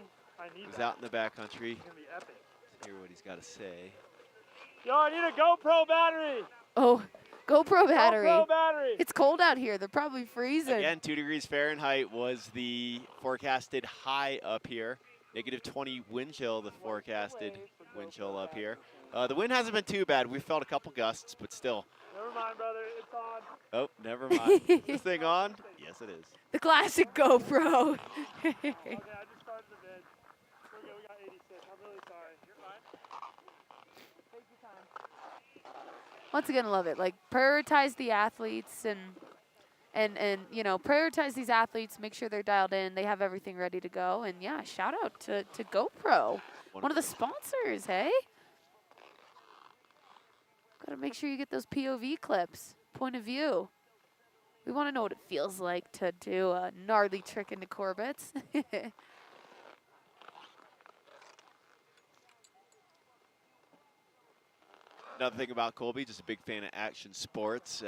He's out in the backcountry. Let's hear what he's got to say. Yo, I need a GoPro battery. Oh, GoPro battery. GoPro battery. It's cold out here. They're probably freezing. Again, 2 degrees Fahrenheit was the forecasted high up here. -20 wind chill, the forecasted wind chill up here. The wind hasn't been too bad. We felt a couple gusts, but still. Never mind, brother. It's on. Oh, never mind. This thing on? Yes, it is. The classic GoPro. Okay, I just started the vid. We're good. We got 86. I'm really sorry. You're fine. Take your time. Once again, I love it. Like, prioritize the athletes and you know, prioritize these athletes, make sure they're dialed in, they have everything ready to go. And yeah, shout out to GoPro, one of the sponsors, hey? Gotta make sure you get those POV clips, point of view. We want to know what it feels like to do a gnarly trick into Corbets. Another thing about Colby, just a big fan of action sports.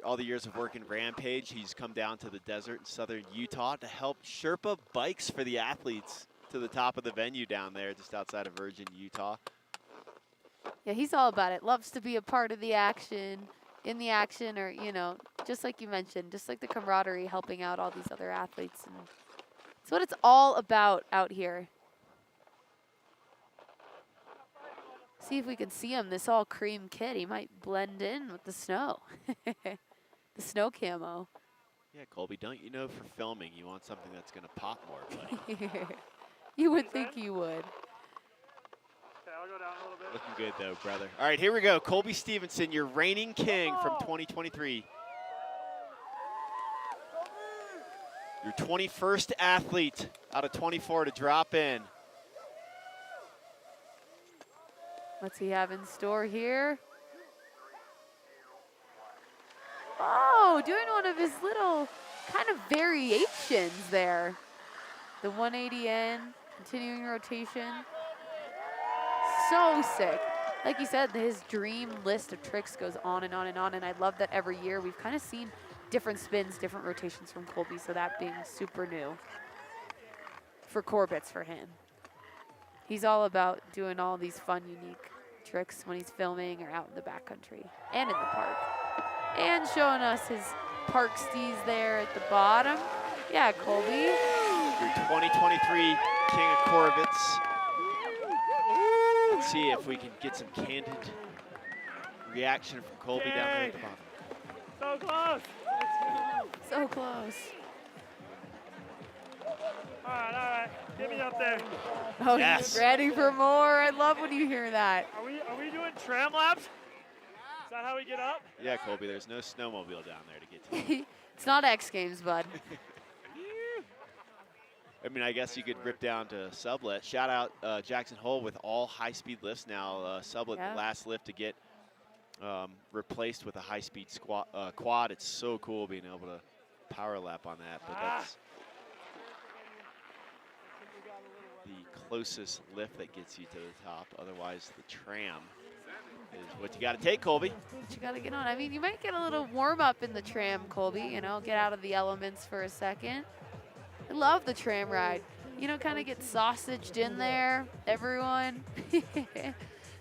All the years of working Rampage, he's come down to the desert in southern Utah to help Sherpa bikes for the athletes to the top of the venue down there, just outside of Virgin, Utah. Yeah, he's all about it. Loves to be a part of the action, in the action, or, you know, just like you mentioned, just like the camaraderie, helping out all these other athletes. And it's what it's all about out here. See if we can see him. This all cream kit, he might blend in with the snow. The snow camo. Yeah, Colby, don't you know for filming you want something that's going to pop more, buddy? You would think you would. Okay, I'll go down a little bit. Looking good, though, brother. All right, here we go. Colby Stevenson, your reigning king from 2023. Your 21st athlete out of 24 to drop in. What's he have in store here? Oh, doing one of his little kind of variations there. The 180 in, continuing rotation. So sick. Like you said, his dream list of tricks goes on and on and on, and I love that every year we've kind of seen different spins, different rotations from Colby, so that being super new for Corbets for him. He's all about doing all these fun, unique tricks when he's filming or out in the backcountry and in the park. And showing us his park steez there at the bottom. Yeah, Colby. Your 2023 King of Corbets. Let's see if we can get some candid reaction from Colby down there at the bottom. So close. So close. All right. Get me up there. Oh, yes. He's ready for more. I love when you hear that. Are we doing tram laps? Is that how we get up? Yeah, Colby, there's no snowmobile down there to get to. It's not X Games, bud. I mean, I guess you could rip down to sublet. Shout out Jackson Hole with all high-speed lifts now. Sublet, Yeah. the last lift to get replaced with a high-speed quad. It's so cool being able to power lap on that. But that's the closest lift that gets you to the top. Otherwise, the tram is what you got to take, Colby. What you got to get on. I mean, you might get a little warm-up in the tram, Colby. You know, get out of the elements for a second. I love the tram ride. You know, kind of get sausaged in there, everyone.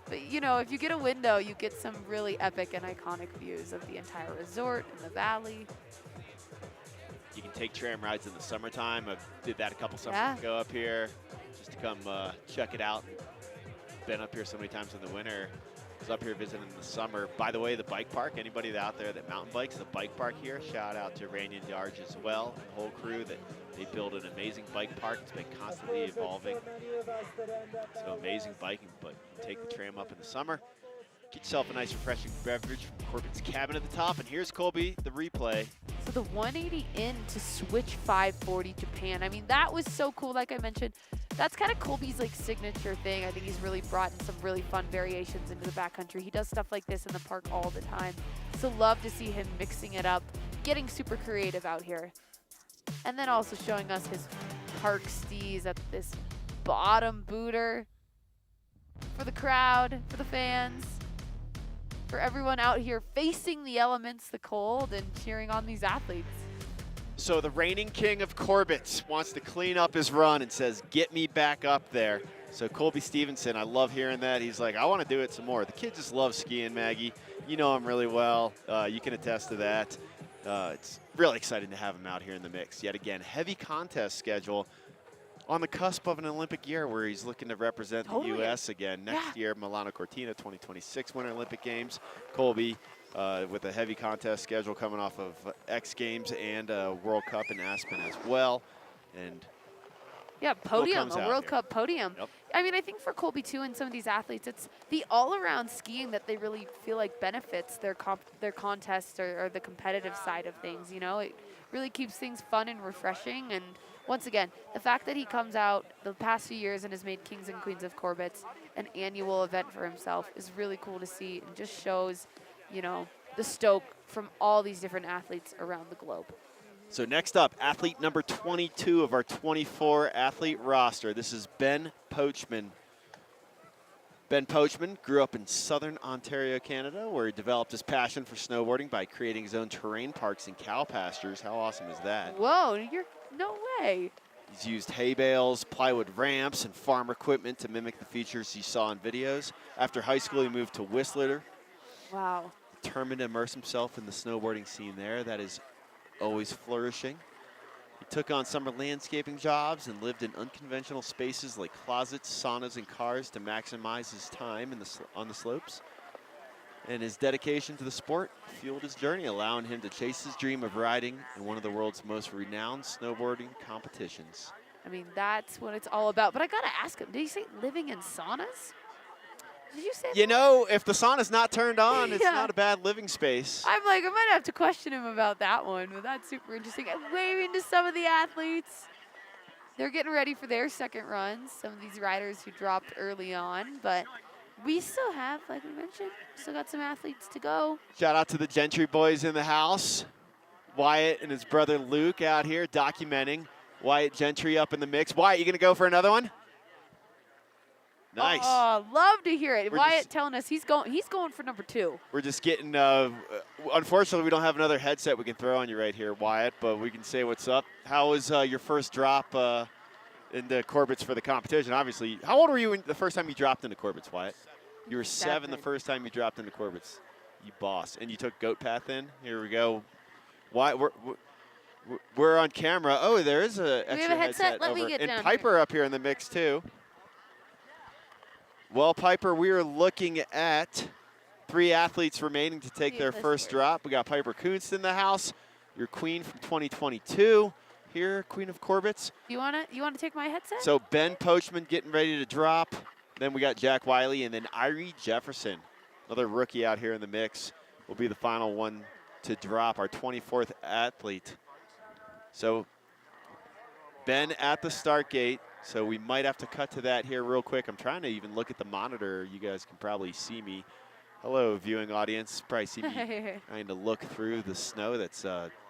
But, you know, if you get a window, you get some really epic and iconic views of the entire resort and the valley. You can take tram rides in the summertime. I did that a couple summers ago up here just to come check it out. Been up here so many times in the winter. Was up here visiting in the summer. By the way, the bike park, anybody out there that mountain bikes, the bike park here, shout out to Rainy and Darge as well, the whole crew that they build an amazing bike park. It's been constantly evolving. So amazing biking, but take the tram up in the summer. Get yourself a nice refreshing beverage from Corbet's cabin at the top. And here's Colby, the replay. So the 180 in to switch 540 Japan. I mean, that was so cool. Like I mentioned, that's kind of Colby's like signature thing. I think he's really brought in some really fun variations into the backcountry. He does stuff like this in the park all the time. So love to see him mixing it up, getting super creative out here. And then also showing us his park steez at this bottom booter for the crowd, for the fans, for everyone out here facing the elements, the cold, and cheering on these athletes. So the reigning king of Corbett wants to clean up his run and says, get me back up there. So Colby Stevenson, I love hearing that. He's like, I want to do it some more. The kid just loves skiing, Maggie. You know him really well. You can attest to that. It's really exciting to have him out here in the mix. Yet again, heavy contest schedule on the cusp of an Olympic year where he's looking to represent the U.S. again. Next year, Milano Cortina 2026 Winter Olympic Games. Colby with a heavy contest schedule coming off of X Games and World Cup in Aspen as well. And yeah, podium, a World Cup podium. Yep. I mean, I think for Colby too and some of these athletes, it's the all-around skiing that they really feel like benefits their contests or the competitive side of things. You know, it really keeps things fun and refreshing. And once again, the fact that he comes out the past few years and has made Kings and Queens of Corbett an annual event for himself is really cool to see, and just shows, you know, the stoke from all these different athletes around the globe. So next up, athlete number 22 of our 24 athlete roster. This is Ben Pochman. Ben Pochman grew up in southern Ontario, Canada, where he developed his passion for snowboarding by creating his own terrain parks and cow pastures. How awesome is that? Whoa, you're no way. He's used hay bales, plywood ramps, and farm equipment to mimic the features you saw in videos. After high school, he moved to Whistler. Wow. Determined to immerse himself in the snowboarding scene there. That is always flourishing. He took on summer landscaping jobs and lived in unconventional spaces like closets, saunas, and cars to maximize his time on the slopes. And his dedication to the sport fueled his journey, allowing him to chase his dream of riding in one of the world's most renowned snowboarding competitions. I mean, that's what it's all about. But I gotta ask him, did he say living in saunas? Did you say You know, if the sauna's not turned on, it's Yeah. not a bad living space. I'm like, I might have to question him about that one, but that's super interesting. I'm waving to some of the athletes. They're getting ready for their second runs, some of these riders who dropped early on, but we still have, like we mentioned, still got some athletes to go. Shout out to the Gentry boys in the house. Wyatt and his brother Luke out here documenting. Wyatt Gentry up in the mix. Wyatt, you gonna go for another one? Nice. Oh, love to hear it. We're Wyatt just- telling us he's going for number 2. We're just getting, unfortunately, we don't have another headset we can throw on you right here, Wyatt, but we can say what's up. How was your first drop into Corbett's for the competition? Obviously, how old were you the first time you dropped into Corbett's, Wyatt? You were 7 the first time you dropped into Corbett's. You boss. And you took Goat Path in. Here we go. Wyatt, we're on camera. Oh, there is a extra we have a headset? Let me over. get and down Piper up here in the mix, too. Well, Piper, we are looking at 3 athletes remaining to take their first drop. We got Piper Coons in the house, your queen from 2022 here, Queen of Corbett. You wanna take my headset? So Ben Pochman getting ready to drop. Then we got Jack Wiley, and then Irie Jefferson, another rookie out here in the mix, will be the final one to drop, our 24th athlete. So Ben at the start gate. So we might have to cut to that here real quick. I'm trying to even look at the monitor. You guys can probably see me. Hello, viewing audience. Probably see me trying to look through the snow that's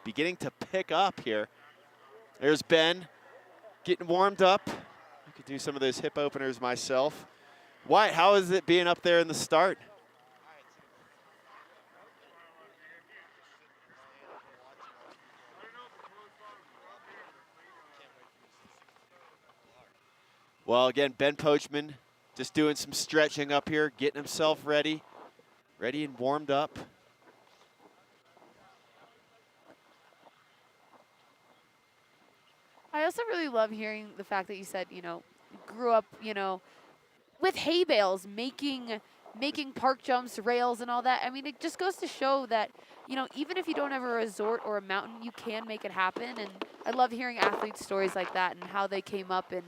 beginning to pick up here. There's Ben getting warmed up. I could do some of those hip openers myself. Wyatt, how is it being up there in the start? Well, again, Ben Pochman just doing some stretching up here, getting himself ready and warmed up. I also really love hearing the fact that you said, you know, grew up, you know, with hay bales, making park jumps, rails, and all that. I mean, it just goes to show that, you know, even if you don't have a resort or a mountain, you can make it happen. And I love hearing athletes' stories like that and how they came up and,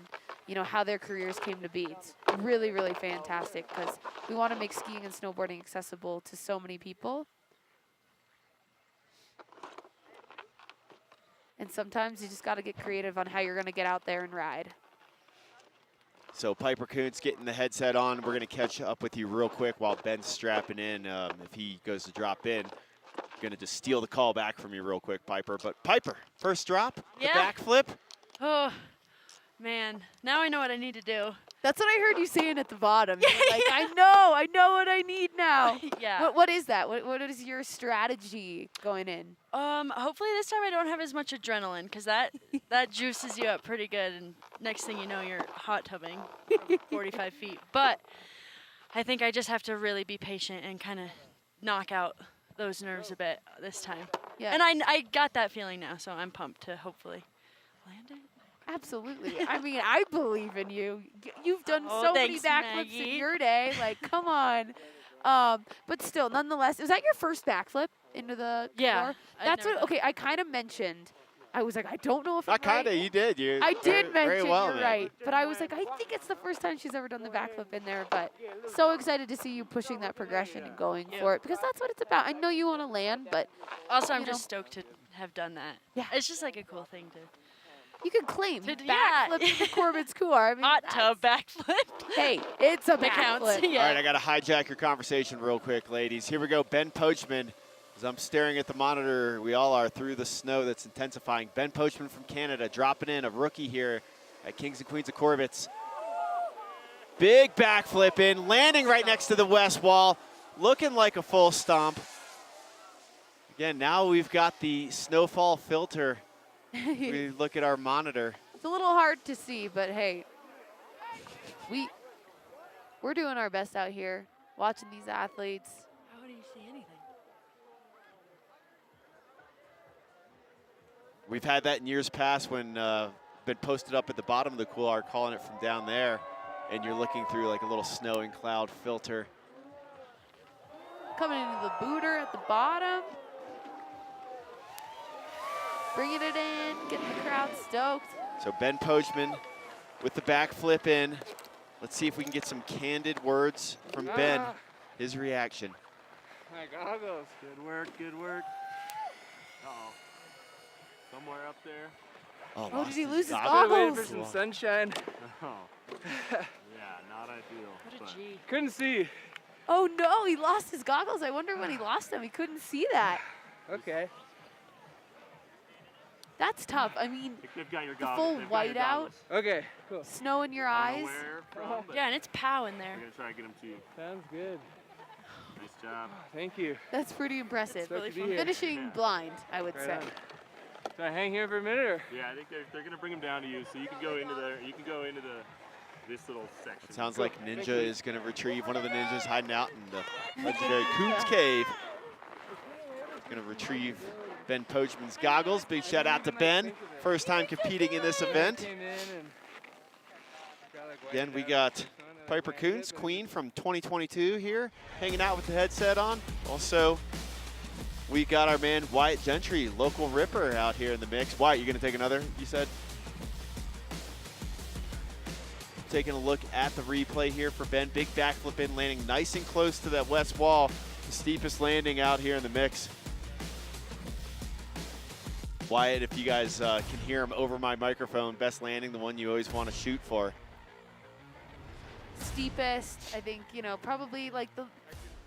you know, how their careers came to be. It's really, really fantastic because we want to make skiing and snowboarding accessible to so many people. And sometimes you just got to get creative on how you're going to get out there and ride. So Piper Coons getting the headset on. We're going to catch up with you real quick while Ben's strapping in. If he goes to drop in, going to just steal the call back from you real quick, Piper. But Piper, first drop, the backflip. Oh, man. Now I know what I need to do. That's what I heard you saying at the bottom. You were like, I know what I need now. Yeah. What is that? What is your strategy going in? Hopefully this time I don't have as much adrenaline, because that juices you up pretty good, and next thing you know, you're hot tubbing from 45 feet. But I think I just have to really be patient and kind of knock out those nerves a bit this time. Yeah. And I got that feeling now, so I'm pumped to hopefully land it. Absolutely. I mean, I believe in you. You've done Oh, so many thanks, backflips Maggie. in your day. Like, come on. But still, nonetheless, was that your first backflip into the Yeah, floor? I'd That's never what. Okay, I kind of mentioned. I was like, I don't know if Not I'm right. kind of, you did. I did mention very well, you're man. right, but I was like, I think it's the first time she's ever done the backflip in there. But so excited to see you pushing that progression and going for it, because that's what it's about. I know you want to land, but Also, I'm you just know, stoked to have done that. Yeah. It's just like a cool thing to. you can claim yeah. backflip into Corbet's Couloir. I mean, Hot tub backflip. Hey, it's a That counts, backflip. yeah. All right, I got to hijack your conversation real quick, ladies. Here we go. Ben Pochman. As I'm staring at the monitor, we all are, through the snow that's intensifying. Ben Pochman from Canada dropping in, a rookie here at Kings and Queens of Corbet's. Big backflip in, landing right next to the west wall, looking like a full stomp. Again, now we've got the snowfall filter. We look at our monitor. It's a little hard to see, but hey, we're doing our best out here, watching these athletes. How do you see anything? We've had that in years past when been posted up at the bottom of the couloir, calling it from down there, and you're looking through like a little snow and cloud filter. Coming into the booter at the bottom. Bringing it in, getting the crowd stoked. So Ben Pochman with the backflip in. Let's see if we can get some candid words from Ben, his reaction. My goggles. Good work, good work. Uh-oh. Somewhere up there. Oh, did he lose his Should've waited goggles? for some sunshine. Oh. Yeah, not ideal. What a G. Couldn't see. Oh no, he lost his goggles. I wonder when he lost them. He couldn't see that. Okay. That's tough. I mean, They've got your the full whiteout, Okay, cool. snow in your eyes. Yeah, and it's pow in there. I'm gonna try to get them to you. Sounds good. Nice job. Thank you. That's pretty impressive. really fun. Finishing blind, I would Right say. on. So I hang here for a minute, or? Yeah, I think they're gonna bring them down to you, so you can go into this little section. Sounds like Ninja is going to retrieve one of the ninjas hiding out in the legendary Coons cave. Going to retrieve Ben Pochman's goggles. Big shout out to Ben. First time competing in this event. Again, we got Piper Coons, Queen from 2022 here, hanging out with the headset on. Also, we got our man Wyatt Gentry, local ripper, out here in the mix. Wyatt, you're going to take another, you said? Taking a look at the replay here for Ben. Big backflip in, landing nice and close to that west wall. The steepest landing out here in the mix. Wyatt, if you guys can hear him over my microphone, best landing, the one you always want to shoot for. Steepest, I think, you know, probably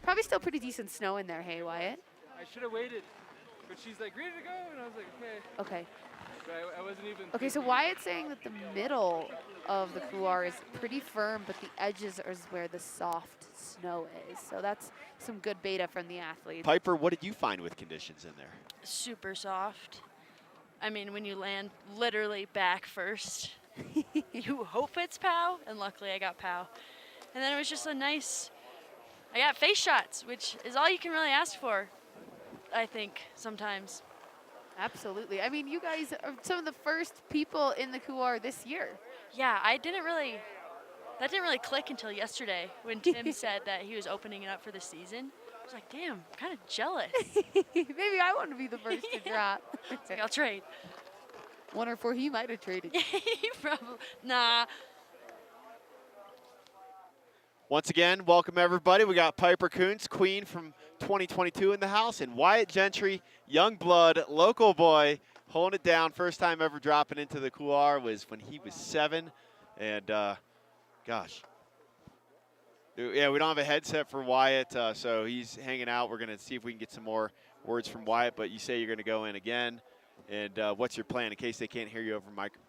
probably still pretty decent snow in there. Hey, Wyatt. I should have waited, but she's like, ready to go, and I was like, okay. Okay. But I wasn't even. Okay, so Wyatt's saying that the middle of the couloir is pretty firm, but the edges is where the soft snow is. So that's some good beta from the athletes. Piper, what did you find with conditions in there? Super soft. I mean, when you land literally back first, you hope it's pow, and luckily I got pow. And then it was just I got face shots, which is all you can really ask for, I think, sometimes. Absolutely. I mean, you guys are some of the first people in the couloir this year. Yeah, that didn't really click until yesterday when Tim said that he was opening it up for the season. I was like, damn, I'm kind of jealous. Maybe I want to be the first to drop. It's like, I'll trade. Wonder if he might have traded. Probably. Nah. Once again, welcome everybody. We got Piper Coons, Queen from 2022 in the house, and Wyatt Gentry, young blood, local boy, holding it down. First time ever dropping into the couloir was when he was 7, and Gosh. Yeah, we don't have a headset for Wyatt, so he's hanging out. We're going to see if we can get some more words from Wyatt, but you say you're going to go in again. And what's your plan? In case they can't hear you over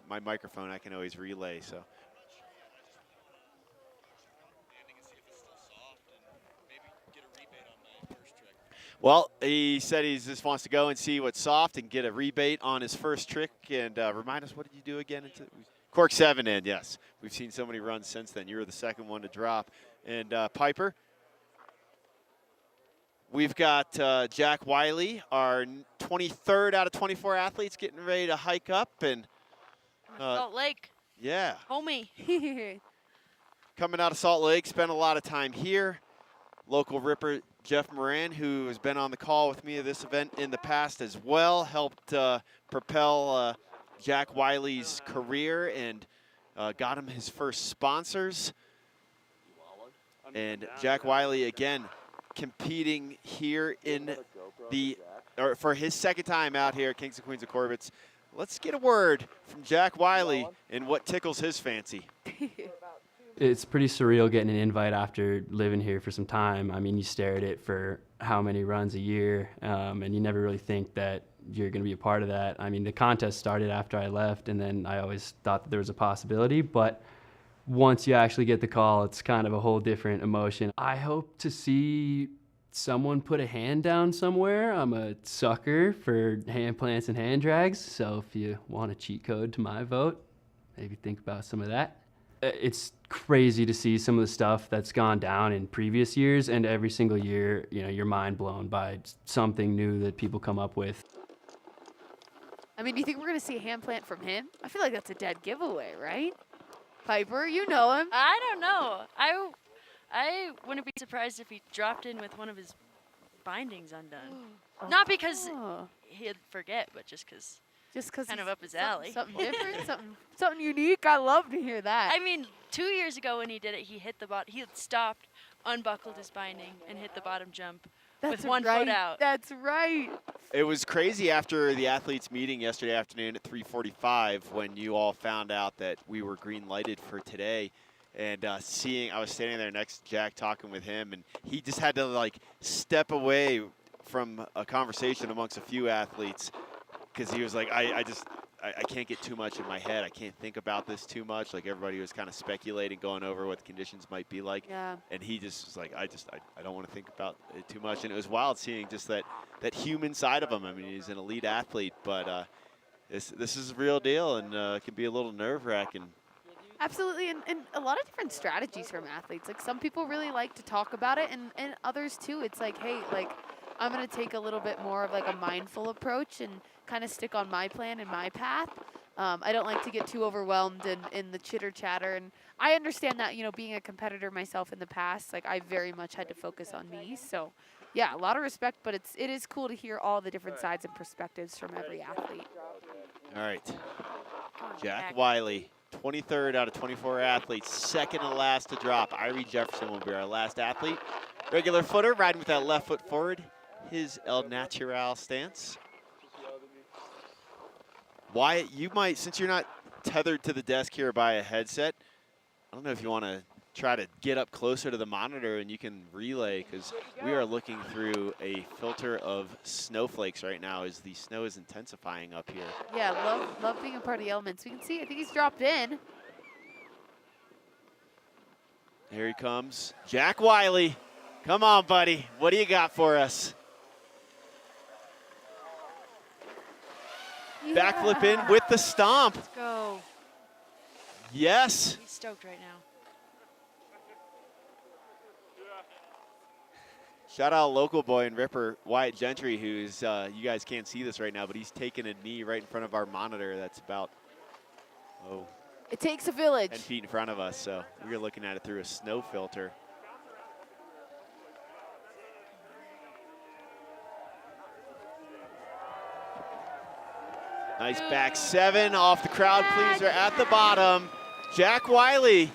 my microphone, I can always relay. So. Well, he said he just wants to go and see what's soft and get a rebate on his first trick. And remind us, what did you do again? Cork 7 in, yes. We've seen so many runs since then. You were the second one to drop. And Piper, we've got Jack Wiley, our 23rd out of 24 athletes, getting ready to hike up. And Salt Lake. Yeah. Homie. Coming out of Salt Lake, spent a lot of time here. Local ripper Jeff Moran, who has been on the call with me at this event in the past as well, helped propel Jack Wiley's career and got him his first sponsors. And Jack Wiley, again, competing here in for his second time out here at Kings and Queens of Corbett. Let's get a word from Jack Wiley and what tickles his fancy. It's pretty surreal getting an invite after living here for some time. I mean, you stare at it for how many runs a year, and you never really think that you're going to be a part of that. I mean, the contest started after I left, and then I always thought that there was a possibility, but once you actually get the call, it's kind of a whole different emotion. I hope to see someone put a hand down somewhere. I'm a sucker for hand plants and hand drags, so if you want a cheat code to my vote, maybe think about some of that. It's crazy to see some of the stuff that's gone down in previous years, and every single year, you know, you're mind blown by something new that people come up with. I mean, do you think we're going to see a hand plant from him? I feel like that's a dead giveaway, right? Piper, you know him. I don't know. I wouldn't be surprised if he dropped in with one of his bindings undone. Not because he'd forget, but just because kind of up his alley. Something different, something unique. I love to hear that. I mean, 2 years ago when he did it, he hit the bottom. He had stopped, unbuckled his binding, and hit the bottom jump with one foot out. That's right. It was crazy after the athletes meeting yesterday afternoon at 3:45 when you all found out that we were green lighted for today. And I was standing there next to Jack talking with him, and he just had to like step away from a conversation amongst a few athletes because he was like, I can't get too much in my head. I can't think about this too much. Like everybody was kind of speculating, going over what the conditions might be like. Yeah. And he just was like, I don't want to think about it too much. And it was wild seeing just that human side of him. I mean, he's an elite athlete, but this is a real deal, and it can be a little nerve-wracking. Absolutely, and a lot of different strategies from athletes. Like some people really like to talk about it, and others too. It's like, hey, like I'm gonna take a little bit more of like a mindful approach and kind of stick on my plan and my path. I don't like to get too overwhelmed in the chitter chatter, and I understand that, you know, being a competitor myself in the past, like I very much had to focus on me. So yeah, a lot of respect, but it is cool to hear all the different sides and perspectives from every athlete. All right, Jack Wiley, 23rd out of 24 athletes, second to last to drop. Irie Jefferson will be our last athlete. Regular footer, riding with that left foot forward, his El Natural stance. Wyatt, you might, since you're not tethered to the desk here by a headset, I don't know if you want to try to get up closer to the monitor and you can relay, because we are looking through a filter of snowflakes right now as the snow is intensifying up here. Yeah, love being a part of the elements. We can see, I think he's dropped in. Here he comes, Jack Wiley. Come on, buddy. What do you got for us? Yeah. Backflip in with the stomp. Let's go. Yes. He's stoked right now. Shout out local boy and ripper Wyatt Gentry, who's, you guys can't see this right now, but he's taking a knee right in front of our monitor that's about, it takes a village. 10 feet in front of us, so we're looking at it through a snow filter. Nice back seven off the crowd pleaser at the bottom. Jack Wiley,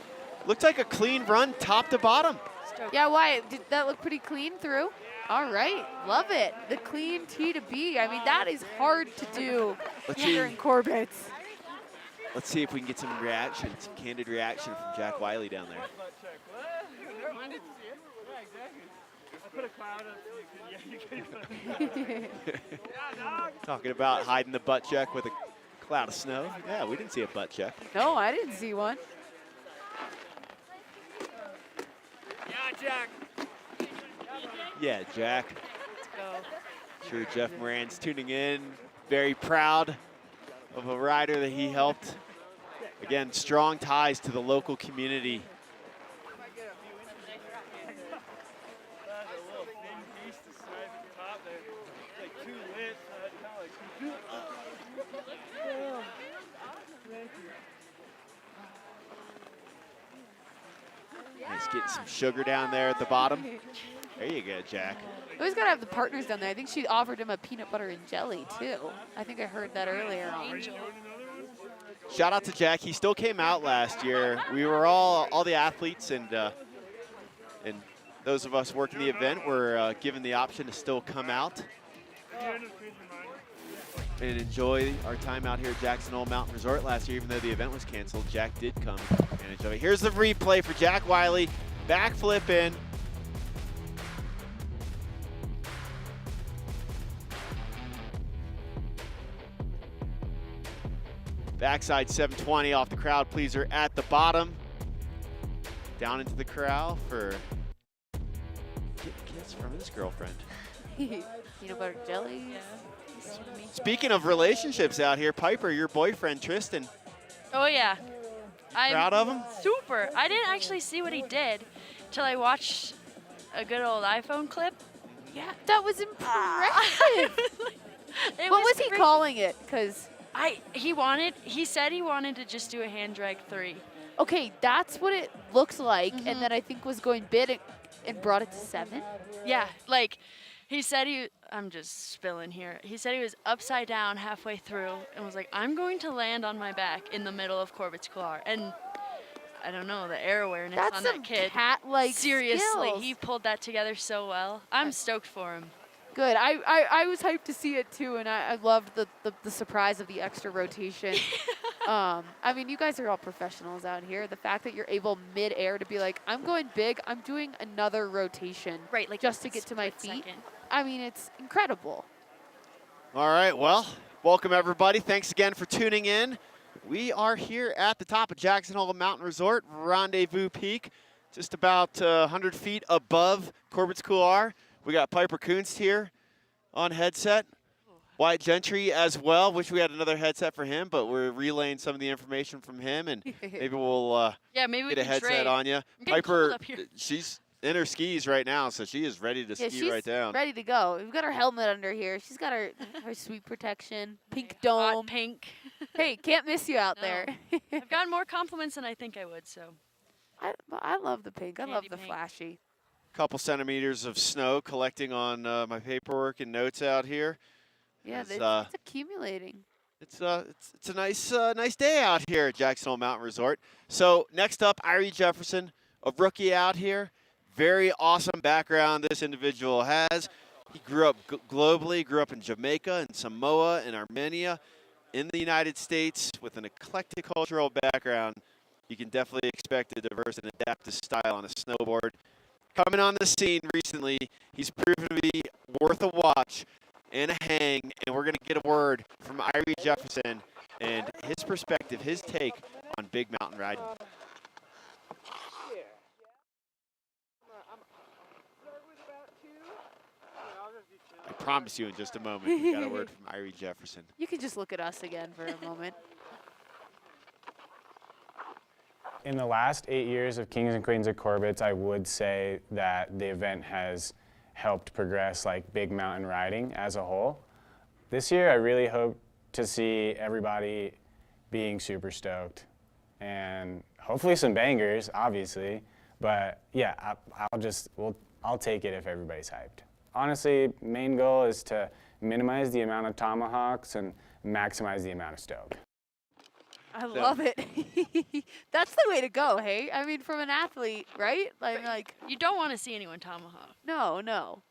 looked like a clean run top to bottom. Yeah, Wyatt, did that look pretty clean through? All right, love it. The clean T to B. I mean, that is hard to do here in Corbett. Let's see if we can get some reaction, some candid reaction from Jack Wiley down there. I didn't see it. Yeah, exactly. I put a cloud up so you could, Talking about hiding the butt check with a cloud of snow. Yeah, we didn't see a butt check. No, I didn't see one. Yeah, Jack. Yeah, Jack. Let's go. Sure, Jeff Moran's tuning in. Very proud of a rider that he helped. Again, strong ties to the local community. Nice, getting some sugar down there at the bottom. There you go, Jack. Always gotta have the partners down there. I think she offered him a peanut butter and jelly too. I think I heard that earlier on. Shout out to Jack. He still came out last year. We were all the athletes and those of us working the event were given the option to still come out and enjoy our time out here at Jackson Hole Mountain Resort last year. Even though the event was canceled, Jack did come and take advantage of it. Here's the replay for Jack Wiley. Backflip in. Backside 720 off the crowd pleaser at the bottom. Down into the corral for getting a kiss from his girlfriend. Peanut butter jelly. Speaking of relationships out here, Piper, your boyfriend Tristan. Oh yeah. I'm Proud of him? Super. I didn't actually see what he did till I watched a good old iPhone clip. Yeah, that was impressive. What was he calling it? Because he said he wanted to just do a hand drag 3. Okay, that's what it looks like, and then I think was going bid and brought it to 7. Yeah, like he said I'm just spilling here. He said he was upside down halfway through and was like, I'm going to land on my back in the middle of Corbett's Couloir. And I don't know, the air awareness That's on some that kid. cat-like Seriously, skills. he pulled that together so well. I'm stoked for him. Good. I was hyped to see it too, and I loved the surprise of the extra rotation. I mean, you guys are all professionals out here. The fact that you're able mid-air to be like, I'm going big, I'm doing another rotation, right? Like just to get to my feet. I mean, it's incredible. All right, well, welcome everybody. Thanks again for tuning in. We are here at the top of Jackson Hole Mountain Resort, Rendezvous Peak, just about 100 feet above Corbett's Couloir. We got Piper Coons here on headset. Wyatt Gentry as well. Wish we had another headset for him, but we're relaying some of the information from him, and maybe we'll maybe we get a can headset trade. on you. I'm getting cold Piper, up here. she's in her skis right now, so she is ready to ski right down. Ready to go. We've got her helmet under here. She's got her sweet protection, pink dome. Hot pink. Hey, can't miss you out No. there. I've gotten more compliments than I think I would, so. I love the pink. I love Candy the pink. flashy. Couple centimeters of snow collecting on my paperwork and notes out here. Yeah, It's, it's accumulating. It's a nice day out here at Jackson Hole Mountain Resort. So next up, Irie Jefferson, a rookie out here. Very awesome background this individual has. He grew up globally, grew up in Jamaica and Samoa and Armenia, in the United States with an eclectic cultural background. You can definitely expect a diverse and adaptive style on a snowboard. Coming on the scene recently, he's proven to be worth a watch and a hang, and we're going to get a word from Irie Jefferson and his perspective, his take on big mountain riding. I promise you in just a moment, we got a word from Irie Jefferson. You can just look at us again for a moment. In the last 8 years of Kings and Queens of Corbett, I would say that the event has helped progress like big mountain riding as a whole. This year, I really hope to see everybody being super stoked and hopefully some bangers, obviously. But yeah, I'll take it if everybody's hyped. Honestly, main goal is to minimize the amount of tomahawks and maximize the amount of stoke. I love it. That's the way to go, hey? I mean, from an athlete, right? Like you don't want to see anyone tomahawk. No.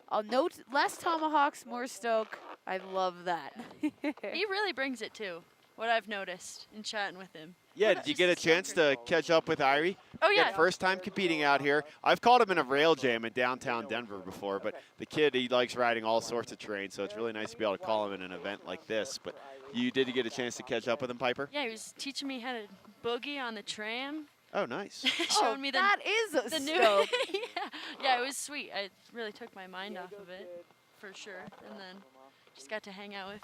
I'll note less tomahawks, more stoke. I love that. He really brings it too. what I've noticed in chatting with him. Yeah, did you get a chance to catch up with Irie? Oh, yeah. Again, first time competing out here. I've caught him in a rail jam in downtown Denver before, but the kid, he likes riding all sorts of terrain, so it's really nice to be able to call him in an event like this. But did you get a chance to catch up with him, Piper? Yeah, he was teaching me how to boogie on the tram. Oh, nice. Showing me that is a the new. scope. Yeah, it was sweet. I really took my mind off of it, for sure. And then just got to hang out with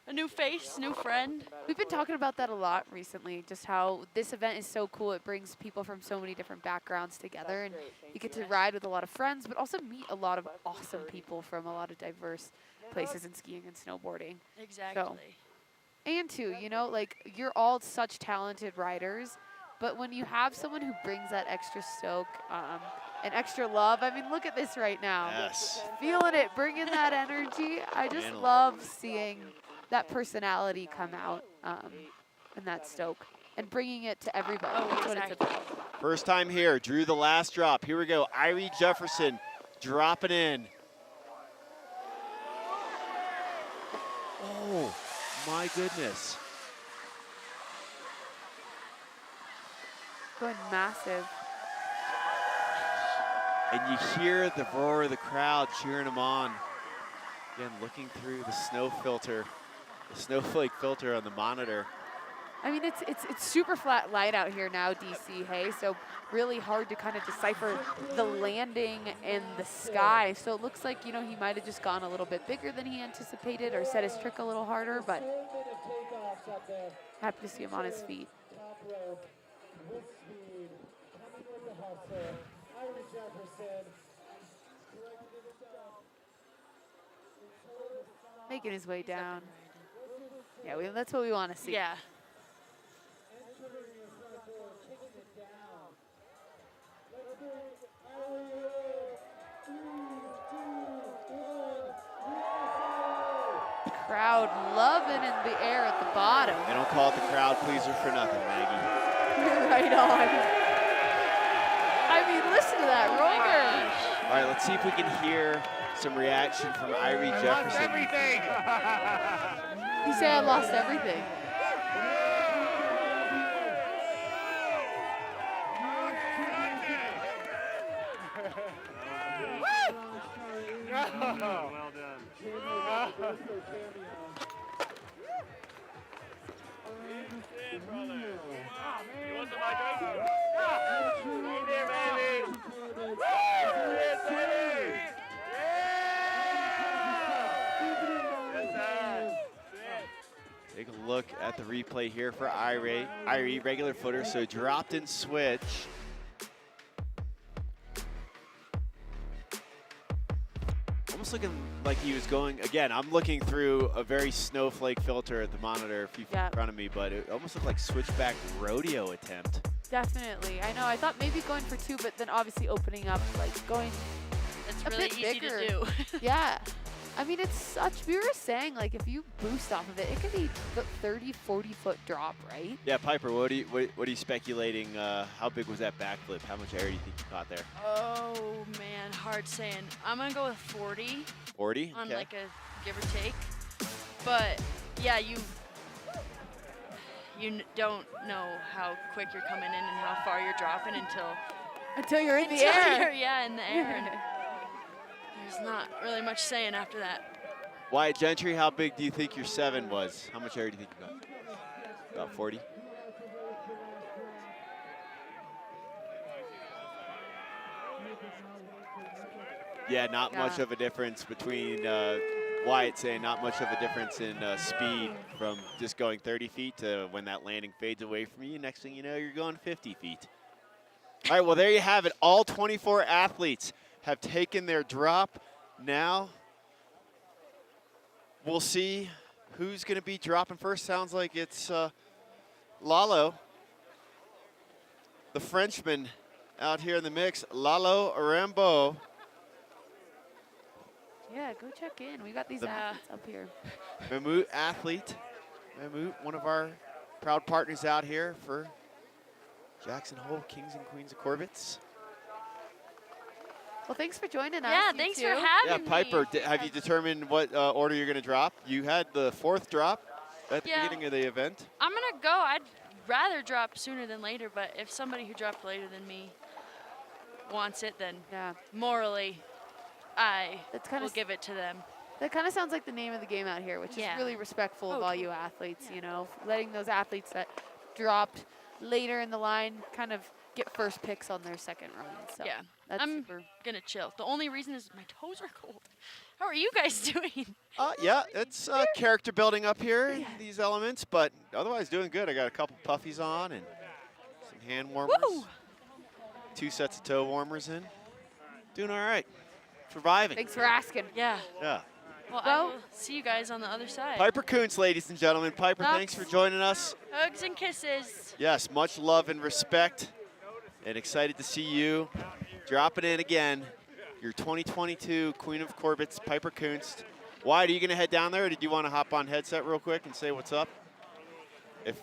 a new face, new friend. We've been talking about that a lot recently, just how this event is so cool. It brings people from so many different backgrounds together, and you get to ride with a lot of friends, but also meet a lot of awesome people from a lot of diverse places in skiing and snowboarding. Exactly. So, and too, you know, like, you're all such talented riders, but when you have someone who brings that extra stoke and extra love, I mean, look at this right now. Yes. Feeling it, bringing that energy. I just love seeing that personality come out and that stoke and bringing it to everybody. That's what it's about. First time here, drew the last drop. Here we go, Irie Jefferson dropping in. Oh, my goodness. Going massive. And you hear the roar of the crowd cheering him on. Again, looking through the snow filter, the snowflake filter on the monitor. I mean, it's super flat light out here now, DC, hey? So really hard to kind of decipher the landing and the sky. So it looks like, you know, he might have just gone a little bit bigger than he anticipated or set his trick a little harder, but happy to see him on his feet. Making his way down. Yeah, that's what we want to see. Yeah. Crowd loving in the air at the bottom. They don't call it the crowd pleaser for nothing, Maggie. You're right on. I mean, listen to that roar. All right, let's see if we can hear some reaction from Irie Jefferson. Everything. You say I lost everything. Well done. You want some hydration? Hey there, baby. Yes, baby. Take a look at the replay here for Irie. Irie, regular footer, so dropped and switch. Almost looking like he was going, again, I'm looking through a very snowflake filter at the monitor a few feet in front of me, but it almost looked like switchback rodeo attempt. Definitely. I know. I thought maybe going for two, but then obviously opening up, like going It's a really bit easy bigger. to do. Yeah. I mean, it's such, we were saying, like, if you boost off of it, it could be the 30, 40-foot drop, right? Yeah, Piper, what are you speculating? How big was that backflip? How much air do you think you caught there? Oh man, hard saying. I'm gonna go with 40. 40? On Okay. like a give or take. But yeah, you don't know how quick you're coming in and how far you're dropping until you're in the until air. you're, in the air. And there's not really much saying after that. Wyatt Gentry, how big do you think your 7 was? How much air do you think you got? About 40? Yeah, not much of a difference between Wyatt saying not much of a difference in speed from just going 30 feet to when that landing fades away from you. Next thing you know, you're going 50 feet. All right, well, there you have it. All 24 athletes have taken their drop. Now we'll see who's going to be dropping first. Sounds like it's Léo, the Frenchman out here in the mix. Léo Rambaud. Yeah, go check in. We got these athletes up here. Mammut athlete. Mammut, one of our proud partners out here for Jackson Hole Kings and Queens of Corbet's. Well, thanks for joining us. Yeah, you thanks two. for having Yeah, Piper, me. have you determined what order you're going to drop? You had the 4th drop. at the beginning of the event? I'm gonna go. I'd rather drop sooner than later, but if somebody who dropped later than me wants it, then morally, I will give it to them. That kind of sounds like the name of the game out here, which is really respectful of all you athletes, you know, letting those athletes that dropped later in the line kind of get first picks on their second run. So Yeah, that's I'm super. gonna chill. The only reason is my toes are cold. How are you guys doing? Yeah, it's character building up here in these elements, but otherwise doing good. I got a couple puffies on and some hand warmers. Woo! 2 sets of toe warmers in. Doing all right. Surviving. Thanks for asking. Yeah. Yeah. Well, I will see you guys on the other side. Piper Coons, ladies and gentlemen. Piper, Hugs. thanks for joining us. Hugs and kisses. Yes, much love and respect, and excited to see you dropping in again. Your 2022 Queen of Corbet's Piper Coons. Wyatt, are you going to head down there, or did you want to hop on headset real quick and say what's up? If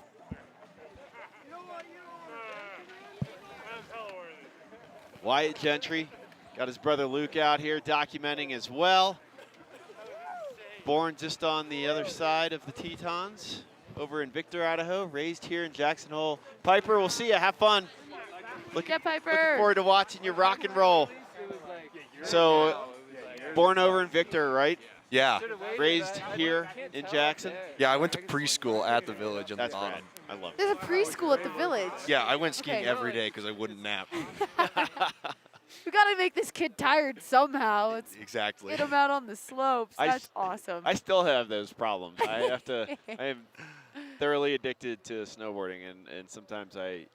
Wyatt Gentry got his brother Luke out here documenting as well. Born just on the other side of the Tetons over in Victor, Idaho. Raised here in Jackson Hole. Piper, we'll see you. Have fun. Looking forward to watching you rock and roll. So, born over in Victor, right? Yeah. Raised here in Jackson? Yeah, I went to preschool at the village in the That's bottom. rad. I love it. There's a preschool at the village. Yeah, I went skiing Okay. every day because I wouldn't nap. We got to make this kid tired somehow. It's Exactly. Get him out on the slopes. That's awesome. I still have those problems. I have to. I am thoroughly addicted to snowboarding, and sometimes I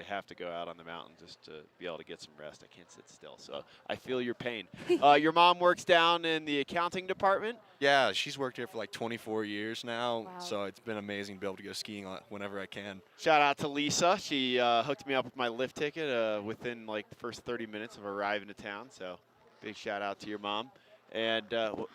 have to go out on the mountain just to be able to get some rest. I can't sit still, so I feel your pain. Your mom works down in the accounting department. Yeah, she's worked here for like 24 years now, so it's been amazing to be able to go skiing whenever I can. Shout out to Lisa. She hooked me up with my lift ticket within like the first 30 minutes of arriving to town. So big shout out to your mom. And what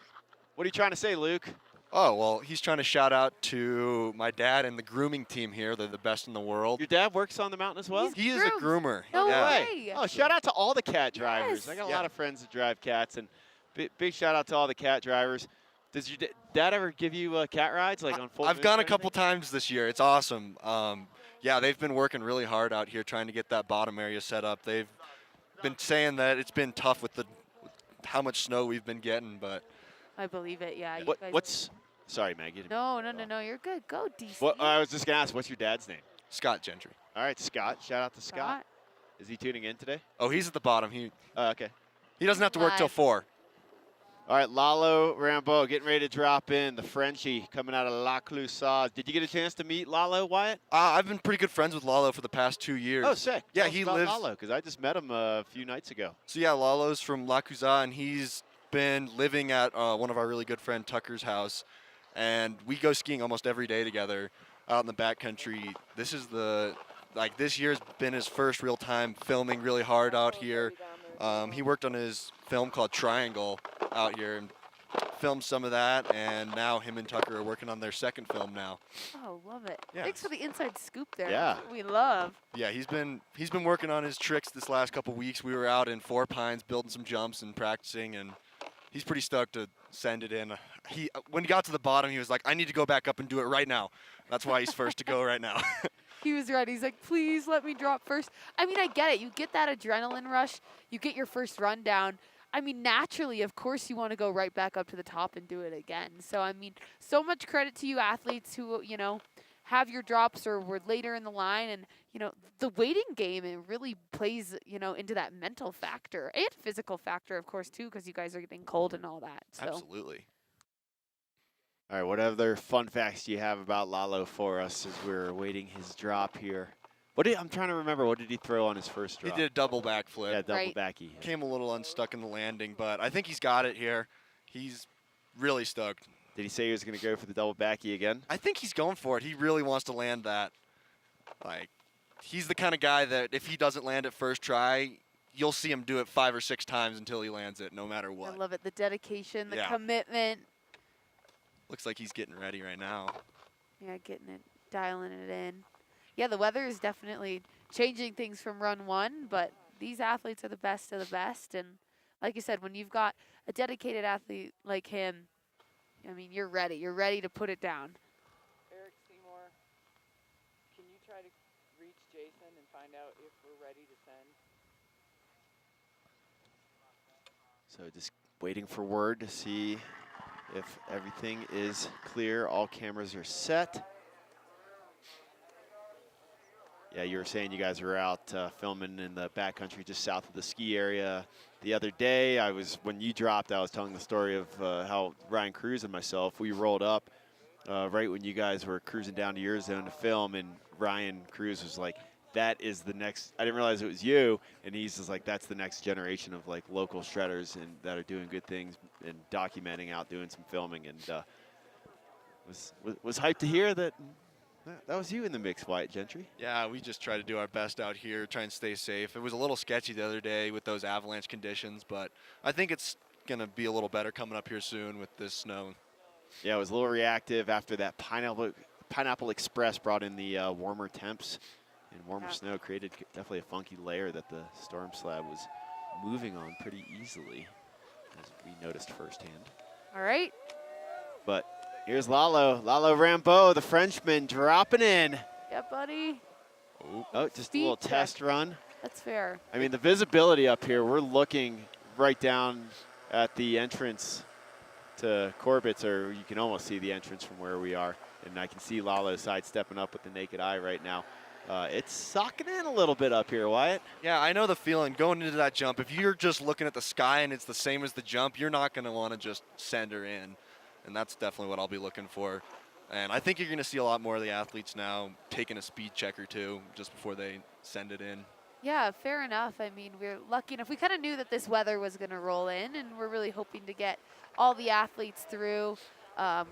are you trying to say, Luke? Oh, well, he's trying to shout out to my dad and the grooming team here. They're the best in the world. Your dad works on the mountain as well? He is a groomer. No yeah. way. Oh, shout out to all the cat drivers. Yes. I got a lot of friends that drive cats, and big shout out to all the cat drivers. Does your dad ever give you cat rides, like on full I've moons gone or a couple times this year. It's awesome. Yeah, they've been working really hard out here trying to get that bottom area set up. They've been saying that it's been tough with how much snow we've been getting, but I believe it. Yeah. you guys- What's sorry, Maggie. No. You're good. Go, DC. What I was just gonna ask, what's your dad's name? Scott Gentry. All right, Scott. Shout out to Scott. Scott. Is he tuning in today? Oh, he's at the bottom. Okay. He doesn't have to work till Live. 4. All right, Léo Rambaud getting ready to drop in. The Frenchie coming out of La Clusaz. Did you get a chance to meet Léo, Wyatt? I've been pretty good friends with Lalo for the past 2 years. Oh, sick. Yeah, Tell us he about lives. Léo, because I just met him a few nights ago. So yeah, Lalo's from La Clusaz, and he's been living at one of our really good friend Tucker's house, and we go skiing almost every day together out in the backcountry. This is this year's been his first real time filming really hard out here. He worked on his film called Triangle out here and filmed some of that, and now him and Tucker are working on their second film now. Oh, love it. Yeah. Thanks for the inside scoop there. Yeah. That's what we love. Yeah, he's been working on his tricks this last couple weeks. We were out in Four Pines building some jumps and practicing, and he's pretty stoked to send it in. When he got to the bottom, he was like, I need to go back up and do it right now. That's why he's first to go right now. He was right. He's like, please let me drop first. I mean, I get it. You get that adrenaline rush. You get your first run down. I mean, naturally, of course, you want to go right back up to the top and do it again. So, I mean, so much credit to you athletes who, have your drops or were later in the line. And, the waiting game, it really plays, into that mental factor and physical factor, of course, too, because you guys are getting cold and all that. So. Absolutely. All right, what other fun facts do you have about Léo for us as we're awaiting his drop here? I'm trying to remember, what did he throw on his first drop? He did a double backflip. Yeah, double backy. Came a little unstuck in the landing, but I think he's got it here. He's really stoked. Did he say he was going to go for the double backy again? I think he's going for it. He really wants to land that. He's the kind of guy that if he doesn't land it first try, you'll see him do it 5 or 6 times until he lands it, no matter what. I love it. The dedication, the Yeah. commitment. Looks like he's getting ready right now. Yeah, getting it, dialing it in. Yeah, the weather is definitely changing things from run one, but these athletes are the best of the best. And like you said, when you've got a dedicated athlete like him, I mean, you're ready. You're ready to put it down. reach Jason and find out if we're ready to send. So just waiting for word to see if everything is clear. All cameras are set. Yeah, you were saying you guys were out filming in the backcountry just south of the ski area the other day. When you dropped, I was telling the story of how Ryan Cruz and myself, we rolled up right when you guys were cruising down to your zone to film, and Ryan Cruz was like, that is the next, I didn't realize it was you, and he's just like, that's the next generation of like local shredders and that are doing good things and documenting out, doing some filming, and was hyped to hear that was you in the mix, Wyatt Gentry. Yeah, we just try to do our best out here, try and stay safe. It was a little sketchy the other day with those avalanche conditions, but I think it's going to be a little better coming up here soon with this snow. Yeah, it was a little reactive after that Pineapple Express brought in the warmer temps, and warmer snow created definitely a funky layer that the storm slab was moving on pretty easily, as we noticed firsthand. All right. But here's Léo Rambaud, the Frenchman, dropping in. Yeah, buddy. Oh, just a little test run. That's fair. I mean, the visibility up here, we're looking right down at the entrance to Corbet's, or you can almost see the entrance from where we are. And I can see Lalo sidestepping up with the naked eye right now. It's socking in a little bit up here, Wyatt. Yeah, I know the feeling going into that jump. If you're just looking at the sky and it's the same as the jump, you're not going to want to just send her in. And that's definitely what I'll be looking for. And I think you're going to see a lot more of the athletes now taking a speed check or two just before they send it in. Yeah, fair enough. I mean, we're lucky enough. We kind of knew that this weather was going to roll in, and we're really hoping to get all the athletes through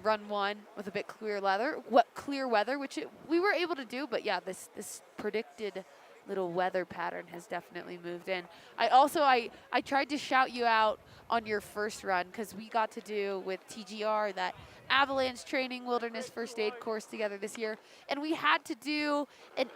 run one with a bit clear weather, which we were able to do. But yeah, this predicted little weather pattern has definitely moved in. I tried to shout you out on your first run because we got to do with TGR that avalanche training wilderness first aid course together this year, and we had to do an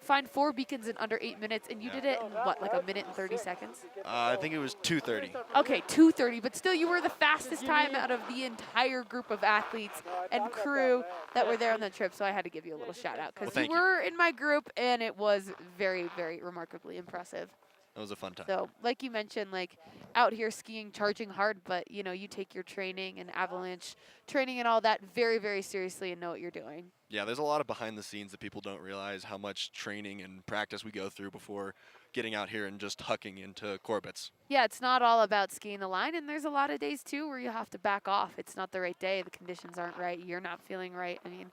find 4 beacons in under 8 minutes, and you did it in what, like 1 minute and 30 seconds? I think it was 2:30. Okay, 2:30, but still you were the fastest time out of the entire group of athletes and crew that were there on the trip, so I had to give you a little shout out because you were in my group, and it was very, very remarkably impressive. It was a fun time. So, like you mentioned, like out here skiing, charging hard, but you know, you take your training and avalanche training and all that very, very seriously and know what you're doing. Yeah, there's a lot of behind the scenes that people don't realize how much training and practice we go through before getting out here and just hucking into Corbet's. Yeah, it's not all about skiing the line, and there's a lot of days too where you have to back off. It's not the right day, the conditions aren't right, you're not feeling right. I mean,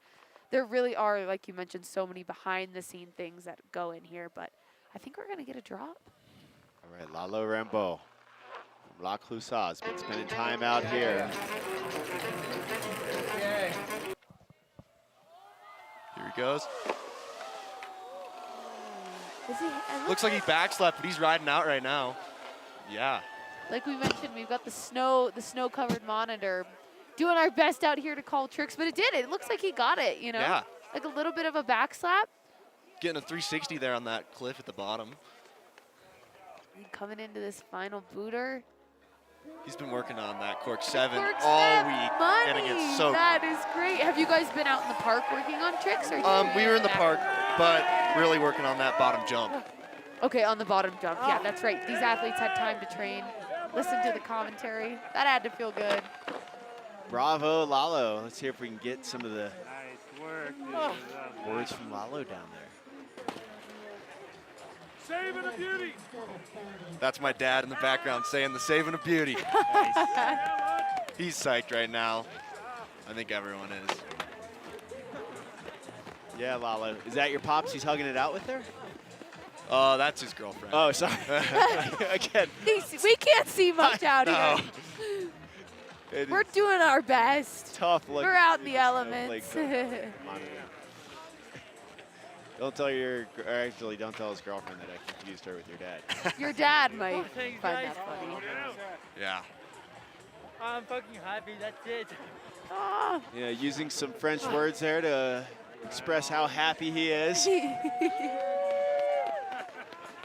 there really are, like you mentioned, so many behind the scene things that go in here, but I think we're gonna get a drop. All right, Léo Rambaud from La Clusaz has been spending time out here. Here he goes. Looks like he backslapped, but he's riding out right now. Yeah. Like we mentioned, we've got the snow-covered monitor, doing our best out here to call tricks, but it did. It looks like he got it, you know? Yeah. Like a little bit of a backslap. Getting a 360 there on that cliff at the bottom. Coming into this final booter. He's been working on that cork 7 Cork all 7 week, money. and it gets so That is great. Have you guys been out in the park working on tricks? Or we were in the park, but really working on that bottom jump. Okay, on the bottom jump. Yeah, that's right. These athletes had time to train, listen to the commentary. That had to feel good. Bravo, Lalo. Let's see if we can get some of the words from Lalo down there. Saving a beauty. That's my dad in the background saying the saving of beauty. He's psyched right now. I think everyone is. Yeah, Lalo. Is that your pops he's hugging it out with there? That's his girlfriend. Oh, sorry. Again. We can't see much out here. We're doing our best. Tough look. We're out in the elements. Don't tell don't tell his girlfriend that I confused her with your dad. Your dad might find that funny. Yeah. I'm fucking happy, that's it. Oh. Yeah, using some French words there to express how happy he is.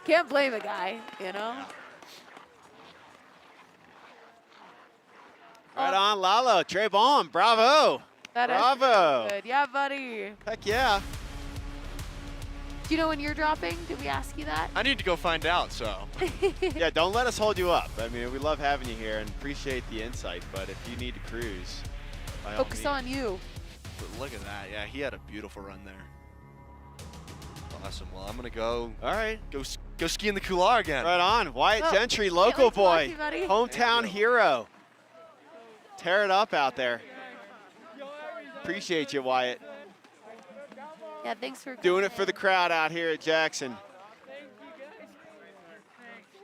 Can't blame a guy, you know? Right on, Lalo. Très bon. Bravo. That Bravo. is good. Yeah, buddy. Heck yeah. Do you know when you're dropping? Did we ask you that? I need to go find out, so. Yeah, don't let us hold you up. I mean, we love having you here and appreciate the insight, but if you need to cruise, by all Focus means. on you. But look at that. Yeah, he had a beautiful run there. Awesome. Well, I'm going to go. All right. Go ski in the Couloir again. Right on. Wyatt Oh, Gentry, can't local wait to watch boy, you, buddy. hometown hero. Tear it up out there. Appreciate you, Wyatt. Yeah, thanks for Doing it for the crowd out here at Jackson.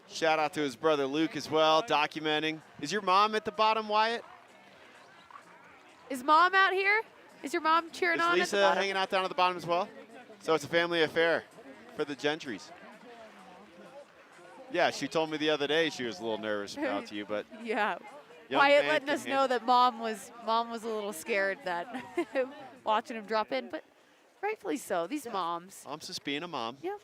Shout out to his brother Luke as well, documenting. Is your mom at the bottom, Wyatt? Is Mom out here? Is your mom cheering Is on at the Lisa bottom? hanging out down at the bottom as well? So it's a family affair for the Gentrys. Yeah, she told me the other day she was a little nervous about you, but Yeah. young Wyatt man letting can us know handle- that Mom was a little scared that watching him drop in, but rightfully so. These moms. Mom's just being a mom. Yep.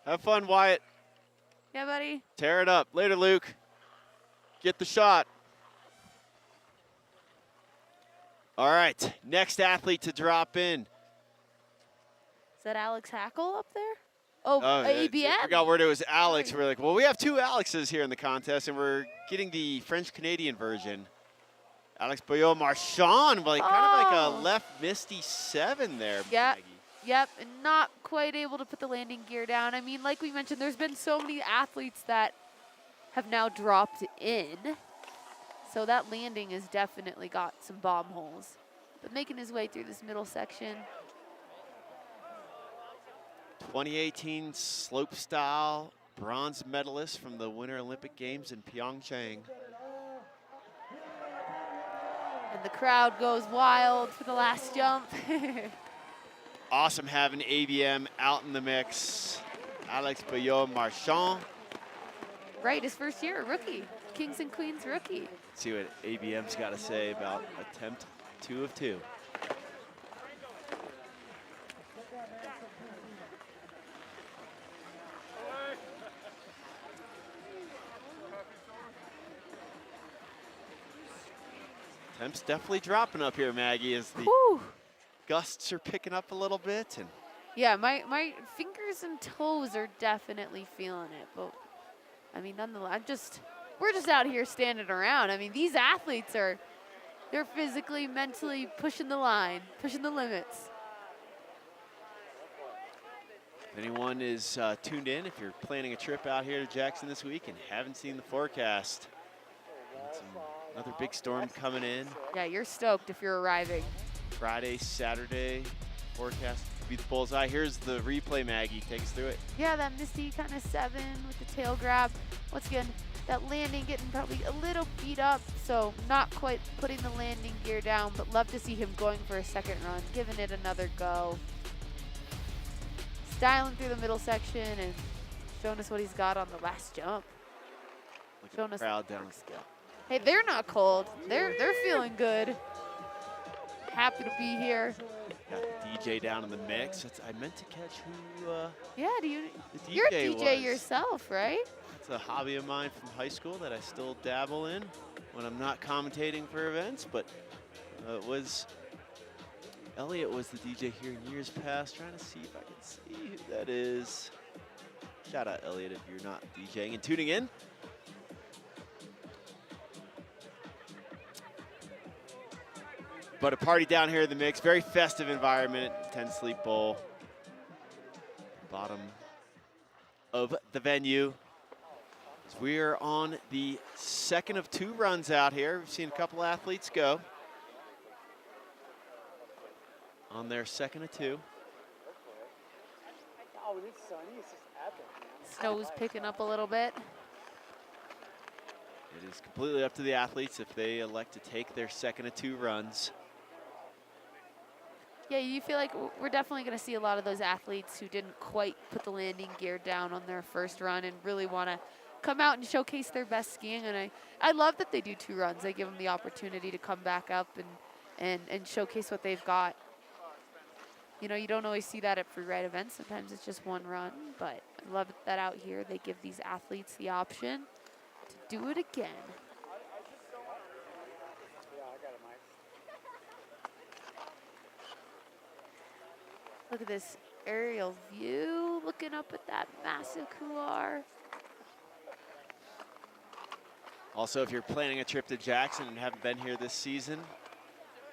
Have fun, Wyatt. Yeah, buddy. Tear it up. Later, Luke. Get the shot. All right, next athlete to drop in. Is that Alex Hackle up there? Oh, I ABM. forgot where it was Alex. We're like, well, we have two Alexes here in the contest, and we're getting the French-Canadian version. Alex Beaulieu-Marchand, like, kind of like a left misty 7 there. Yeah. Yep, and not quite able to put the landing gear down. I mean, like we mentioned, there's been so many athletes that have now dropped in. So that landing has definitely got some bomb holes. But making his way through this middle section. 2018 slopestyle bronze medalist from the Winter Olympic Games in Pyeongchang. And the crowd goes wild for the last jump. Awesome having ABM out in the mix. Alex Beaulieu-Marchand. Right, his first year, rookie. Kings and Queens rookie. Let's see what ABM's got to say about attempt 2 of 2. Attempts definitely dropping up here, Maggie, as the gusts are picking up a little bit. And Yeah, my fingers and toes are definitely feeling it, but I mean, nonetheless, we're just out here standing around. I mean, these athletes they're physically, mentally pushing the line, pushing the limits. if anyone is tuned in, if you're planning a trip out here to Jackson this week and haven't seen the forecast, another big storm coming in. Yeah, you're stoked if you're arriving. Friday, Saturday, forecast to be the bullseye. Here's the replay, Maggie. Take us through it. Yeah, that misty kind of 7 with the tail grab. Once again, that landing getting probably a little beat up, so not quite putting the landing gear down, but love to see him going for a second run, giving it another go. Styling through the middle section and showing us what he's got on the last jump. Look Showing at us the crowd down. Hey, they're not cold. They're feeling good. Happy to be here. Got the DJ down in the mix. I meant to catch who Yeah, the you're a DJ DJ was. yourself, right? It's a hobby of mine from high school that I still dabble in when I'm not commentating for events, but Elliot was the DJ here in years past. Trying to see if I can see who that is. Shout out Elliot if you're not DJing and tuning in. But a party down here in the mix, very festive environment, 10 Sleep Bowl. Bottom of the venue. So we are on the second of 2 runs out here. We've seen a couple athletes go on their second of 2. Oh, it's sunny. It's just epic. Snow's picking up a little bit. It is completely up to the athletes if they elect to take their second of 2 runs. Yeah, you feel like we're definitely going to see a lot of those athletes who didn't quite put the landing gear down on their first run and really want to come out and showcase their best skiing. And I love that they do 2 runs. They give them the opportunity to come back up and showcase what they've got. You know, you don't always see that at freeride events. Sometimes it's just 1 run, but I love that out here they give these athletes the option to do it again. Look at this aerial view, looking up at that massive couloir. Also, if you're planning a trip to Jackson and haven't been here this season,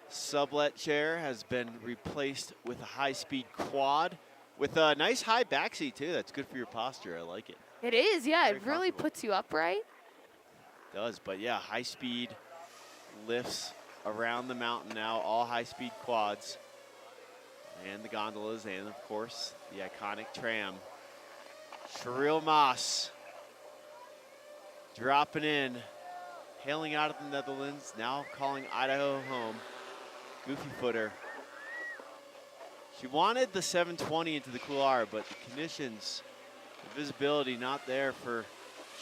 sublet chair has been replaced with a high-speed quad with a nice high backseat too. That's good for your posture. I like it. It is, yeah. Very It really puts you upright. It does, but yeah, high-speed lifts around the mountain now, all high-speed quads. And the gondolas, and of course, the iconic tram. Cheryl Moss dropping in, hailing out of the Netherlands, now calling Idaho home. Goofy footer. She wanted the 720 into the couloir, but the conditions, the visibility not there for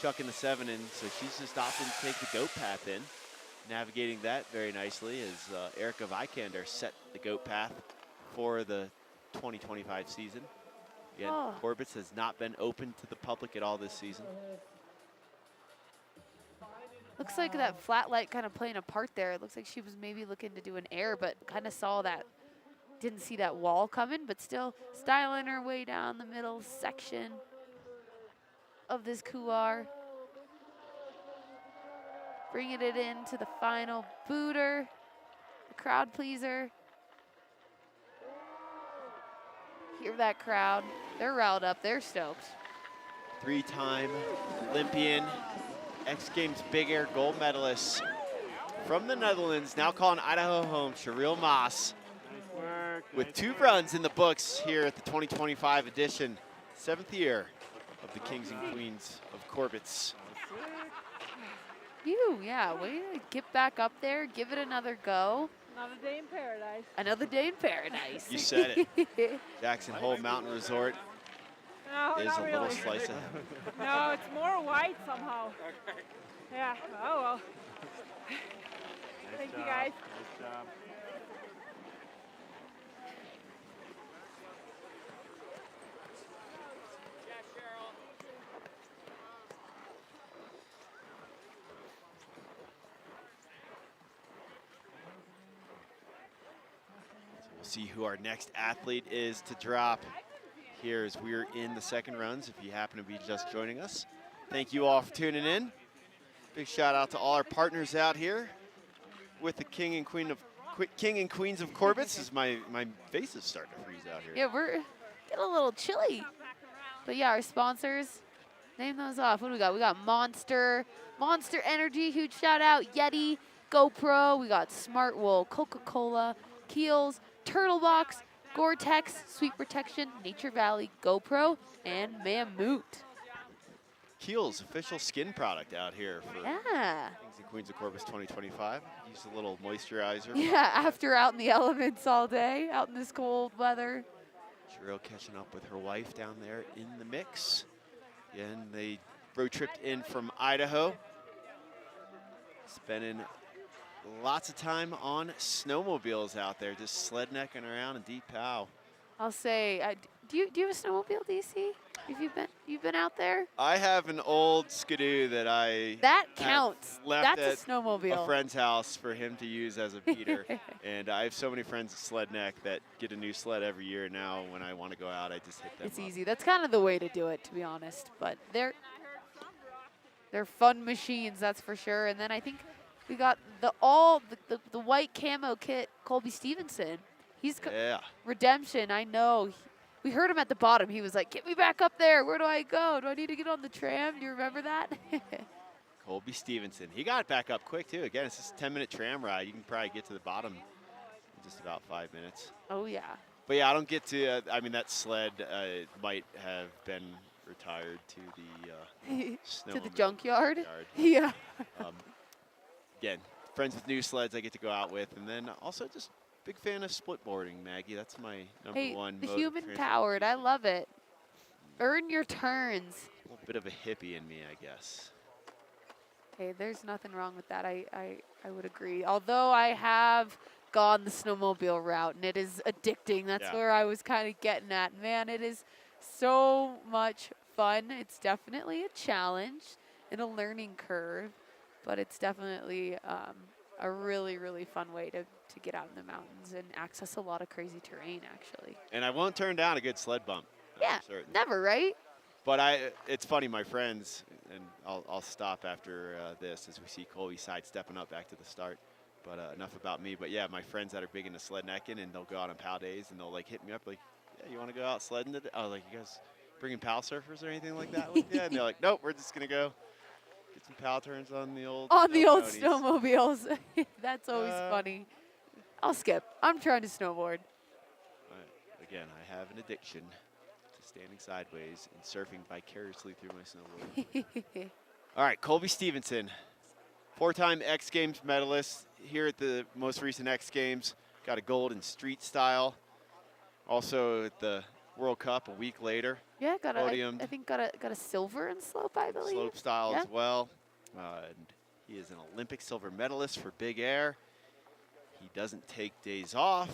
chucking the 7 in, so she's just opting to take the goat path in. Navigating that very nicely as Erica Vikander set the goat path for the 2025 season. Again, Corbet's has not been open to the public at all this season. Looks like that flat light kind of playing a part there. It looks like she was maybe looking to do an air, but kind of saw that, didn't see that wall coming, but still styling her way down the middle section of this couloir. Bringing it into the final booter, the crowd pleaser. Hear that crowd. They're riled up. They're stoked. 3-time Olympian, X Games Big Air gold medalist from the Netherlands, now calling Idaho home, Cheryl Moss. With 2 runs in the books here at the 2025 edition, 7th year of the Kings and Queens of Corbet's. Yeah, way to get back up there, give it another go. Another day in paradise. Another day in paradise. You said it. Jackson Hole Mountain Resort No, is not a really. little slice of No, it's more white somehow. Yeah, oh well. Thank you guys. Nice job. We'll see who our next athlete is to drop here as we're in the second runs, if you happen to be just joining us. Thank you all for tuning in. Big shout out to all our partners out here with the King and Queens of Corbet's. As my face is starting to freeze out here. Yeah, we're getting a little chilly. But yeah, our sponsors, name those off. What do we got? We got Monster Energy, huge shout out. Yeti, GoPro. We got Smart Wool, Coca-Cola, Keels, Turtle Box, Gore-Tex, Sweet Protection, Nature Valley, GoPro, and Mammut. Keel's official skin product out here for Kings and Queens of Corbet's 2025. Use a little moisturizer. Yeah, after out in the elements all day, out in this cold weather. Cheryl catching up with her wife down there in the mix. Again, they road tripped in from Idaho. Spending lots of time on snowmobiles out there, just sled necking around in Deep Pow. I'll say, do you have a snowmobile, DC? Have you've been out there? I have an old Skidoo that I counts. left That's at a snowmobile. a friend's house for him to use as a beater. And I have so many friends at Sled Neck that get a new sled every year. Now when I want to go out, I just hit them It's up. easy. That's kind of the way to do it, to be honest. But they're fun machines, that's for sure. And then I think we got the white camo kit, Colby Stevenson. He's redemption. I know. We heard him at the bottom. He was like, "Get me back up there. Where do I go? Do I need to get on the tram?" Do you remember that? Colby Stevenson. He got back up quick too. Again, it's just a 10-minute tram ride. You can probably get to the bottom in just about 5 minutes. Oh yeah. But yeah, I don't get to. I mean, that sled might have been retired to the to the junkyard. Yeah. Again, friends with new sleds I get to go out with, and then also just big fan of split boarding, Maggie. That's my number one. The mode of human transport. powered. I love it. Earn your turns. A little bit of a hippie in me, I guess. Hey, there's nothing wrong with that. I would agree. Although I have gone the snowmobile route, and it is addicting. That's where I was kind of getting at. Man, it is so much fun. It's definitely a challenge and a learning curve, but it's definitely a really, really fun way to get out in the mountains and access a lot of crazy terrain, actually. And I won't turn down a good sled bump. Yeah, certain. never, right? But it's funny, my friends, and I'll stop after this as we see Colby sidestepping up back to the start. But enough about me. But yeah, my friends that are big into sled necking, and they'll go out on PAL days, and they'll like hit me up like, yeah, you want to go out sledding today? I was like, you guys bringing PAL surfers or anything like that with you? And they're like, nope, we're just gonna go get some PAL turns on the old snowmobiles. That's always funny. I'll skip. I'm trying to snowboard. But again, I have an addiction to standing sideways and surfing vicariously through my snowboard. All right, Colby Stevenson, 4-time X Games medalist here at the most recent X Games. Got a gold in street style. Also at the World Cup a week later. Yeah, got podium. I think got a silver in slope, I believe. Slope style as well. And he is an Olympic silver medalist for big air. He doesn't take days off.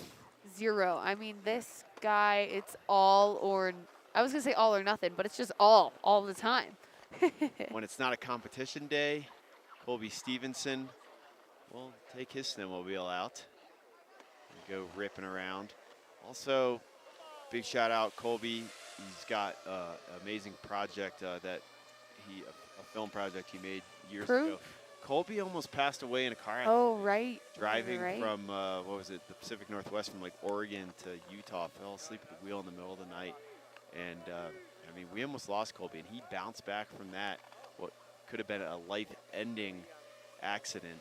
0. I mean, this guy, it's all or, I was gonna say all or nothing, but it's just all the time. When it's not a competition day, Colby Stevenson will take his snowmobile out and go ripping around. Also, big shout out Colby. He's got an amazing project a film project he made years ago. Colby almost passed away in a car accident. Oh, right. Driving from, what was it, the Pacific Northwest from like Oregon to Utah. Fell asleep at the wheel in the middle of the night. And, I mean, we almost lost Colby, and he bounced back from that, what could have been a life-ending accident.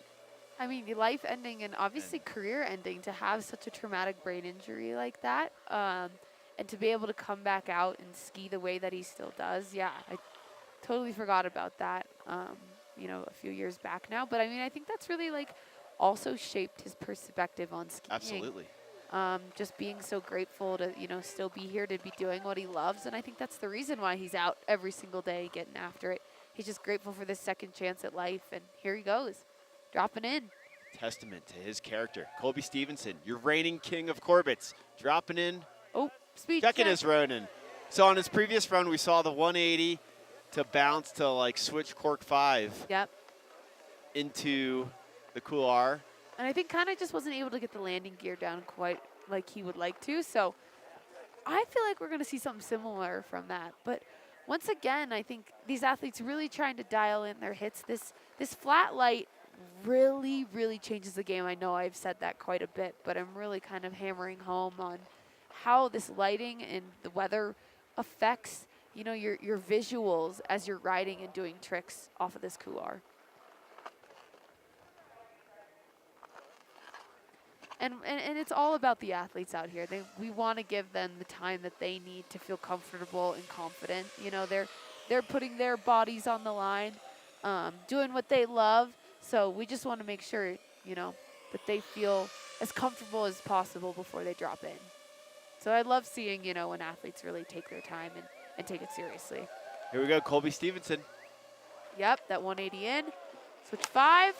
I mean, life-ending and obviously career-ending to have such a traumatic brain injury like that, and to be able to come back out and ski the way that he still does. Yeah, I totally forgot about that, you know, a few years back now. But I mean, I think that's really like also shaped his perspective on skiing. Absolutely. Just being so grateful to, you know, still be here, to be doing what he loves. And I think that's the reason why he's out every single day getting after it. He's just grateful for this second chance at life. And here he goes, dropping in. Testament to his character. Colby Stevenson, your reigning king of Corbets, dropping in. Oh, speech. Checking his running. So on his previous run, we saw the 180 to bounce to like switch cork 5. Yep. Into the couloir. And I think kind of just wasn't able to get the landing gear down quite like he would like to. So I feel like we're going to see something similar from that. But once again, I think these athletes really trying to dial in their hits. This flat light really, really changes the game. I know I've said that quite a bit, but I'm really kind of hammering home on how this lighting and the weather affects, you know, your visuals as you're riding and doing tricks off of this couloir. And it's all about the athletes out here. We want to give them the time that they need to feel comfortable and confident. You know, they're putting their bodies on the line, doing what they love. So we just want to make sure, you know, that they feel as comfortable as possible before they drop in. So I love seeing, you know, when athletes really take their time and take it seriously. Here we go, Colby Stevenson. Yep, that 180 in. Switch 5.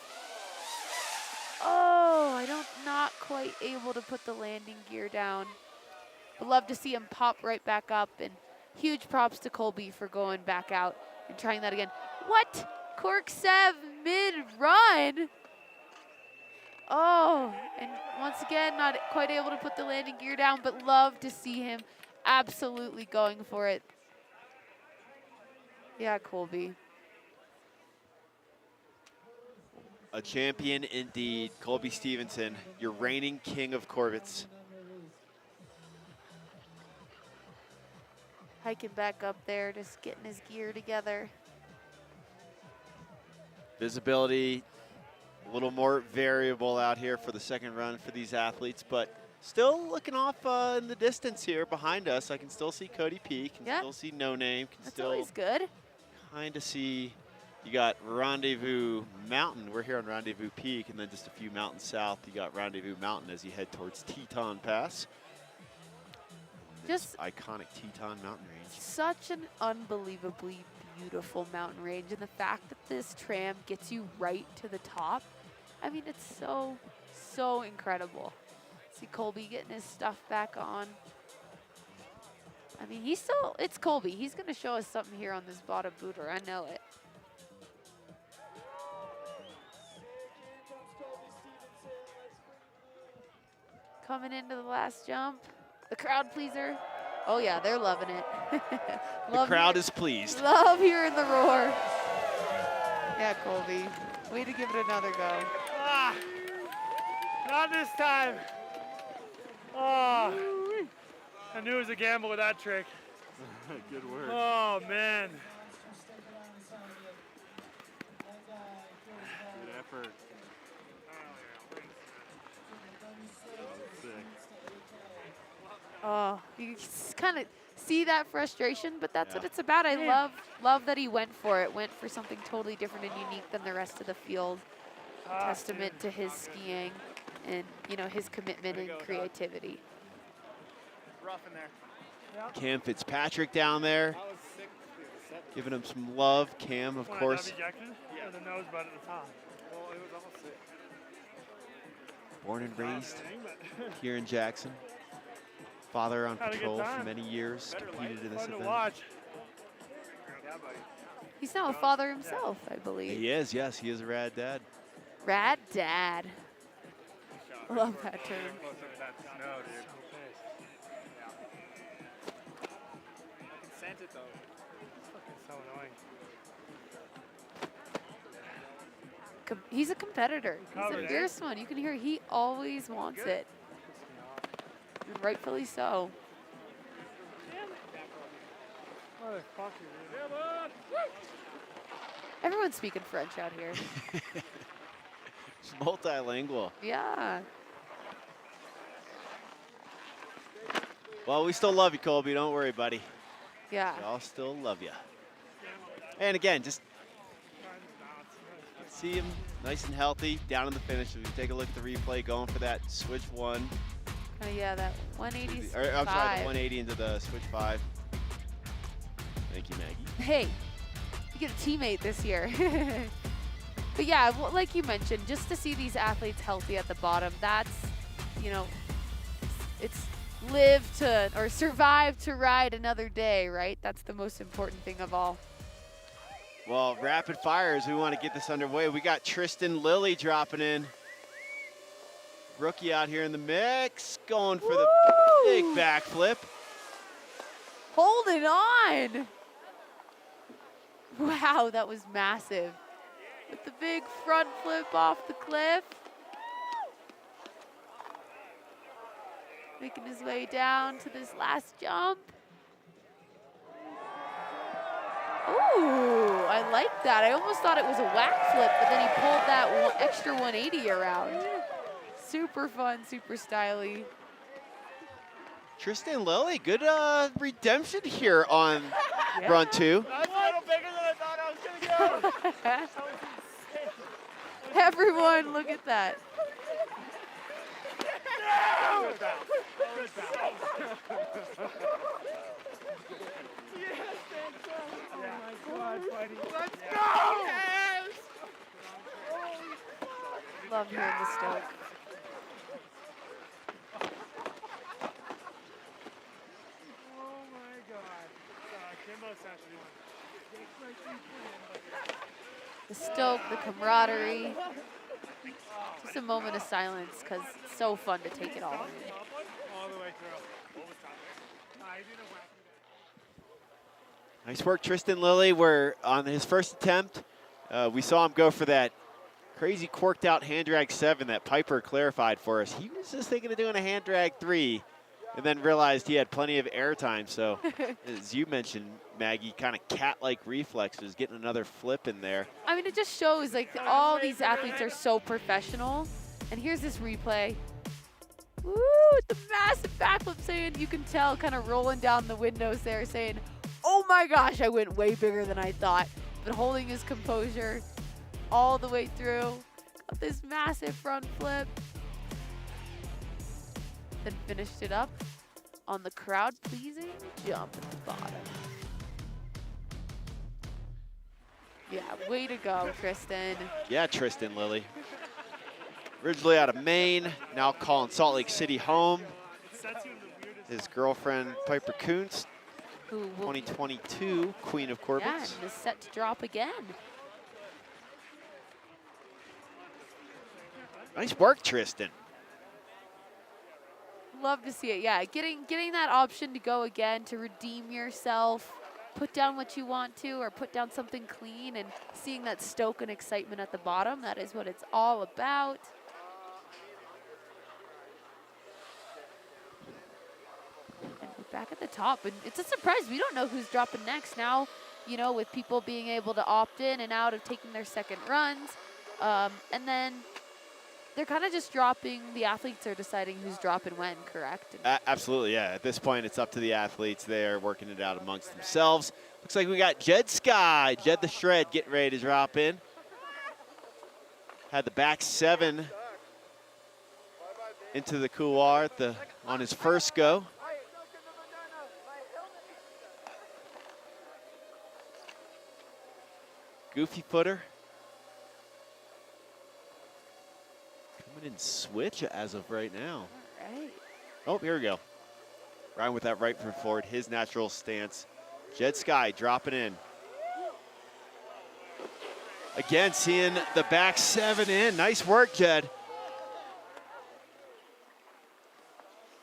Oh, not quite able to put the landing gear down. Would love to see him pop right back up, and huge props to Colby for going back out and trying that again. What? Cork 7 mid-run. Oh, and once again, not quite able to put the landing gear down, but love to see him absolutely going for it. Yeah, Colby. A champion indeed, Colby Stevenson, your reigning king of Corbets. Hiking back up there, just getting his gear together. Visibility a little more variable out here for the second run for these athletes, but still looking off in the distance here behind us. I can still see Cody P, can still see No Name. Can That's still always good. Kind of see, you got Rendezvous Mountain. We're here on Rendezvous Peak, and then just a few mountains south, you got Rendezvous Mountain as you head towards Teton Pass. Just iconic Teton mountain range. Such an unbelievably beautiful mountain range, and the fact that this tram gets you right to the top, I mean, it's so incredible. See Colby getting his stuff back on. I mean, it's Colby. He's gonna show us something here on this bottom booter, I know it. coming into the last jump. The crowd pleaser. Oh yeah, they're loving it. The crowd is pleased. Love hearing the roar. Yeah, Colby. Way to give it another go. Ah, not this time. Oh, I knew it was a gamble with that trick. Good work. Oh, man. Good effort. Sick. Oh, you kind of see that frustration, but that's what it's about. I love that he went for it. Went for something totally different and unique than the rest of the field. Testament to his skiing and, you know, his commitment and creativity. Rough in there. Cam Fitzpatrick down there, giving him some love. Cam, of course. Yeah, the nose bud at the top. Well, it was almost sick. Born and raised here in Jackson. Father on patrol for many years, competed in this event. He's now a father himself, I believe. He is, yes, he is a rad dad. Rad dad. Love that term. I can sense it though. It's fucking so annoying. He's a competitor. He's a fierce one. You can hear he always wants it. And rightfully so. Everyone's speaking French out here. It's multilingual. Yeah. Well, we still love you, Colby. Don't worry, buddy. Yeah. We all still love you. And again, just see him nice and healthy down in the finish. If you take a look at the replay, going for that switch 1. Yeah, that 180. I'm sorry, the 180 into the switch 5. Thank you, Maggie. Hey, you get a teammate this year. But yeah, well, like you mentioned, just to see these athletes healthy at the bottom, that's, you know, it's live to or survive to ride another day, right? That's the most important thing of all. Well, rapid fires, we want to get this underway. We got Tristan Lily dropping in. Rookie out here in the mix, going for the big backflip. Holding on. Wow, that was massive. With the big front flip off the cliff. Making his way down to this last jump. Ooh, I like that. I almost thought it was a whack flip, but then he pulled that extra 180 around. Super fun, super styly. Tristan Lily, good redemption here on run 2. That's a little bigger than I thought I was going to go. Everyone, look at that. Let's go! Love hearing the stoke. Oh my God. Kimbo's actually The stoke, the camaraderie. Just a moment of silence because it's so fun to take it all in. all the way through. Nice work, Tristan Lily. We're on his first attempt. We saw him go for that crazy corked out hand drag 7 that Piper clarified for us. He was just thinking of doing a hand drag 3 and then realized he had plenty of air time. So as you mentioned, Maggie, kind of cat-like reflexes, getting another flip in there. I mean, it just shows like all these athletes are so professional. And here's this replay. Woo, the massive backflip saying, you can tell kind of rolling down the windows there saying, oh my gosh, I went way bigger than I thought. But holding his composure all the way through. Got this massive front flip. Then finished it up on the crowd-pleasing jump at the bottom. Yeah, way to go, Tristan. Yeah, Tristan Lily. Originally out of Maine, now calling Salt Lake City home. His girlfriend, Piper Coons, Who will 2022 Queen of Corbet. Yeah, and is set to drop again. Nice work, Tristan. Love to see it. Yeah, getting that option to go again, to redeem yourself, put down what you want to, or put down something clean, and seeing that stoke and excitement at the bottom. That is what it's all about. And we're back at the top, and it's a surprise. We don't know who's dropping next now, you know, with people being able to opt in and out of taking their second runs. And then they're kind of just dropping, the athletes are deciding who's dropping when, correct? Absolutely, yeah. At this point, it's up to the athletes. They're working it out amongst themselves. Looks like we got Jed Sky, Jed the Shred, getting ready to drop in. Had the back 7 into the couloir on his first go. Goofy footer. Coming in switch as of right now. All right. Oh, here we go. Riding with that right foot forward, his natural stance. Jed Sky dropping in. Again, seeing the back 7 in. Nice work, Jed.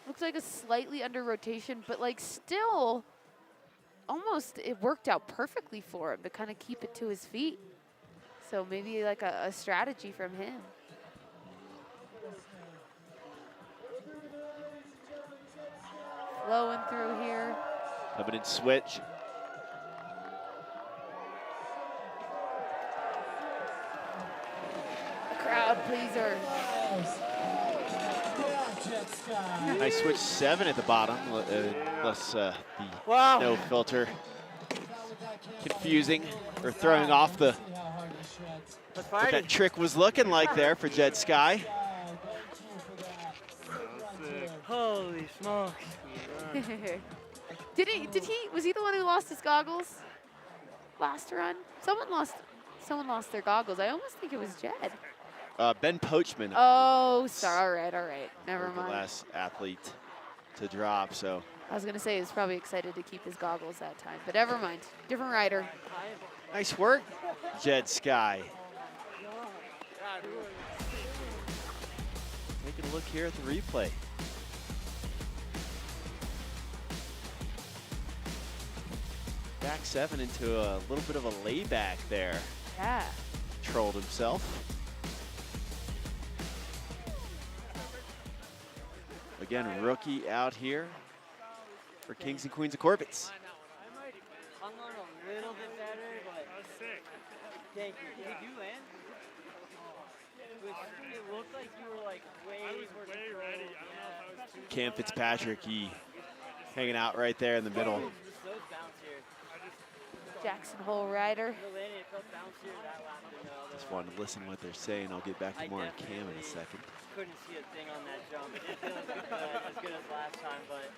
Looks like a slightly under rotation, but like still almost it worked out perfectly for him to kind of keep it to his feet. So maybe like a strategy from him. Flowing through here. Coming in switch. A crowd pleaser. Nice switch 7 at the bottom. Less the no filter confusing or throwing off what that trick was looking like there for Jed Sky. Holy smokes. Was he the one who lost his goggles last run? Someone lost their goggles. I almost think it was Jed. Ben Pochman. Oh, sorry. All right. Never The mind. last athlete to drop, so. I was going to say he was probably excited to keep his goggles that time, but never mind. Different rider. Nice work, Jed Sky. Taking a look here at the replay. Back 7 into a little bit of a layback there. Yeah. Trolled himself. Again, rookie out here for Kings and Queens of Corbett. Hung on a little bit better, but thank you. Did you land? It looked like you were like way more ready. Cam Fitzpatrick, he hanging out right there in the middle. Jackson Hole rider. Just wanted to listen to what they're saying. I'll get back to more on Cam in a second. Couldn't see a thing on that jump. It didn't feel as good as last time, but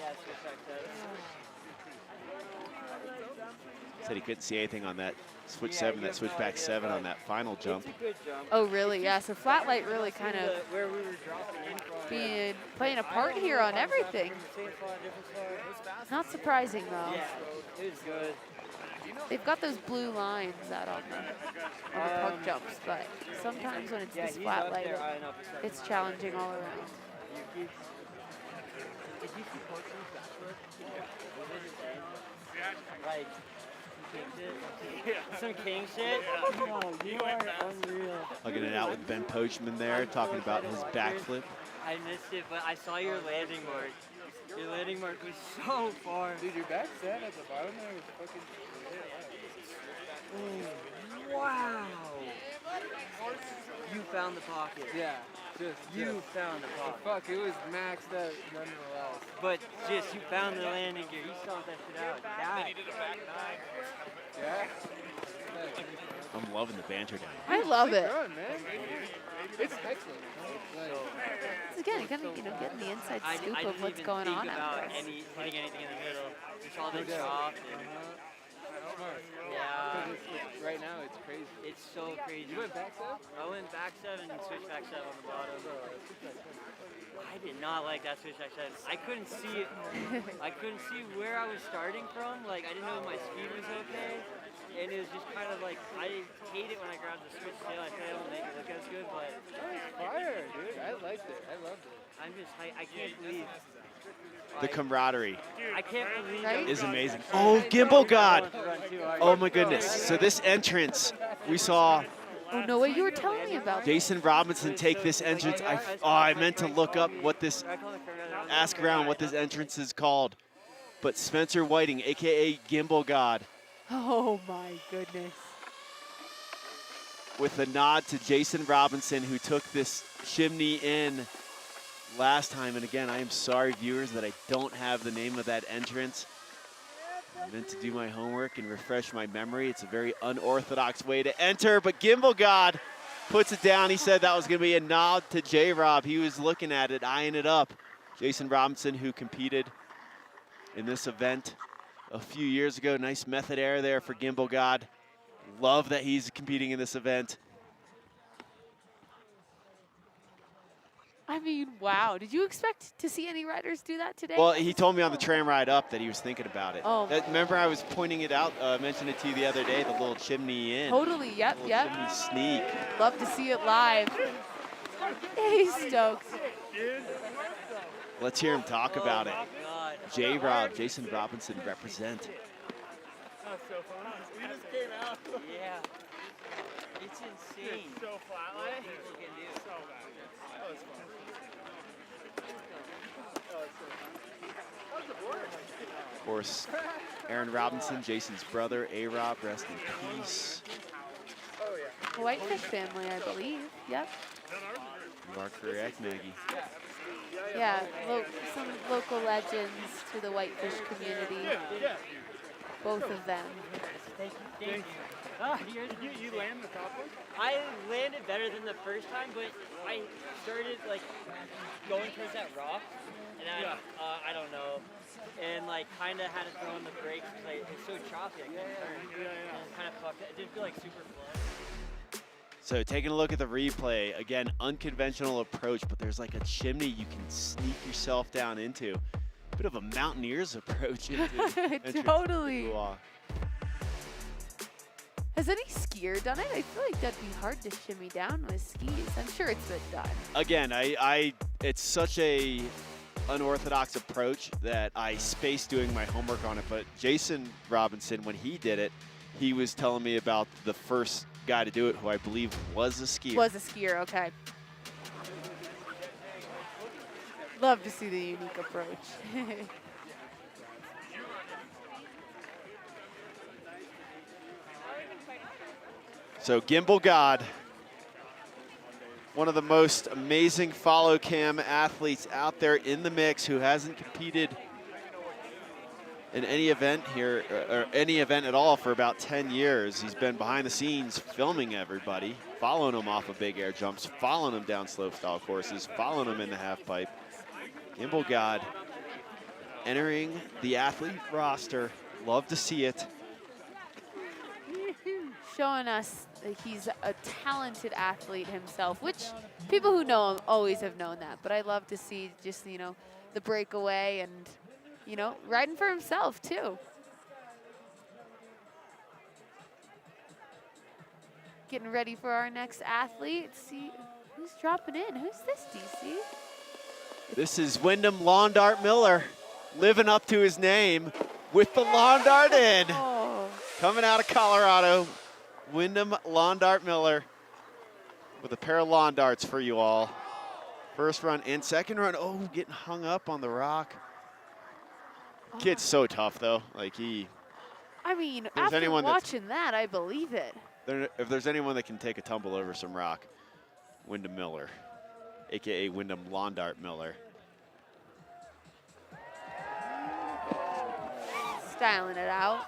yeah, switch back Said he couldn't see anything on that switch 7, that switchback 7 on that final jump. It's a good jump. Oh, really? Yeah, so flat light really kind of where we were dropping in from. playing a part here on everything. Not surprising, though. Yeah, it was good. They've got those blue lines out on the park jumps, but sometimes when it's this flat light, it's challenging all around. Did you see Pochman's backflip? Like, some king shit? No, you are unreal. Hugging it out with Ben Pochman there, talking about his backflip. I missed it, but I saw your landing mark. Your landing mark was so far. Dude, your back set at the bottom there was fucking. Wow. You found the pocket. Yeah, just. You found the pocket. Fuck, it was maxed out nonetheless. But just, you found the landing gear. You stomped that shit out. Yeah. I'm loving the banter down I love it. Fun, man. It's excellent. Again, kind of getting the inside scoop I of what's didn't going even on think out about there. hitting anything in the middle. It's all been soft. Smart. Yeah. Because right now it's crazy. It's so crazy. You went back 7? I went back 7 and switched back 7 on the bottom. I did not like that switch back 7. I couldn't see it. I couldn't see where I was starting from. Like, I didn't know if my speed was okay. And it was just kind of like, I hate it when I grab the switch tail. I feel like I don't make it look as good, but. Fire, dude. I I liked it. I loved it. I'm just, I can't believe. The camaraderie I can't believe is amazing. Oh, gimbal god. Oh my goodness. So this entrance, we saw Oh, no way, you were telling me about this. Jason Robinson take this entrance. I meant to look up ask around what this entrance is called. But Spencer Whiting, AKA Gimbal God, Oh my goodness. with a nod to Jason Robinson, who took this chimney in last time. And again, I am sorry, viewers, that I don't have the name of that entrance. I meant to do my homework and refresh my memory. It's a very unorthodox way to enter, but Gimbal God puts it down. He said that was going to be a nod to J-Rob. He was looking at it, eyeing it up. Jason Robinson, who competed in this event a few years ago. Nice method error there for Gimbal God. Love that he's competing in this event. I mean, wow. Did you expect to see any riders do that today? Well, he told me on the tram ride up that he was thinking about it. Oh. Remember I was pointing it out, mentioned it to you the other day, the little chimney in. Totally, yep, yep. Chimney sneak. Love to see it live. He's stoked. Let's hear him talk about it. J-Rob, Jason Robinson represent. That's so fun. We just came out. Yeah. It's insane. It's so flatline. People can do. So bad. That was fun. Of course, Aaron Robinson, Jason's brother, A-Rob, rest in peace. Whitefish family, I believe. Yep. You are correct, Maggie. Yeah, some local legends to the Whitefish community. Both of them. Thank you. You land the top one? I landed better than the first time, but I started like going towards that rock, and I don't know, and like kind of had to throw in the brakes because it's so choppy. I couldn't turn. And kind of fucked it. It didn't feel like super flush. So taking a look at the replay, again, unconventional approach, but there's like a chimney you can sneak yourself down into. Bit of a mountaineer's approach into Totally. Has any skier done it? I feel like that'd be hard to shimmy down with skis. I'm sure it's been done. Again, it's such a unorthodox approach that I spaced doing my homework on it, but Jason Robinson, when he did it, he was telling me about the first guy to do it, who I believe was a skier. Was a skier, okay. Love to see the unique approach. So Gimbal God, one of the most amazing follow cam athletes out there in the mix, who hasn't competed in any event here, or any event at all, for about 10 years. He's been behind the scenes filming everybody, following them off of big air jumps, following them down slope style courses, following them in the half pipe. Gimbal God entering the athlete roster. Love to see it. Showing us that he's a talented athlete himself, which people who know him always have known that. But I love to see just, you know, the breakaway and, you know, riding for himself too. Getting ready for our next athlete. Let's see who's dropping in. Who's this, DC? This is Windham Lawn Dart Miller, living up to his name with the lawn dart in. Oh. Coming out of Colorado, Windham Lawn Dart Miller with a pair of lawn darts for you all. First run and second run. Oh, getting hung up on the rock. Kid's so tough though. Like I mean, after watching that, I believe it. If there's anyone that can take a tumble over some rock, Windham Miller, AKA Windham Lawn Dart Miller. Styling it out.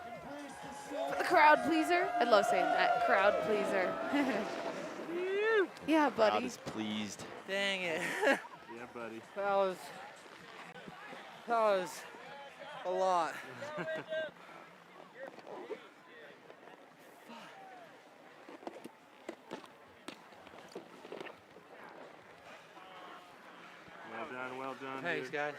For the crowd pleaser. I love saying that, crowd pleaser. Yeah, buddy. Crowd is pleased. Dang it. Yeah, buddy. That was a lot. Well done. Thanks, dude. guys.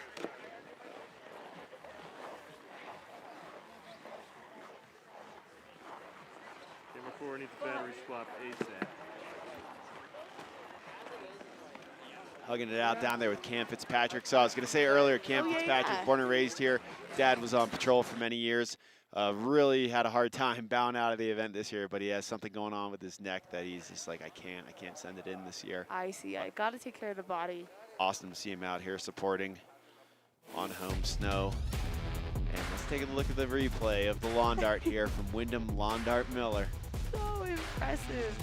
Camera 4 needs a battery swap ASAP. hugging it out down there with Cam Fitzpatrick. So I was going to say earlier, Cam Fitzpatrick, born and raised here. Dad was on patrol for many years. Really had a hard time bowing out of the event this year, but he has something going on with his neck that he's just like, I can't send it in this year. I see. I got to take care of the body. Awesome to see him out here supporting on home snow. And let's take a look at the replay of the lawn dart here from Windham Lawn Dart Miller. So impressive.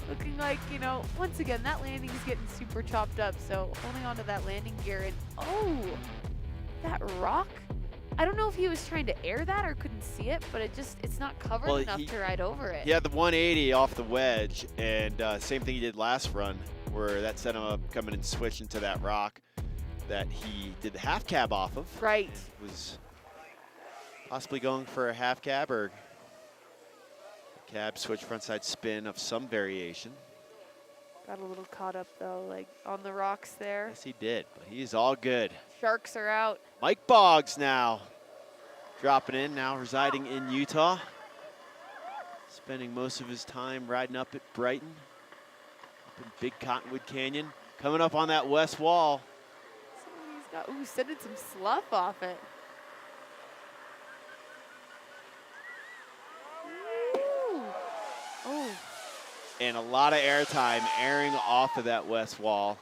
Looking like, you know, once again, that landing is getting super chopped up. So holding onto that landing gear and, oh, that rock. I don't know if he was trying to air that or couldn't see it, but it's not covered enough to ride over it. He had the 180 off the wedge, and same thing he did last run, where that set him up coming and switching to that rock that he did the half cab off of. Right. Was possibly going for a half cab or cab switch frontside spin of some variation. Got a little caught up though, like on the rocks there. Yes, he did, but he's all good. Sharks are out. Mike Bogs now dropping in, now residing in Utah. Spending most of his time riding up at Brighton, up in Big Cottonwood Canyon. Coming up on that west wall. He's got, ooh, sending some slough off it. Ooh. Oh. And a lot of air time airing off of that west wall.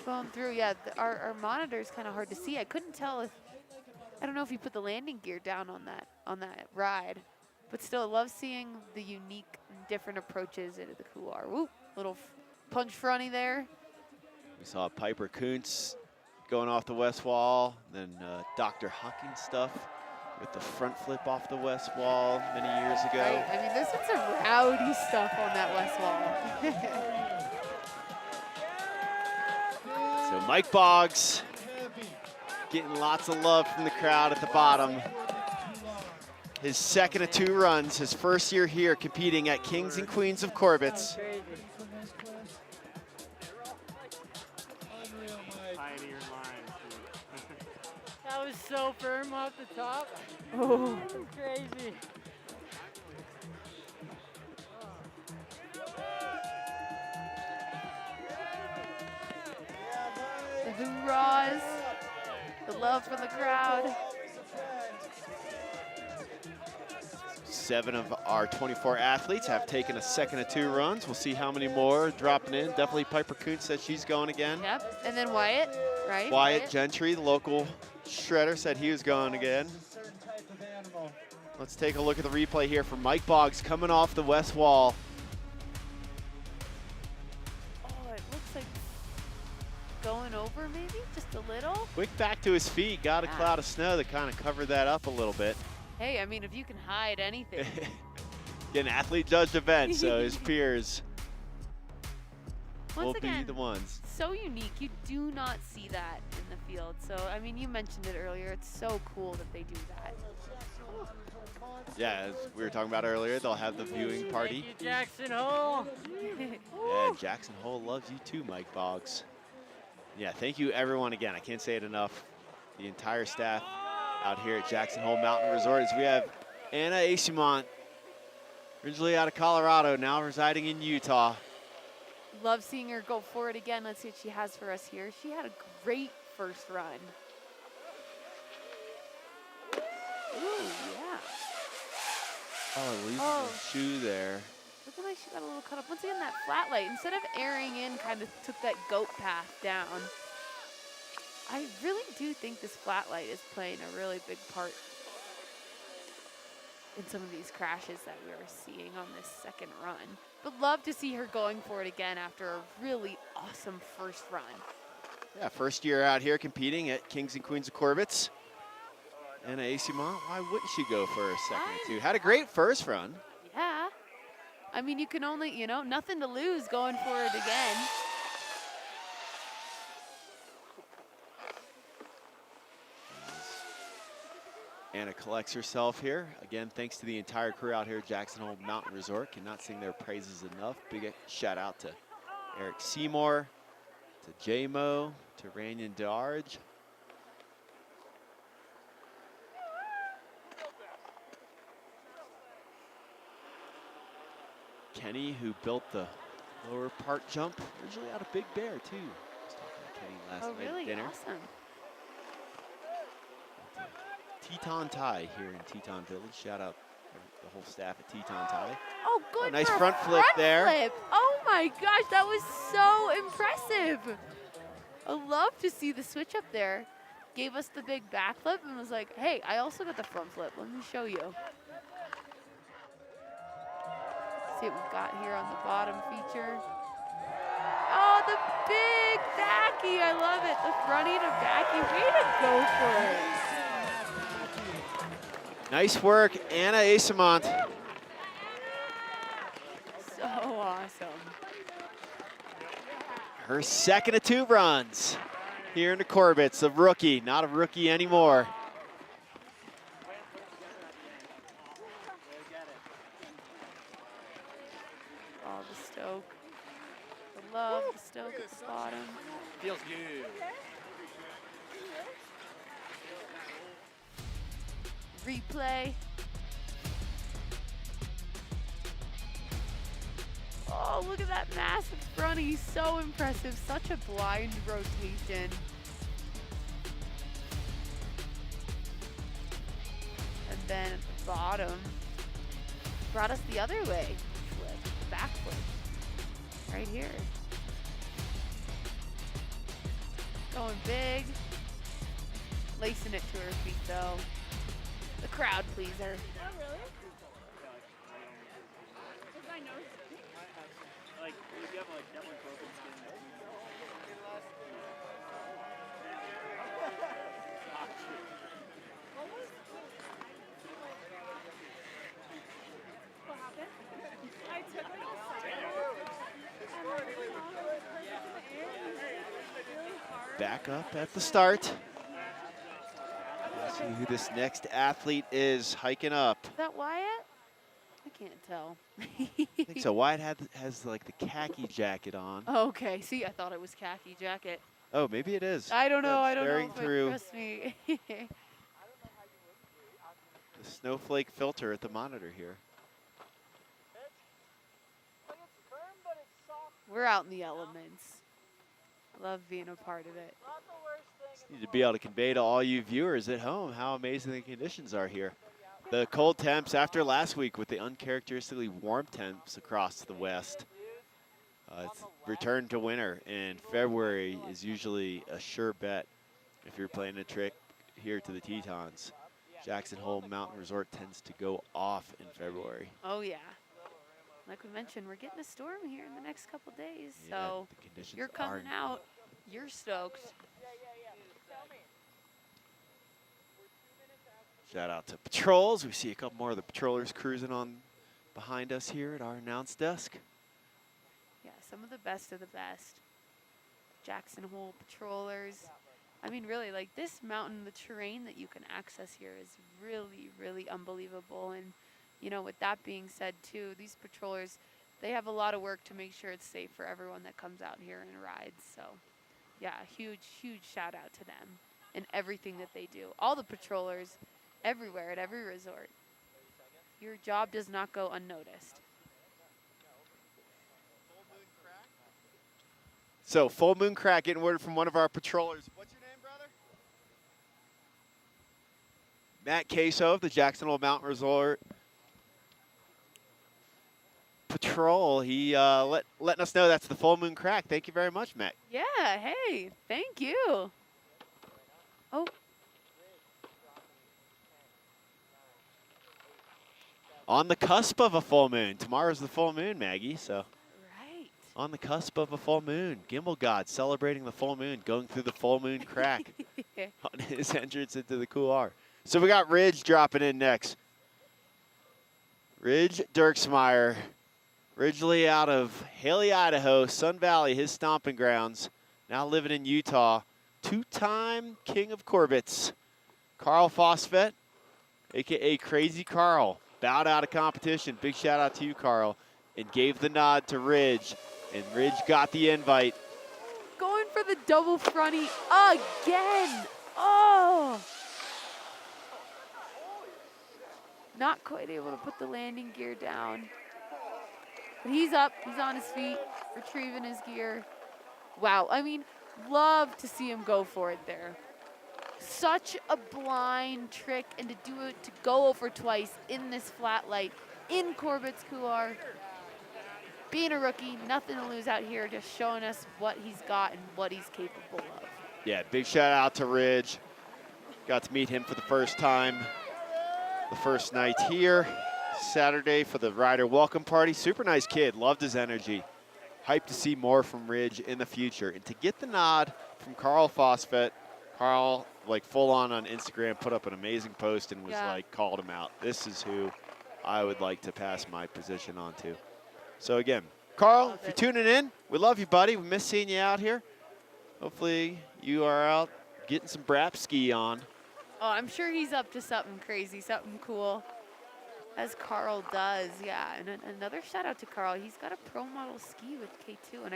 Going through, yeah, our monitor is kind of hard to see. I couldn't tell if, I don't know if he put the landing gear down on that ride, but still, I love seeing the unique and different approaches into the couloir. Woo, little punch fronty there. We saw Piper Kuntz going off the west wall, then Dr. Hucking stuff with the front flip off the west wall many years ago. Right. I mean, there's been some rowdy stuff on that west wall. So Mike Boggs getting lots of love from the crowd at the bottom. His second of 2 runs, his first year here competing at Kings and Queens of Corbett. That was so firm off the top. Oh. That was crazy. The hoorahs, the love from the crowd. 7 of our 24 athletes have taken a second of 2 runs. We'll see how many more dropping in. Definitely Piper Kuntz said she's going again. Yep, and then Wyatt, right? Wyatt Gentry, the local shredder, said he was going again. Let's take a look at the replay here from Mike Boggs coming off the west wall. Oh, it looks like going over maybe, just a little. Quick back to his feet, got a cloud of snow that kind of covered that up a little bit. Hey, I mean, if you can hide anything. An athlete judged event, so his peers will Once again, be the ones. So unique. You do not see that in the field. So, I mean, you mentioned it earlier. It's so cool that they do that. Yeah, as we were talking about earlier, they'll have the viewing party. Thank you, Jackson Hole. Yeah, Jackson Hole loves you too, Mike Boggs. Yeah, thank you everyone again. I can't say it enough. The entire staff out here at Jackson Hole Mountain Resort as we have Anna Asent, originally out of Colorado, now residing in Utah. Love seeing her go forward again. Let's see what she has for us here. She had a great first run. Ooh, yeah. Oh, losing the shoe there. Looking like she got a little cut up. Once again, that flat light, instead of airing in, kind of took that goat path down. I really do think this flat light is playing a really big part in some of these crashes that we are seeing on this second run. But love to see her going for it again after a really awesome first run. Yeah, first year out here competing at Kings and Queens of Corbett. Anna Asent, why wouldn't she go for a second or 2? Had a great first run. Yeah. I mean, you can only, you know, nothing to lose going for it again. Anna collects herself here. Again, thanks to the entire crew out here at Jackson Hole Mountain Resort. Cannot sing their praises enough. Big shout out to Eric Seymour, to J-Mo, to Ranyan Darge. Kenny, who built the lower part jump, originally out of Big Bear, too. I was talking to Kenny last night really? at dinner. Awesome. Teton Thai here in Teton Village. Shout out the whole staff at Teton Thai. Oh, good. Nice for a front flip there. Flip. Oh my gosh, that was so impressive. I love to see the switch up there. Gave us the big backflip and was like, hey, I also got the front flip. Let me show you. See what we've got here on the bottom feature. Oh, the big backy. I love it. The fronty to backy. Way to go for it. Nice work, Anna Asamont. So awesome. Her second of 2 runs here in the Corbets. A rookie, not a rookie anymore. Oh, the stoke. The love, the stoke at the bottom. Feels good. Replay. Oh, look at that massive fronty. So impressive. Such a blind rotation. And then at the bottom, brought us the other way. Flip, back flip. Right here. Going big. Lacing it to her feet though. The crowd pleaser. Oh, really? Is my nose? Like, you have like that one broken skin. What happened? I took like a side and like the person in the air and he hit really hard. Back up at the start. Let's see who this next athlete is hiking up. Is that Wyatt? I can't tell. I think so. Wyatt has like the khaki jacket on. Okay, see, I thought it was khaki jacket. Oh, maybe it is. I don't know. Yeah, I don't know. staring But through trust me. the snowflake filter at the monitor here. We're out in the elements. Love being a part of it. Just need to be able to convey to all you viewers at home how amazing the conditions are here. The cold temps after last week with the uncharacteristically warm temps across the west. It's returned to winter, and February is usually a sure bet if you're playing a trick here to the Tetons. Jackson Hole Mountain Resort tends to go off in February. Oh, yeah. Like we mentioned, we're getting a storm here in the next couple days. Yeah, so the conditions you're coming out. You're stoked. Shout out to patrols. We see a couple more of the patrollers cruising on behind us here at our announce desk. Yeah, some of the best. Jackson Hole patrollers. I mean, really, like this mountain, the terrain that you can access here is really, really unbelievable. And, you know, with that being said, too, these patrollers, they have a lot of work to make sure it's safe for everyone that comes out here and rides. So, yeah, huge, huge shout out to them and everything that they do. All the patrollers everywhere at every resort. Your job does not go unnoticed. So, full moon crack getting word from one of our patrollers. What's your name, brother? Matt Caso of the Jackson Hole Mountain Resort Patrol. He letting us know that's the full moon crack. Thank you very much, Matt. Yeah, hey, thank you. Oh. On the cusp of a full moon. Tomorrow's the full moon, Maggie, so. Right. On the cusp of a full moon. Gimbal God celebrating the full moon, going through the full moon crack on his entrance into the Couloir. So we got Ridge dropping in next. Ridge Dirksmeier. Originally out of Haley, Idaho, Sun Valley, his stomping grounds. Now living in Utah. Two-time King of Corbets. Carl Fosfet, a.k.a. Crazy Carl. Bowed out of competition. Big shout out to you, Carl. And gave the nod to Ridge. And Ridge got the invite. Going for the double fronty again. Oh. Not quite able to put the landing gear down. But he's up, he's on his feet, retrieving his gear. Wow, I mean, love to see him go for it there. Such a blind trick, and to do it, to go over twice in this flat light, in Corbet's Couloir. Being a rookie, nothing to lose out here, just showing us what he's got and what he's capable of. Yeah, big shout out to Ridge. Got to meet him for the first time the first night here. Saturday for the rider welcome party. Super nice kid, loved his energy. Hyped to see more from Ridge in the future. And to get the nod from Carl Fosfet, Carl, like full on Instagram, put up an amazing post and was like, called him out. This is who I would like to pass my position on to. So again, Carl, if you're tuning in, we love you, buddy. We miss seeing you out here. Hopefully you are out getting some brap ski on. Oh, I'm sure he's up to something crazy, something cool, as Carl does. Yeah, and another shout out to Carl. He's got a pro model ski with K2, and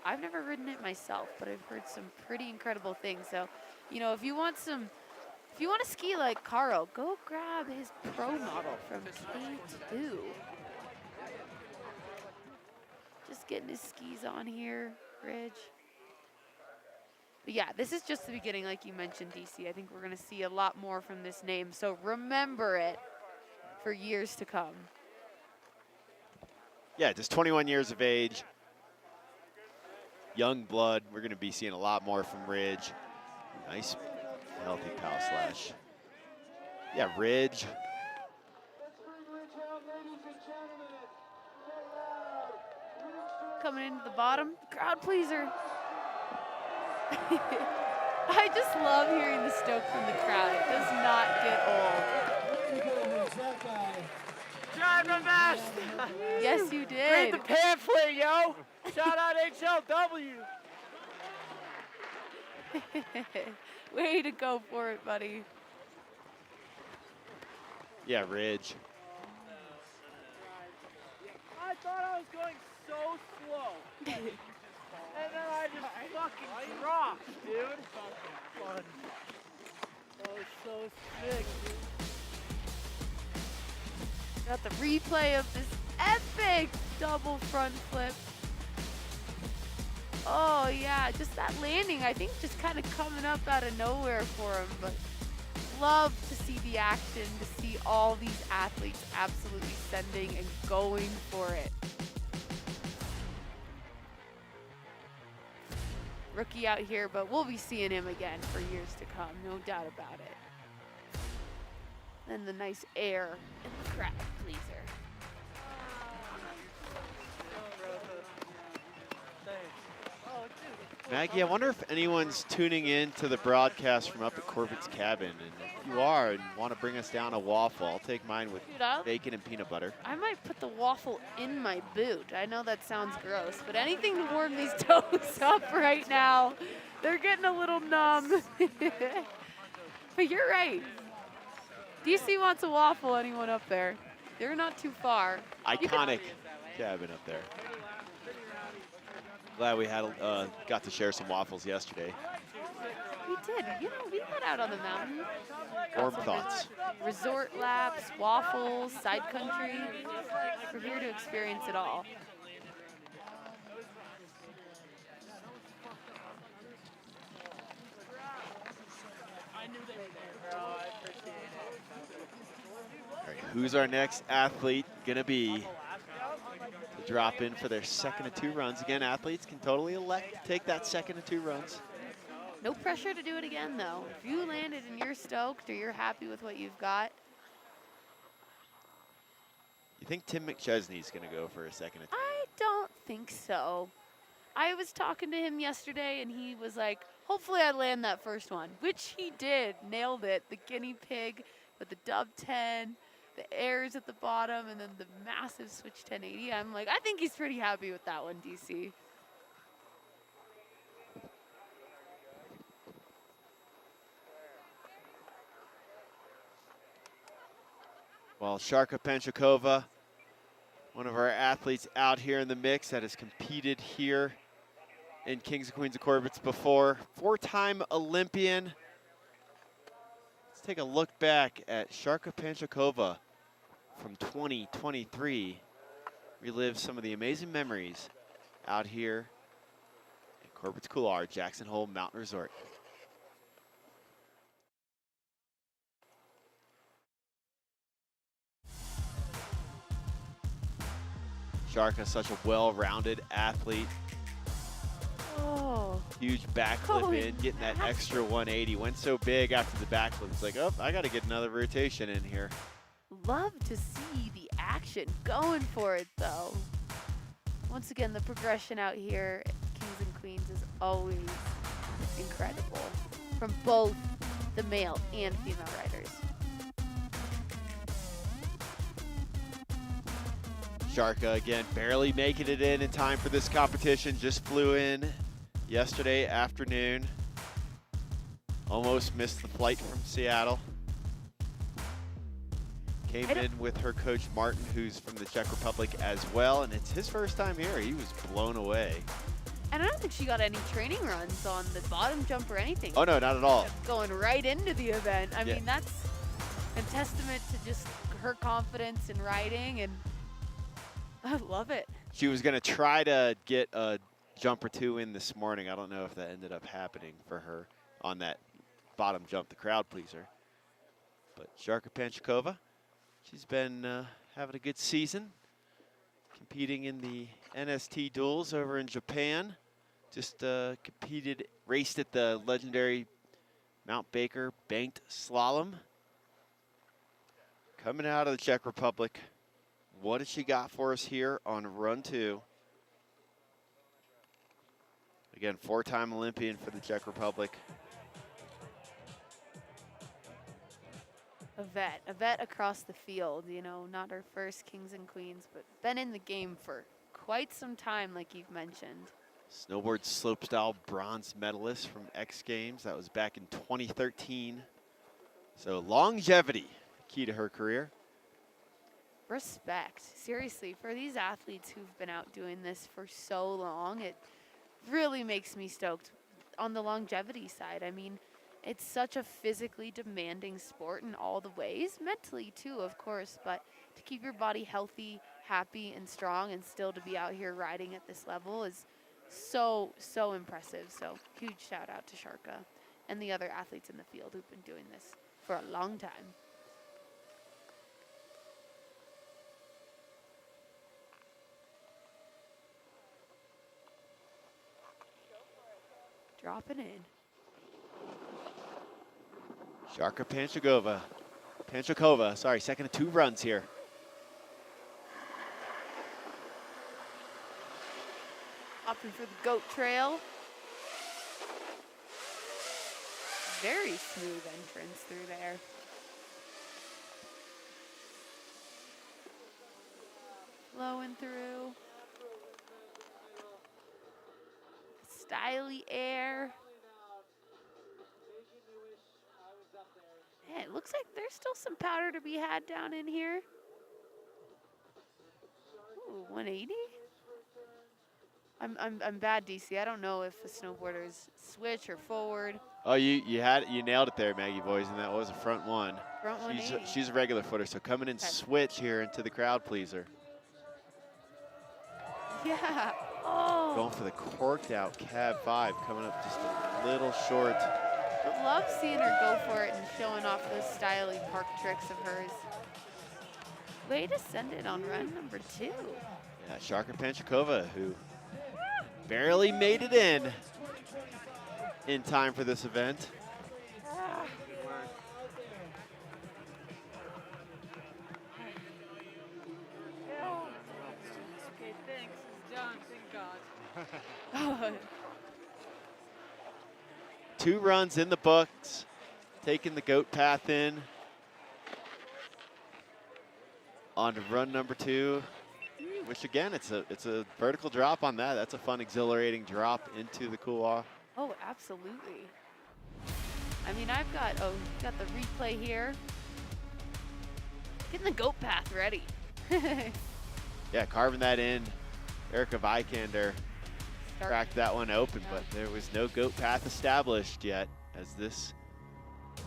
I've never ridden it myself, but I've heard some pretty incredible things. So, you know, if you want to ski like Carl, go grab his pro model from K2. Just getting his skis on here, Ridge. But yeah, this is just the beginning, like you mentioned, DC. I think we're going to see a lot more from this name, so remember it for years to come. Yeah, just 21 years of age. Young blood. We're going to be seeing a lot more from Ridge. Nice, healthy pow slash. Yeah, Ridge. Coming into the bottom, crowd pleaser. I just love hearing the stoke from the crowd. It does not get old. Tried my best. Yes, you did. Read the pamphlet, yo. Shout out HLW. Way to go for it, buddy. Yeah, Ridge. I thought I was going so slow. And then I just fucking dropped, dude. That was so sick, dude. Got the replay of this epic double front flip. Oh yeah, just that landing, I think just kind of coming up out of nowhere for him, but love to see the action, to see all these athletes absolutely sending and going for it. Rookie out here, but we'll be seeing him again for years to come, no doubt about it. And the nice air in the crowd pleaser. Maggie, I wonder if anyone's tuning in to the broadcast from up at Corbet's cabin. And if you are and want to bring us down a waffle, I'll take mine with bacon and peanut butter. I might put the waffle in my boot. I know that sounds gross, but anything to warm these toes up right now. They're getting a little numb. But you're right. DC wants a waffle, anyone up there. They're not too far. Iconic cabin up there. Glad we had got to share some waffles yesterday. We did. You know, we got out on the mountain. Warm thoughts. Resort laps, waffles, side country. We're here to experience it all. All right, who's our next athlete gonna be to drop in for their second of 2 runs? Again, athletes can totally elect to take that second of 2 runs. No pressure to do it again, though. If you landed and you're stoked or you're happy with what you've got. You think Tim McChesney's gonna go for a second of 2? I don't think so. I was talking to him yesterday, and he was like, hopefully I land that first one, which he did. Nailed it. The guinea pig with the dub 10, the airs at the bottom, and then the massive switch 1080. I'm like, I think he's pretty happy with that one, DC. Well, Sarka Pancochova, one of our athletes out here in the mix that has competed here in Kings and Queens of Corbet's before. 4-time Olympian. Let's take a look back at Sarka Pancochova from 2023. relive some of the amazing memories out here in Corbett's Couloir, Jackson Hole Mountain Resort. Sarka, such a well-rounded athlete. Oh. Huge backflip in, getting that extra 180. Went so big after the backflip. It's like, oh, I got to get another rotation in here. Love to see the action going for it, though. Once again, the progression out here at Kings and Queens is always incredible from both the male and female riders. Sarka, again, barely making it in time for this competition. Just flew in yesterday afternoon. Almost missed the flight from Seattle. Came in with her coach Martin, who's from the Czech Republic as well, and it's his first time here. He was blown away. And I don't think she got any training runs on the bottom jump or anything. Oh, no, not at all. Going right into the event. I mean, that's a testament to just her confidence in riding, and I love it. She was going to try to get a jump or two in this morning. I don't know if that ended up happening for her on that bottom jump, the crowd pleaser. But Sarka Pancochova, she's been having a good season, competing in the NST duels over in Japan. Just raced at the legendary Mount Baker banked slalom. Coming out of the Czech Republic, what has she got for us here on run 2? Again, 4-time Olympian for the Czech Republic. A vet across the field, you know, not her first Kings and Queens, but been in the game for quite some time, like you've mentioned. Snowboard slopestyle bronze medalist from X Games. That was back in 2013. So longevity, key to her career. Respect, seriously, for these athletes who've been out doing this for so long, it really makes me stoked on the longevity side. I mean, it's such a physically demanding sport in all the ways, mentally too, of course, but to keep your body healthy, happy, and strong, and still to be out here riding at this level is so, so impressive. So huge shout out to Sarka and the other athletes in the field who've been doing this for a long time. Dropping in. Sarka Pancochova, sorry, second of 2 runs here. Opting for the goat trail. Very smooth entrance through there. Flowing through. Styly air. Yeah, it looks like there's still some powder to be had down in here. Ooh, 180? I'm bad, DC. I don't know if the snowboarders switch or forward. Oh, you nailed it there, Maggie Boys, and that was a front 1. Front 180. She's a regular footer, so coming in switch here into the crowd pleaser. Yeah. Oh. Going for the corked out cab 5, coming up just a little short. I love seeing her go for it and showing off those stylish park tricks of hers. Way to send it on run number 2. Yeah, Sarka Pancochova, who barely made it in time for this event. Okay, thanks. It's done. Thank God. 2 runs in the books, taking the goat path in. On to run number 2, which again, it's a vertical drop on that. That's a fun, exhilarating drop into the couloir. Oh, absolutely. I mean, I've got the replay here. Getting the goat path ready. Yeah, carving that in. Erica Vikander cracked that one open, but there was no goat path established yet, as this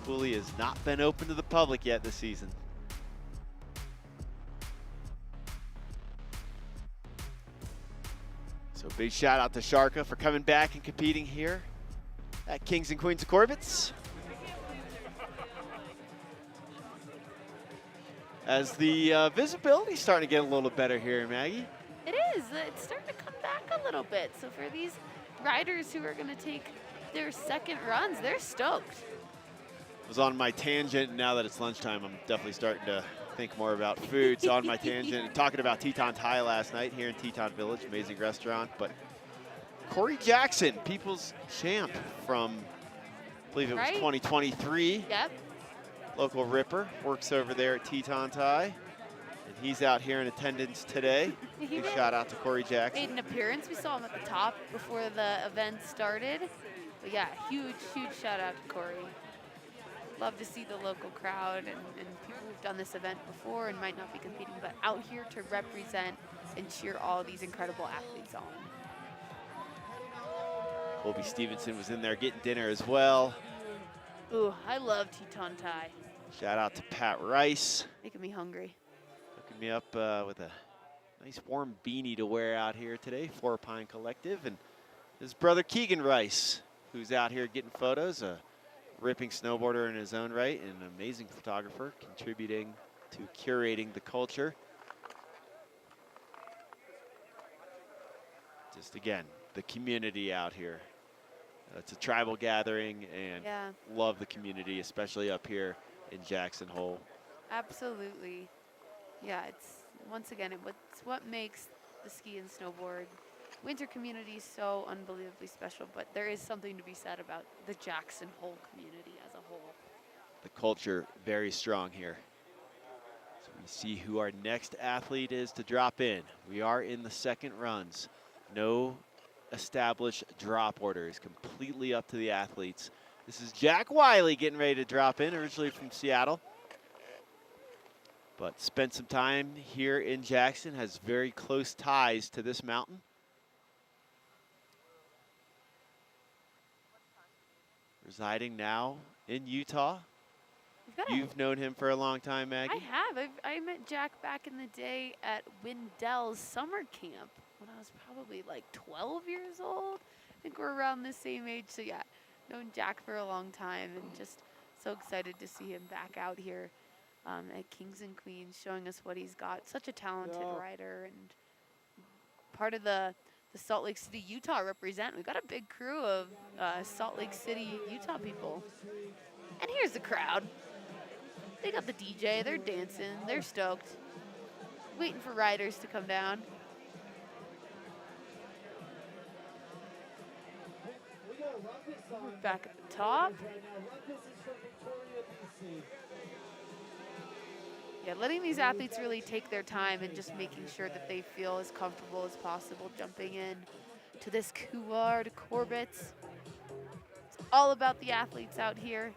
coulee has not been open to the public yet this season. So big shout out to Sarka for coming back and competing here at Kings and Queens of Corbet's. As the visibility's starting to get a little better here, Maggie. It is. It's starting to come back a little bit. So for these riders who are going to take their second runs, they're stoked. I was on my tangent, and now that it's lunchtime, I'm definitely starting to think more about food. So on my tangent, and talking about Teton Thai last night here in Teton Village, amazing restaurant. But Corey Jackson, People's Champ from, I believe it was 2023. Yep. Local Ripper, works over there at Teton Thai. And he's out here in attendance today. Big shout out to Corey Jackson. Made an appearance. We saw him at the top before the event started. But yeah, huge, huge shout out to Corey. Love to see the local crowd and people who've done this event before and might not be competing, but out here to represent and cheer all these incredible athletes on. Colby Stevenson was in there getting dinner as well. Ooh, I love Teton Thai. Shout out to Pat Rice. Making me hungry. Hooking me up with a nice warm beanie to wear out here today, Four Pine Collective. And his brother Keegan Rice, who's out here getting photos, a ripping snowboarder in his own right and an amazing photographer, contributing to curating the culture. Just again, the community out here. It's a tribal gathering, and love the community, especially up here in Jackson Hole. Absolutely. Yeah, it's once again, it's what makes the ski and snowboard winter community so unbelievably special, but there is something to be said about the Jackson Hole community as a whole. The culture very strong here. So we see who our next athlete is to drop in. We are in the second runs. No established drop orders, completely up to the athletes. This is Jack Wiley getting ready to drop in, originally from Seattle, but spent some time here in Jackson, has very close ties to this mountain. Residing now in Utah. You've known him for a long time, Maggie. I have. I met Jack back in the day at Windell's summer camp when I was probably like 12 years old. I think we're around the same age. So yeah, known Jack for a long time and just so excited to see him back out here at Kings and Queens, showing us what he's got. Such a talented rider and part of the Salt Lake City, Utah represent. We've got a big crew of Salt Lake City, Utah people. And here's the crowd. They got the DJ, they're dancing, they're stoked. Waiting for riders to come down. We're back at the top. Yeah, letting these athletes really take their time and just making sure that they feel as comfortable as possible jumping in to this Couloir de Corbet. It's all about the athletes out here.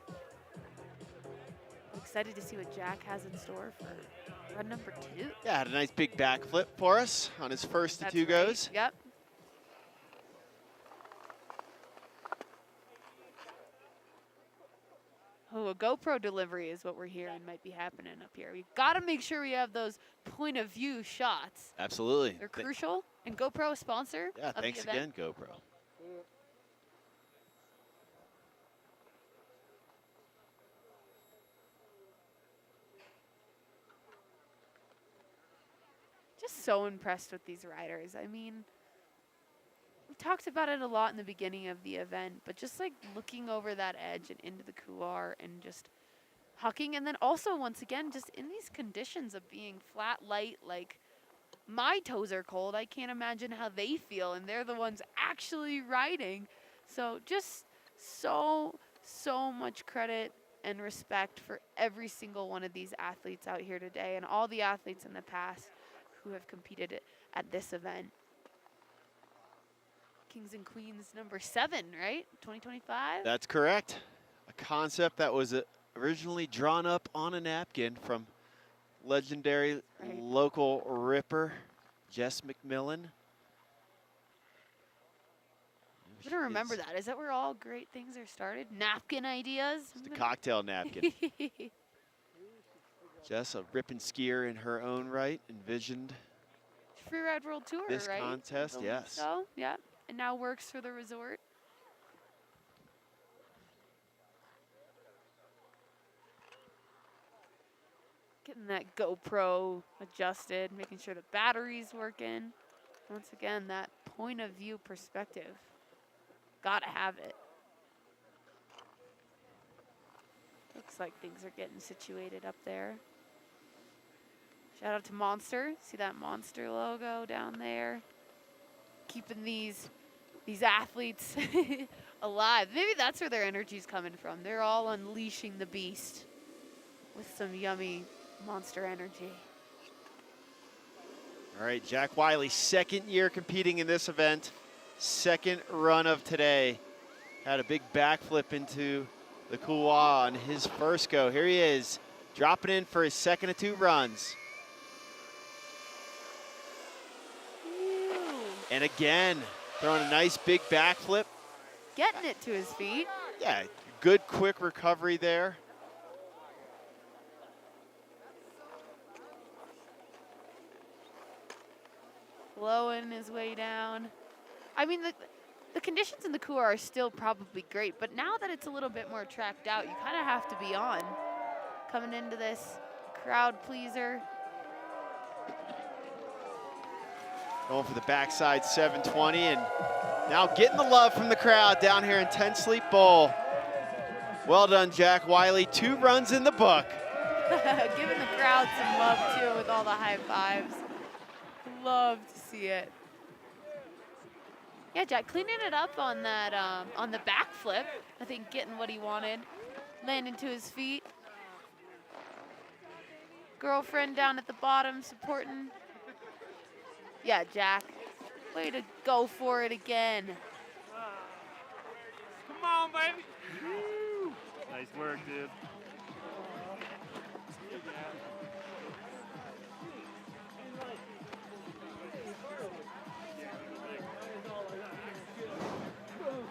I'm excited to see what Jack has in store for run number 2. Yeah, had a nice big backflip for us on his first of 2 goes. Yep. Oh, a GoPro delivery is what we're hearing might be happening up here. We've got to make sure we have those point of view shots. Absolutely. They're crucial. And GoPro, a sponsor. Yeah, of thanks the event. again, GoPro. Just so impressed with these riders. I mean, we talked about it a lot in the beginning of the event, but just like looking over that edge and into the couloir and just hucking. And then also, once again, just in these conditions of being flat, light, like my toes are cold. I can't imagine how they feel, and they're the ones actually riding. So just so much credit and respect for every single one of these athletes out here today and all the athletes in the past who have competed at this event. Kings and Queens number 7, right? 2025? That's correct. A concept that was originally drawn up on a napkin from legendary local ripper, Jess McMillan. I'm going to remember that. Is that where all great things are started? Napkin ideas? It's a cocktail napkin. Jess, a ripping skier in her own right, envisioned Freeride World Tour, this right? contest, yes. So, yeah, and now works for the resort. Getting that GoPro adjusted, making sure the battery's working. Once again, that point of view perspective. Gotta have it. Looks like things are getting situated up there. Shout out to Monster. See that Monster logo down there? Keeping these athletes alive. Maybe that's where their energy's coming from. They're all unleashing the beast with some yummy Monster energy. All right, Jack Wiley, second year competing in this event. Second run of today. Had a big backflip into the couloir on his first go. Here he is, dropping in for his second of 2 runs. And again, throwing a nice big backflip. Getting it to his feet. Yeah, good quick recovery there. Blowing his way down. I mean, the conditions in the Couloir are still probably great, but now that it's a little bit more tracked out, you kind of have to be on. Coming into this crowd pleaser. Going for the backside 720, and now getting the love from the crowd down here in 10 Sleep Bowl. Well done, Jack Wiley. 2 runs in the book. Giving the crowd some love, too, with all the high fives. Love to see it. Yeah, Jack cleaning it up on that, on the backflip. I think getting what he wanted. Landing to his feet. Girlfriend down at the bottom supporting. Yeah, Jack. Way to go for it again. Come on, baby. Woo. Nice work, dude.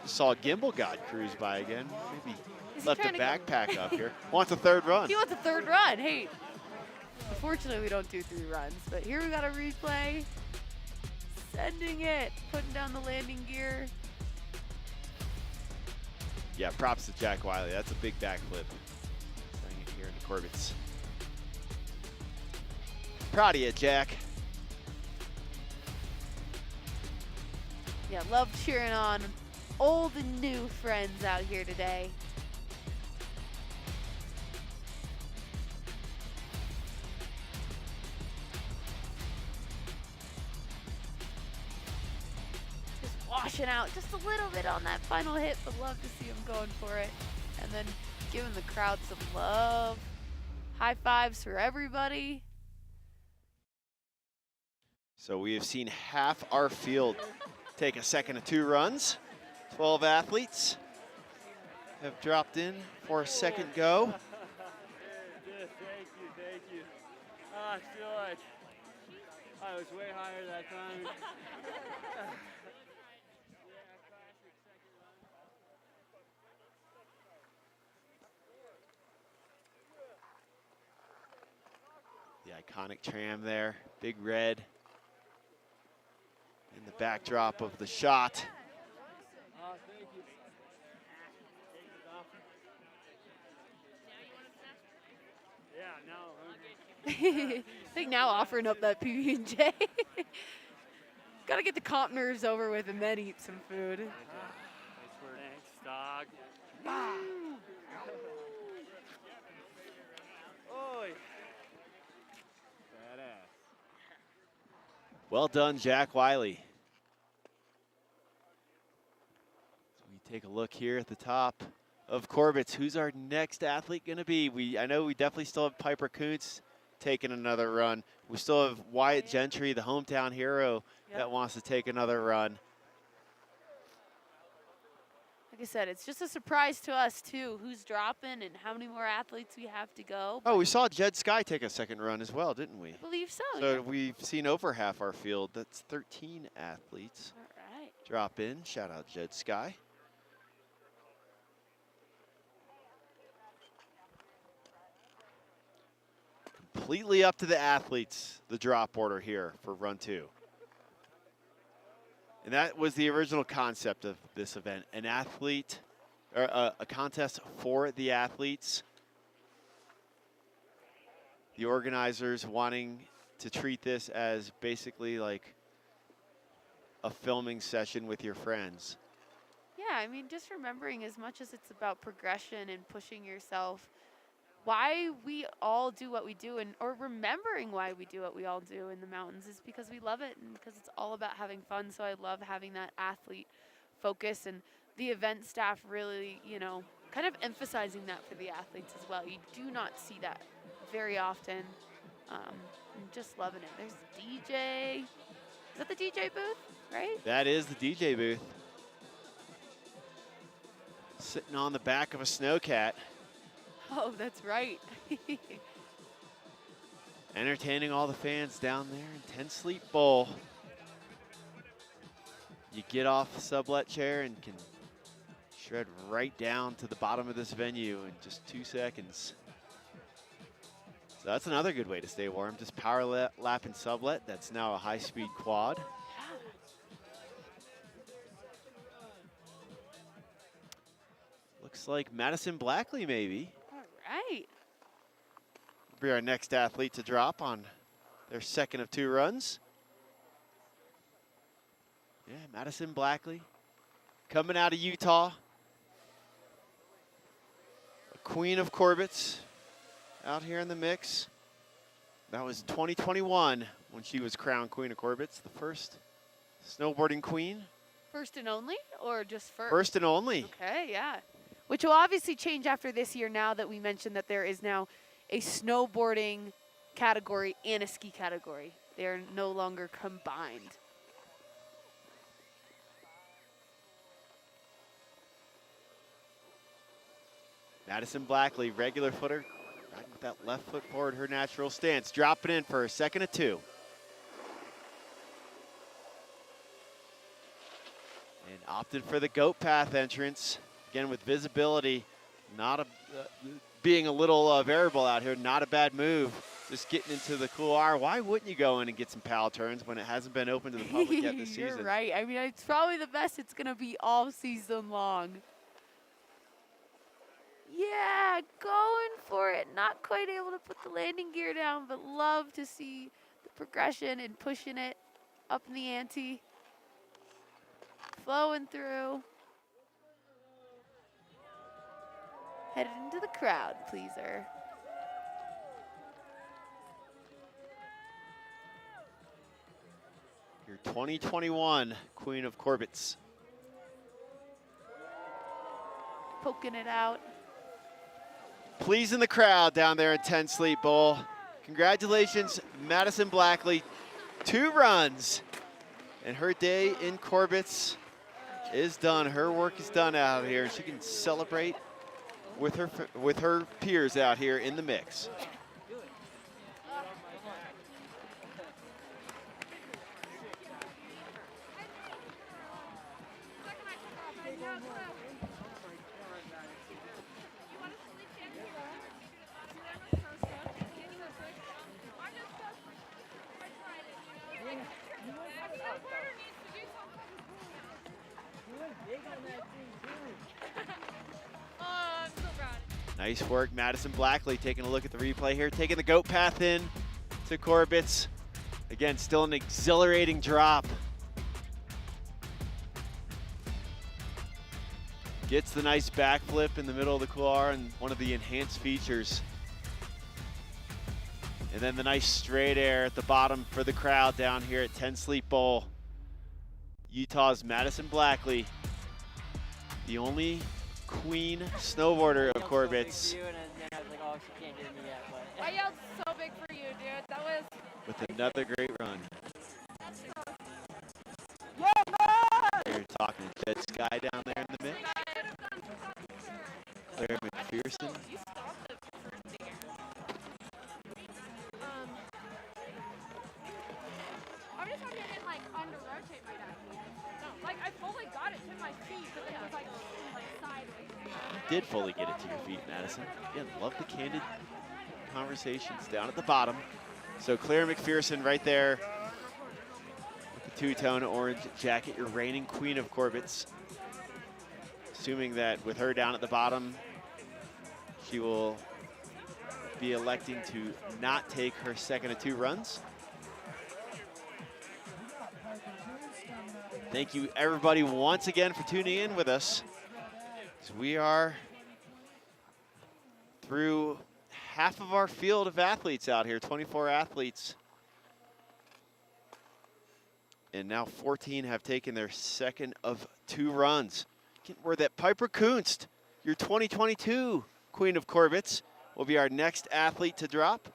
Saw a gimbal god cruise by again. Maybe left a trying to get- backpack up here. Wants a 3rd run. He wants a 3rd run. Hey, unfortunately we don't do 3 runs, but here we got a replay. Sending it, putting down the landing gear. Yeah, props to Jack Wiley. That's a big backflip. Playing it here in the Corbets. Proud of you, Jack. Yeah, love cheering on old and new friends out here today. Just washing out just a little bit on that final hit, but love to see him going for it. And then giving the crowd some love. High fives for everybody. So we have seen half our field take a second of 2 runs. 12 athletes have dropped in for a second go. Thank you. I feel like I was way higher that time. The iconic tram there, big red. In the backdrop of the shot. Thank you. Yeah, no. I think now offering up that PB&J. Gotta get the comp nerves over with and then eat some food. Thanks, dog. Oi. Badass. Well done, Jack Wiley. So we take a look here at the top of Corbett's. Who's our next athlete going to be? I know we definitely still have Piper Coons taking another run. We still have Wyatt Gentry, the hometown hero, that wants to take another run. Like I said, it's just a surprise to us, too, who's dropping and how many more athletes we have to go. Oh, we saw Jed Sky take a second run as well, didn't we? I believe so. So we've seen over half our field. That's 13 athletes. All right. Drop in. Shout out Jed Sky. Completely up to the athletes, the drop order here for run 2. And that was the original concept of this event, an athlete, or a contest for the athletes. The organizers wanting to treat this as basically like a filming session with your friends. Yeah, I mean, just remembering as much as it's about progression and pushing yourself, why we all do what we do, and or remembering why we do what we all do in the mountains is because we love it and because it's all about having fun. So I love having that athlete focus, and the event staff really, you know, kind of emphasizing that for the athletes as well. You do not see that very often. I'm just loving it. There's DJ. Is that the DJ booth, right? That is the DJ booth. Sitting on the back of a snowcat. Oh, that's right. Entertaining all the fans down there in 10 Sleep Bowl. You get off the sublet chair and can shred right down to the bottom of this venue in just 2 seconds. So that's another good way to stay warm. Just power lap and sublet. That's now a high-speed quad. Looks like Madison Blackley, maybe. Right. Be our next athlete to drop on their second of 2 runs. Yeah, Madison Blackley coming out of Utah. A Queen of Corbett out here in the mix. That was 2021 when she was crowned Queen of Corbett, the first snowboarding queen. First and only, or just first? First and only. Okay, yeah. Which will obviously change after this year now that we mentioned that there is now a snowboarding category and a ski category. They are no longer combined. Madison Blackley, regular footer, riding with that left foot forward, her natural stance. Dropping in for her second of 2. And opted for the goat path entrance. Again, with visibility, not a being a little variable out here, not a bad move. Just getting into the couloir. Why wouldn't you go in and get some pal turns when it hasn't been open to the public yet this You're season? right. I mean, it's probably the best it's going to be all season long. Yeah, going for it. Not quite able to put the landing gear down, but love to see the progression and pushing it up in the ante. Flowing through. Headed into the crowd pleaser. Your 2021 Queen of Corbett. Poking it out. Pleasing the crowd down there at 10 Sleep Bowl. Congratulations, Madison Blackley. 2 runs. And her day in Corbett is done. Her work is done out here. She can celebrate with her peers out here in the mix. Nice work, Madison Blackley taking a look at the replay here, taking the goat path in to Corbett. Again, still an exhilarating drop. Gets the nice backflip in the middle of the couloir and one of the enhanced features. And then the nice straight air at the bottom for the crowd down here at 10 Sleep Bowl. Utah's Madison Blackley, the only queen snowboarder of Corbett's. I yelled so big for you, dude. That was. With another great run. Yeah, man! You're talking to Jed Sky down there in the mix. Claire McPherson. I'm just trying to get like under rotate my dad. Like I fully got it to my feet, but then it was like sideways. You did fully get it to your feet, Madison. Again, love the candid conversations down at the bottom. So Claire McPherson right there with the two-tone orange jacket, your reigning queen of Corbets. Assuming that with her down at the bottom, she will be electing to not take her second of 2 runs. Thank you everybody once again for tuning in with us. So we are through half of our field of athletes out here, 24 athletes. And now 14 have taken their second of 2 runs. Getting word that Piper Kunst, your 2022 Queen of Corbets, will be our next athlete to drop.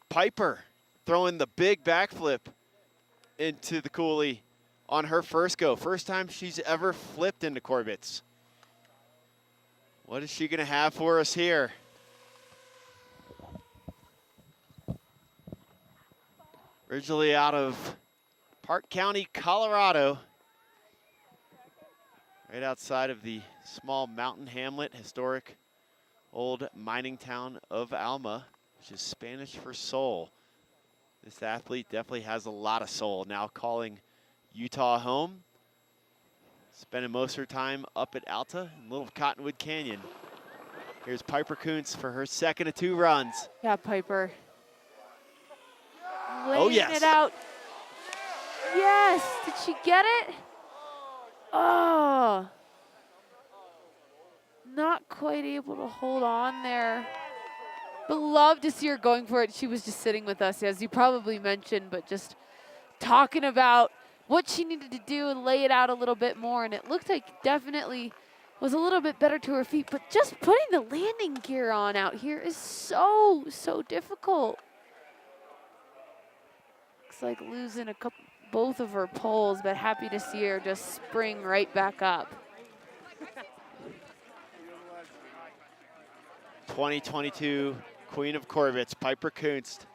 Piper throwing the big backflip into the coulee on her first go. First time she's ever flipped into Corbets. What is she gonna have for us here? Originally out of Park County, Colorado. Right outside of the small mountain hamlet, historic old mining town of Alma, which is Spanish for soul. This athlete definitely has a lot of soul, now calling Utah home. Spending most of her time up at Alta in Little Cottonwood Canyon. Here's Piper Kunst for her second of 2 runs. Yeah, Piper. Oh, Laying yes. it out. Yes, did she get it? Oh. Not quite able to hold on there. But love to see her going for it. She was just sitting with us, as you probably mentioned, but just talking about what she needed to do and lay it out a little bit more. And it looked like definitely was a little bit better to her feet, but just putting the landing gear on out here is so difficult. Looks like losing both of her poles, but happy to see her just spring right back up. 2022 Queen of Corbets, Piper Kunst.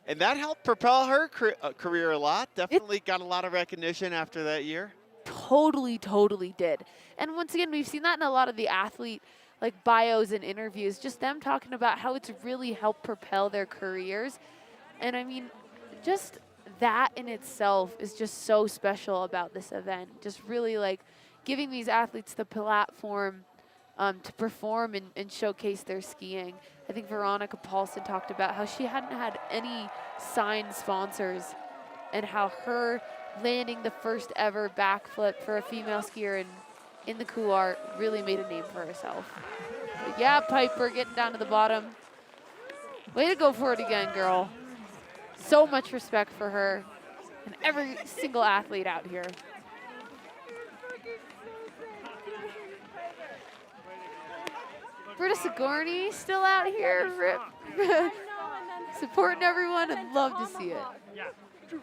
And that helped propel her career a lot. Definitely got a lot of recognition after that year. Totally did. And once again, we've seen that in a lot of the athlete bios and interviews, just them talking about how it's really helped propel their careers. And I mean, just that in itself is just so special about this event. Just really giving these athletes the platform to perform and showcase their skiing. I think Veronica Paulson talked about how she hadn't had any signed sponsors and how her landing the first ever backflip for a female skier in the Couloir really made a name for herself. But yeah, Piper getting down to the bottom. Way to go for it again, girl. So much respect for her and every single athlete out here. Britta Sigourney still out here, supporting everyone, and love to see it. Yeah. You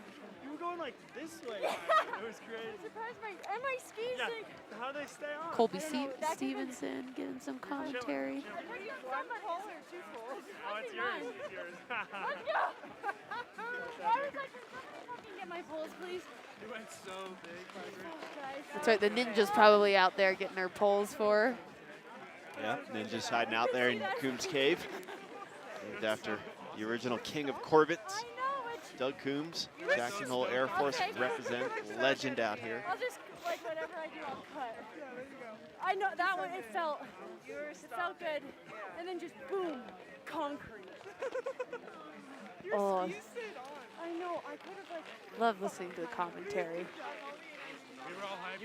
were going this way. It was great. I'm surprised my skis. Yeah. How do they stay on? Colby Stevenson giving some commentary. Where do you have my pole or 2 poles? Oh, it's yours. It's yours. Let's go. I was like, fucking get my poles, please. You went so big, Piper. That's right, the Ninja's probably out there getting her poles for her. Yeah, Ninja's hiding out there in Coombs Cave. Named after the original king of Corbets, Doug Coombs. Jackson Hole Air Force represent legend out here. I'll just, whatever I do, I'll cut. I know, that one, it felt good. And then just boom, concrete. Oh, I know, I could have love listening to the commentary.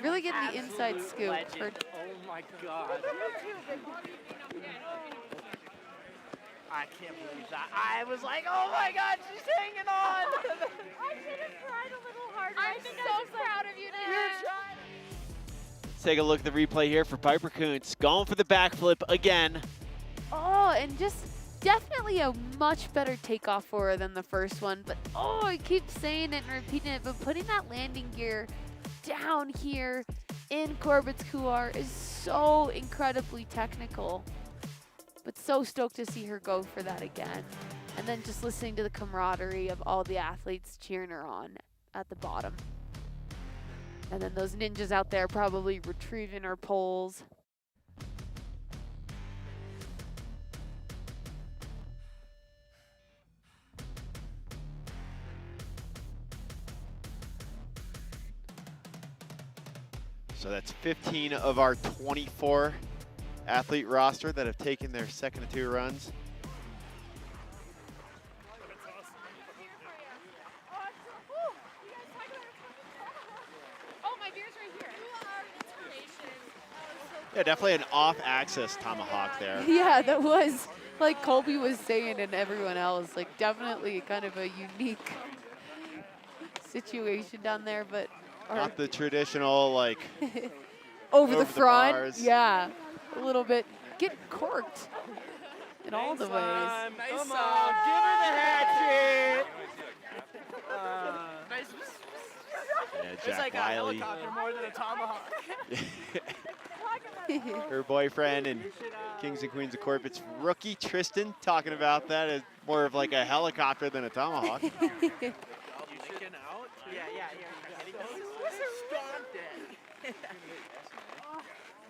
Really getting the inside scoop. Legend. Oh my God. I can't believe that. I was like, oh my God, she's hanging on. I should have tried a little harder. I'm so proud of you, Nina. Let's take a look at the replay here for Piper Kunst. Going for the backflip again. Oh, and just definitely a much better takeoff for her than the first one. But oh, I keep saying it and repeating it, but putting that landing gear down here in Corbet's Couloir is so incredibly technical. But so stoked to see her go for that again. And then just listening to the camaraderie of all the athletes cheering her on at the bottom. And then those ninjas out there probably retrieving her poles. So that's 15 of our 24 athlete roster that have taken their second of 2 runs. Oh, my beer's right here. Yeah, definitely an off-axis tomahawk there. Yeah, that was, like Colby was saying and everyone else, like definitely kind of a unique situation down there, but Not the traditional, like, over the front. bars. Yeah, a little bit. Get corked in all the ways. Come on, give her the hatchet. Yeah, It's Jack like a Wiley, helicopter more than a tomahawk. her boyfriend, and Kings and Queens of Corbet's rookie Tristan talking about that as more of like a helicopter than a tomahawk. You chicken out? Yeah. Stomped it.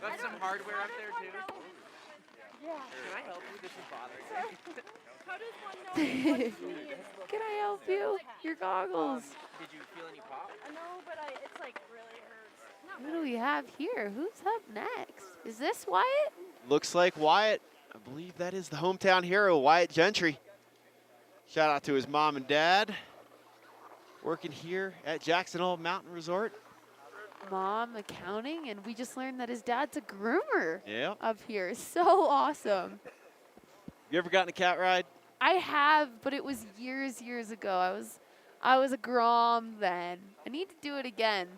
Got some hardware up there too. Yeah. Can I help you? This is bothering me. How does one know what his knee is? Can I help you? Your goggles. Did you feel any pop? No, but it's like really hurts. Not What do we have here? Who's up next? Is this Wyatt? Looks like Wyatt. I believe that is the hometown hero, Wyatt Gentry. Shout out to his mom and dad. Working here at Jackson Hole Mountain Resort. Mom accounting, and we just learned that his dad's a groomer Yeah. up here. So awesome. You ever gotten a cat ride? I have, but it was years ago. I was a grom then. I need to do it again.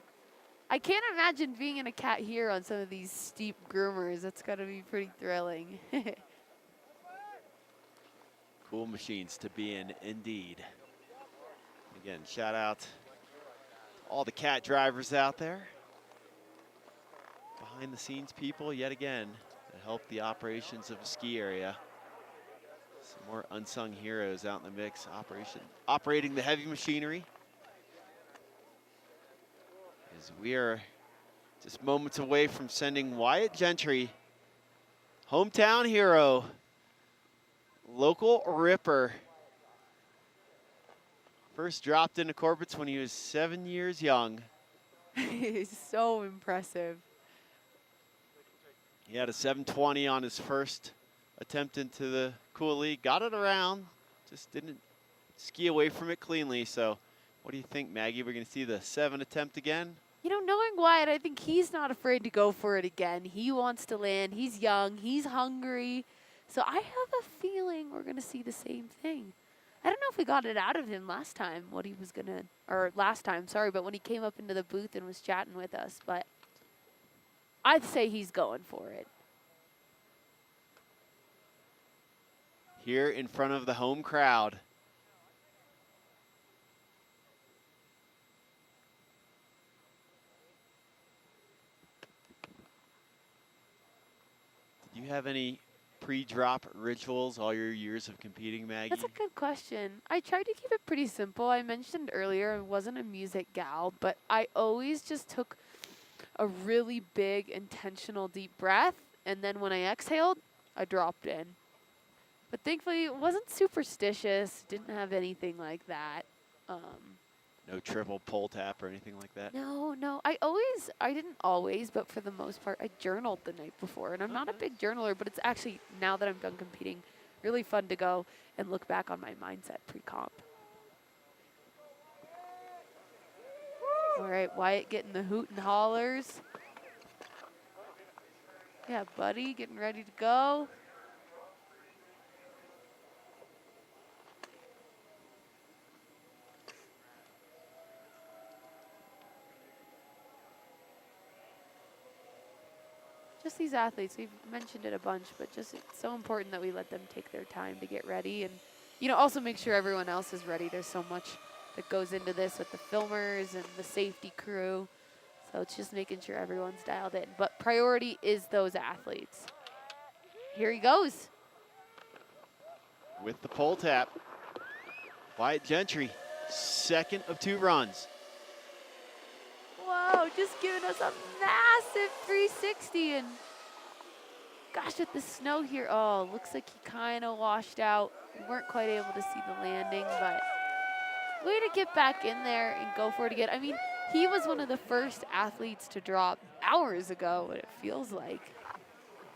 I can't imagine being in a cat here on some of these steep groomers. That's got to be pretty thrilling. Cool machines to be in, indeed. Again, shout out to all the cat drivers out there. Behind the scenes people, yet again, that help the operations of a ski area. Some more unsung heroes out in the mix, operating the heavy machinery. As we are just moments away from sending Wyatt Gentry, hometown hero, local ripper. First dropped into Corbett's when he was 7 years young. He's so impressive. He had a 720 on his first attempt into the Couloir. Got it around, just didn't ski away from it cleanly. So what do you think, Maggie? We're going to see the 7 attempt again? You know, knowing Wyatt, I think he's not afraid to go for it again. He wants to land. He's young. He's hungry. So I have a feeling we're going to see the same thing. I don't know if we got it out of him last time, but when he came up into the booth and was chatting with us. But I'd say he's going for it. Here in front of the home crowd. Did you have any pre-drop rituals all your years of competing, Maggie? That's a good question. I tried to keep it pretty simple. I mentioned earlier I wasn't a music gal, but I always just took a really big, intentional, deep breath, and then when I exhaled, I dropped in. But thankfully, it wasn't superstitious, didn't have anything like that. No triple pull tap or anything like that? No. I didn't always, but for the most part, I journaled the night before. And I'm not a big journaler, but it's actually, now that I'm done competing, really fun to go and look back on my mindset pre-comp. All right, Wyatt getting the hoot and hollers. Yeah, buddy, getting ready to go. Just these athletes, we've mentioned it a bunch, but just it's so important that we let them take their time to get ready and, you know, also make sure everyone else is ready. There's so much that goes into this with the filmers and the safety crew. So it's just making sure everyone's dialed in. But priority is those athletes. Here he goes. With the pull tap, Wyatt Gentry, second of 2 runs. Whoa, just giving us a massive 360. And gosh, with the snow here, oh, looks like he kind of washed out. We weren't quite able to see the landing, but way to get back in there and go for it again. I mean, he was one of the first athletes to drop hours ago, what it feels like.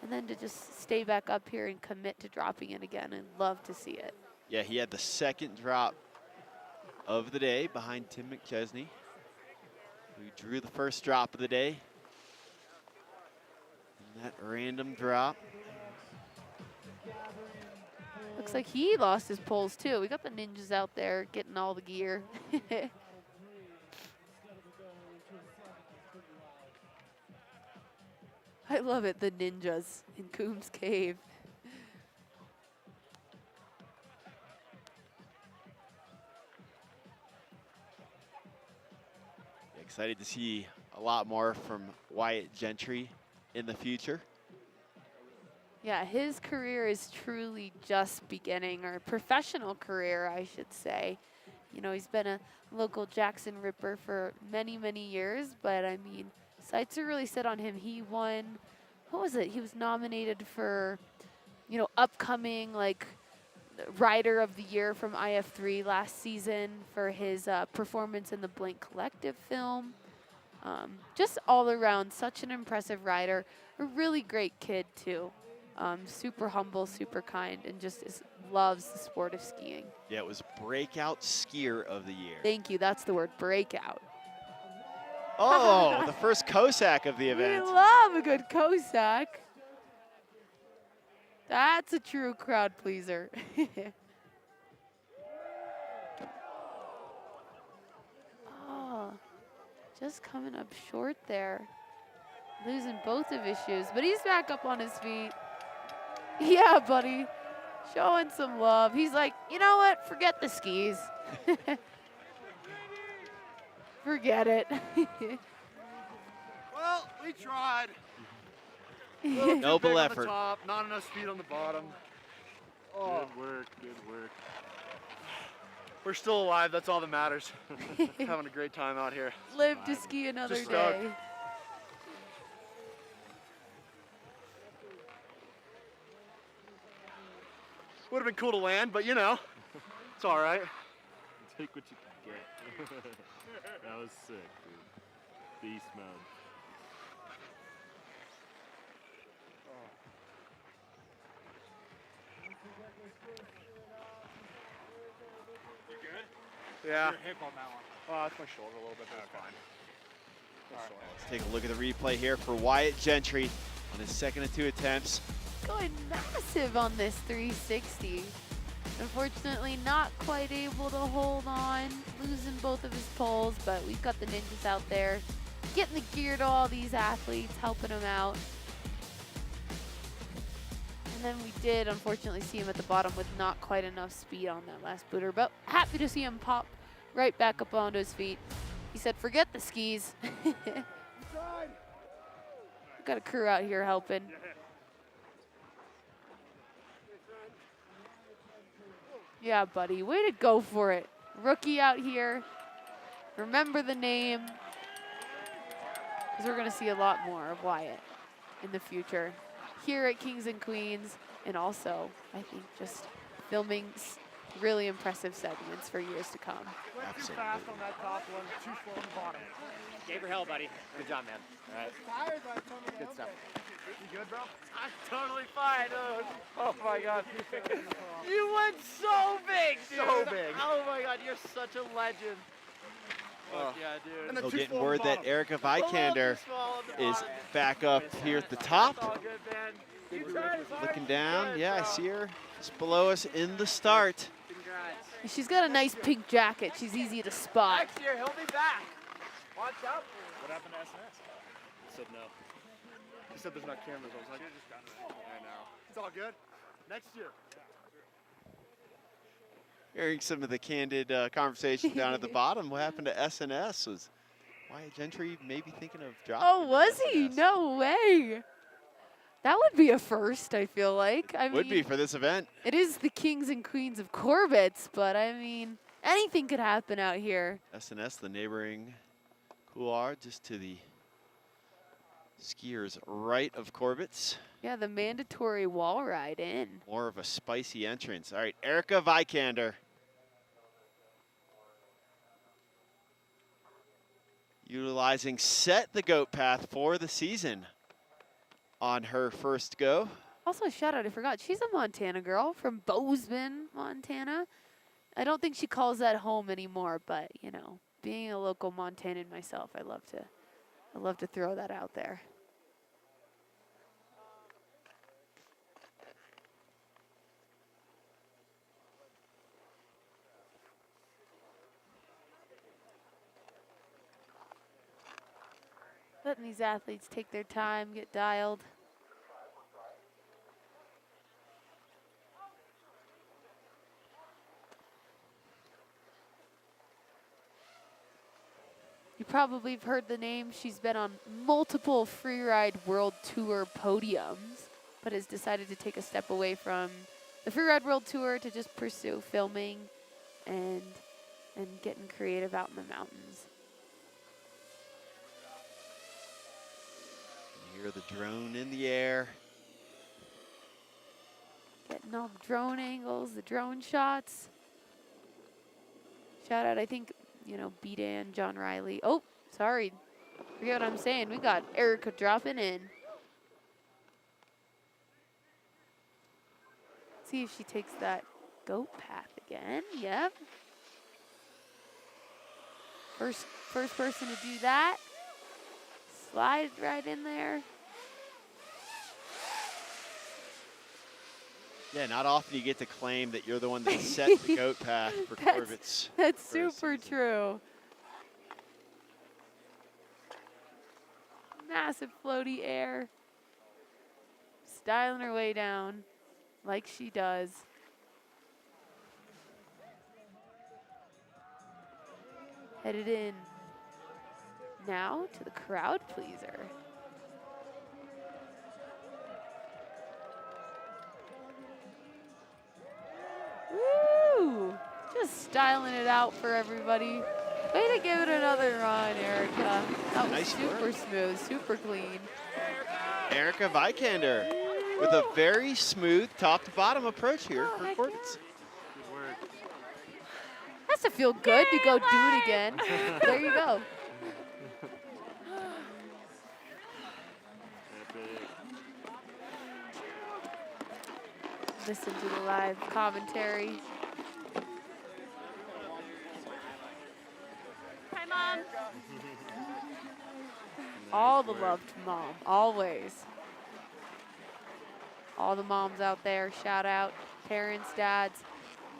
And then to just stay back up here and commit to dropping it again, I'd love to see it. Yeah, he had the second drop of the day behind Tim McChesney, who drew the first drop of the day. And that random drop. Looks like he lost his poles too. We got the ninjas out there getting all the gear. I love it, the ninjas in Coombs Cave. Excited to see a lot more from Wyatt Gentry in the future. Yeah, his career is truly just beginning, or professional career, I should say. You know, he's been a local Jackson Ripper for many, many years, but I mean, sights are really set on him. He won, what was it? He was nominated for, you know, upcoming, like, Rider of the Year from IF3 last season for his performance in the Blank Collective film. Just all around, such an impressive rider. A really great kid, too. Super humble, super kind, and just loves the sport of skiing. Yeah, it was Breakout Skier of the Year. Thank you. That's the word, breakout. Oh, the first Cossack of the event. We love a good Cossack. That's a true crowd pleaser. Oh, just coming up short there. Losing both of his shoes, but he's back up on his feet. Yeah, buddy. Showing some love. He's like, you know what? Forget the skis. Forget it. Well, we tried. Noble effort. On the top, not enough speed on the bottom. Oh. Good work, good work. We're still alive, that's all that matters. Having a great time out here. Live to ski another Just stoked. day. Would have been cool to land, but you know, it's all right. Take what you can get. That was sick, dude. Beast mode. You good? Yeah. Your hip on that one. Oh, that's my shoulder a little bit, but it's fine. All right, let's take a look at the replay here for Wyatt Gentry on his second of 2 attempts. Going massive on this 360. Unfortunately, not quite able to hold on, losing both of his poles, but we've got the ninjas out there getting the gear to all these athletes, helping them out. And then we did, unfortunately, see him at the bottom with not quite enough speed on that last booter, but happy to see him pop right back up onto his feet. He said, forget the skis. Got a crew out here helping. Yeah, buddy, way to go for it. Rookie out here. Remember the name, because we're going to see a lot more of Wyatt in the future here at Kings and Queens, and also, I think, just filming really impressive segments for years to come. Went too fast on that top one, too slow on the bottom. Gave her hell, buddy. Good job, man. All right. Good stuff. You good, bro? I'm totally fine, dude. Oh my God. You went so big, dude. So big. Oh my God, you're such a legend. Fuck yeah, dude. We're getting word that Erica Vikander is back up here at the top. Looking down, yeah, I see her just below us in the start. She's got a nice pink jacket. She's easy to spot. Next year, he'll be back. Watch out. What happened to SNS? I said no. He said there's not cameras. I was like, I know. It's all good. Next year. Hearing some of the candid conversation down at the bottom, what happened to SNS? Was Wyatt Gentry maybe thinking of dropping? Oh, was he? No way. That would be a first, I feel like. I Would mean, be for this event. It is the Kings and Queens of Corbett, but I mean, anything could happen out here. SNS, the neighboring couloir, just to the skiers right of Corbett's. Yeah, the mandatory wall ride in. More of a spicy entrance. All right, Erica Vikander. utilizing Set the Goat Path for the season on her first go. Also, shout out, I forgot, she's a Montana girl from Bozeman, Montana. I don't think she calls that home anymore, but you know, being a local Montanan myself, I love to throw that out there. Letting these athletes take their time, get dialed. You probably have heard the name. She's been on multiple Freeride World Tour podiums, but has decided to take a step away from the Freeride World Tour to just pursue filming and getting creative out in the mountains. You hear the drone in the air. Getting all the drone angles, the drone shots. Shout out, I think, you know, B-Dan, John Riley. Oh, sorry. Forget what I'm saying. We got Erica dropping in. See if she takes that goat path again. Yep. First person to do that. Slide right in there. Yeah, not often you get to claim that you're the one that set the goat path for Corbet's. That's super true. Massive floaty air. Styling her way down like she does. Headed in now to the crowd pleaser. Woo! Just styling it out for everybody. Way to give it another run, Erica. That was Nice super work. smooth, super clean. Erica Vikander with a very smooth top to bottom approach here for Corbet's. Good work. Has to feel good to go do it again. There you go. Listen to the live commentary. Hi, Mom. All the love to Mom, always. All the moms out there, shout out. Parents, dads,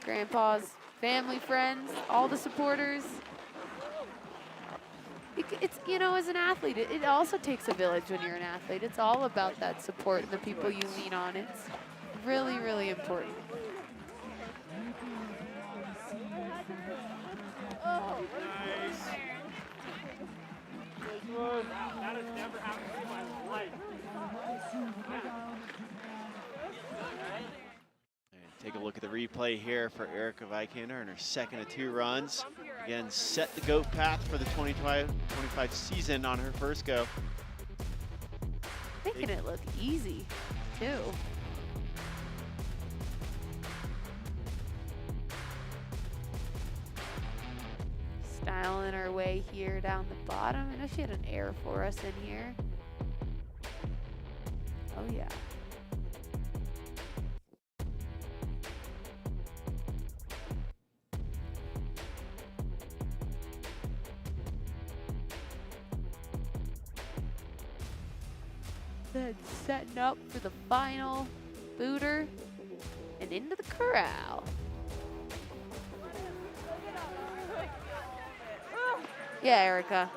grandpas, family, friends, all the supporters. It's, you know, as an athlete, it also takes a village when you're an athlete. It's all about that support and the people you lean on. It's really, really important. Nice. Good one. That has never happened in my life. And take a look at the replay here for Erica Vikander in her second of 2 runs. Again, set the goat path for the 2025 season on her first go. Making it look easy, too. Styling our way here down the bottom. I know she had an air for us in here. Oh yeah. Then setting up for the final booter and into the corral. Yeah, Erica.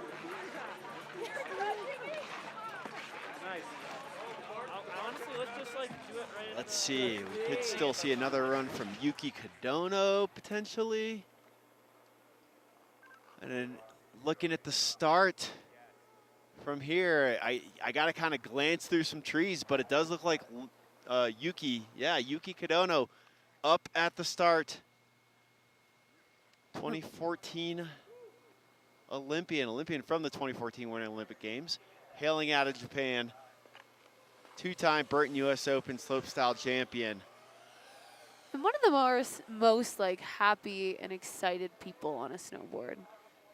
Nice. Honestly, let's just like do it right. Let's see, we could still see another run from Yuki Kadono potentially. And then looking at the start from here, I got to kind of glance through some trees, but it does look like Yuki Kadono up at the start. 2014 Olympian from the 2014 Winter Olympic Games, hailing out of Japan. 2-time Burton US Open slopestyle champion. And one of the most like happy and excited people on a snowboard.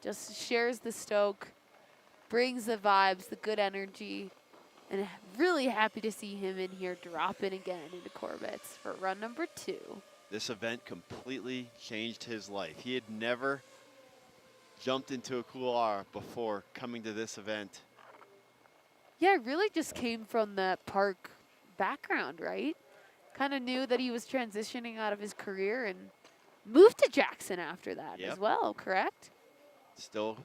Just shares the stoke, brings the vibes, the good energy, and really happy to see him in here dropping again into Corbett's for run number 2. This event completely changed his life. He had never jumped into a couloir before coming to this event. Yeah, it really just came from that park background, right? Kind of knew that he was transitioning out of his career and moved to Jackson after that as well, correct? Still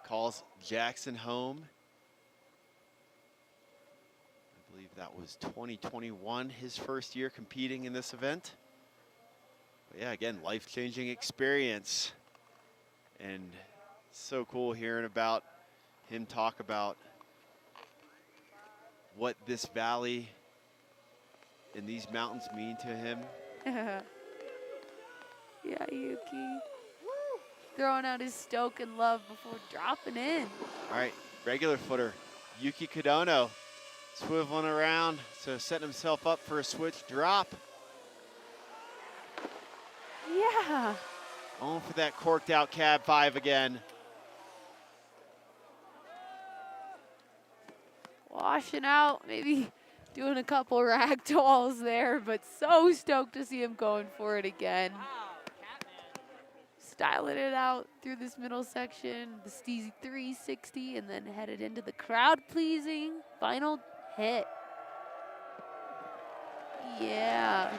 calls Jackson home. I believe that was 2021, his first year competing in this event. But yeah, again, life-changing experience. And so cool hearing about him talk about what this valley and these mountains mean to him. Yeah, Yuki. Throwing out his stoke and love before dropping in. All right, regular footer, Yuki Kadono, swiveling around, so setting himself up for a switch drop. Yeah. Going for that corked out cab 5 again. Washing out, maybe doing a couple ragdolls there, but so stoked to see him going for it again. Styling it out through this middle section, the steezy 360, and then headed into the crowd-pleasing final hit. Yeah.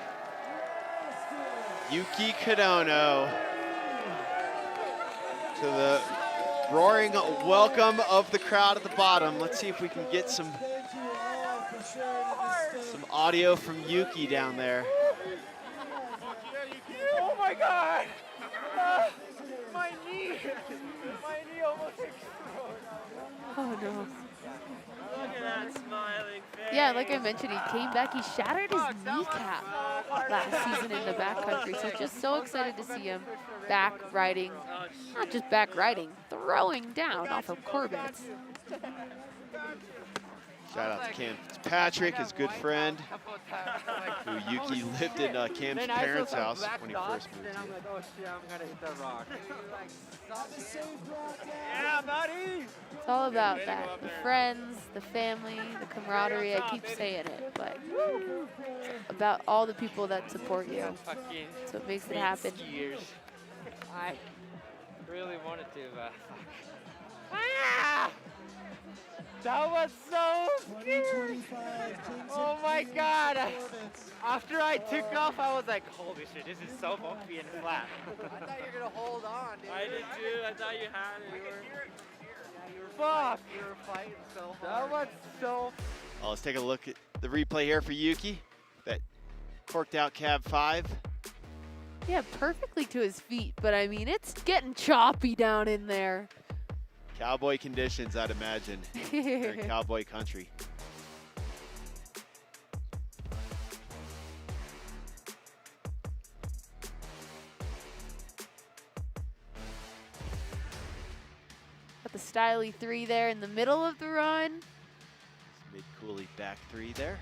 Yuki Kadono to the roaring welcome of the crowd at the bottom. Let's see if we can get some audio from Yuki down there. Oh my God! My knee almost exploded. Oh no. Look at that smiling face. Yeah, like I mentioned, he came back. He shattered his kneecap last season in the backcountry. So just so excited to see him back riding, not just back riding, throwing down off of Corbett's. Shout out to Cam Fitzpatrick, his good friend, who Yuki lived in Cam's parents' house when he first moved Then I'm here. like, oh shit, I'm gonna hit that rock. Yeah, buddy! It's all about that. The friends, the family, the camaraderie. I keep saying it, but it's about all the people that support you. That's what makes it happen. I really wanted to, but ah! That was so scary! Oh my God! After I took off, I was like, holy shit, this is so bumpy and flat. I thought you were gonna hold on, dude. I did too. I thought you had it. Fuck! You were fighting so hard. That was so. Well, let's take a look at the replay here for Yuki. That corked out cab 5. Yeah, perfectly to his feet, but I mean, it's getting choppy down in there. Cowboy conditions, I'd imagine, here in cowboy country. Got the styly 3 there in the middle of the run. Mid-coolie back 3 there.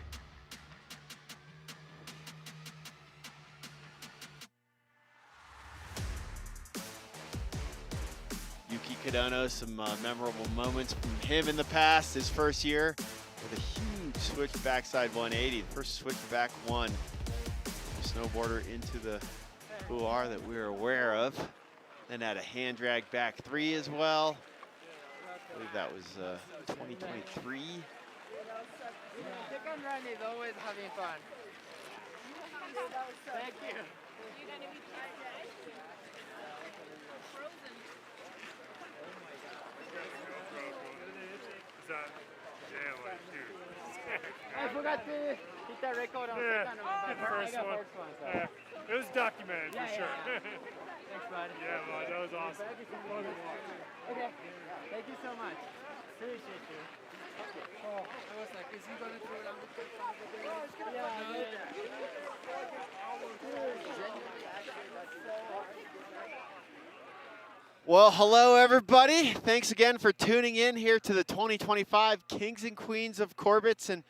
Yuki Kadono, some memorable moments from him in the past. His first year with a huge switch backside 180. The first switch back one snowboarder into the couloir that we're aware of. Then had a hand drag back 3 as well. I believe that was 2023. Second run is always having fun. Thank you. I forgot to hit that record on second one. Did the first one. Yeah. It was documented for sure. Thanks, bud. Yeah, bud, that was awesome. Okay, thank you so much. Appreciate you. Oh, I was like, is he gonna throw it on the quick side of the day? Well, hello everybody. Thanks again for tuning in here to the 2025 Kings and Queens of Corbet's, and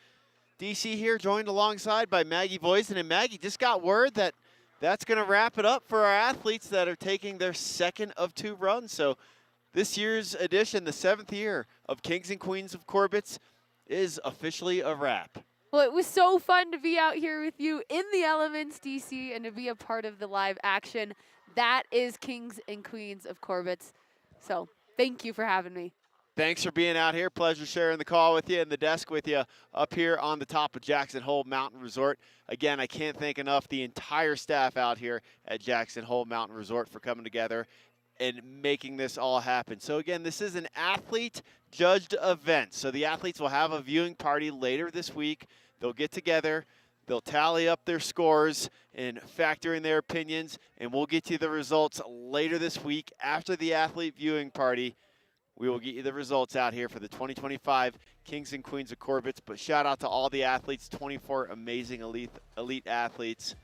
DC here joined alongside by Maggie Voisin. And Maggie, just got word that that's going to wrap it up for our athletes that are taking their second of 2 runs. So this year's edition, the 7th year of Kings and Queens of Corbett, is officially a wrap. Well, it was so fun to be out here with you in the elements, DC, and to be a part of the live action. That is Kings and Queens of Corbett. So thank you for having me. Thanks for being out here. Pleasure sharing the call with you and the desk with you up here on the top of Jackson Hole Mountain Resort. Again, I can't thank enough the entire staff out here at Jackson Hole Mountain Resort for coming together and making this all happen. So again, this is an athlete-judged event. So the athletes will have a viewing party later this week. They'll get together, they'll tally up their scores and factor in their opinions, and we'll get you the results later this week after the athlete viewing party. We will get you the results out here for the 2025 Kings and Queens of Corbett. But shout out to all the athletes, 24 amazing elite athletes.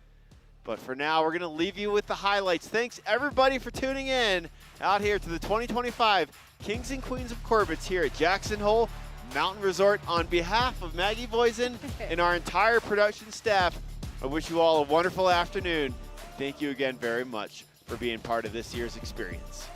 But for now, we're going to leave you with the highlights. Thanks, everybody, for tuning in out here to the 2025 Kings and Queens of Corbett here at Jackson Hole Mountain Resort. On behalf of Maggie Voisin and our entire production staff, I wish you all a wonderful afternoon. Thank you again very much for being part of this year's experience.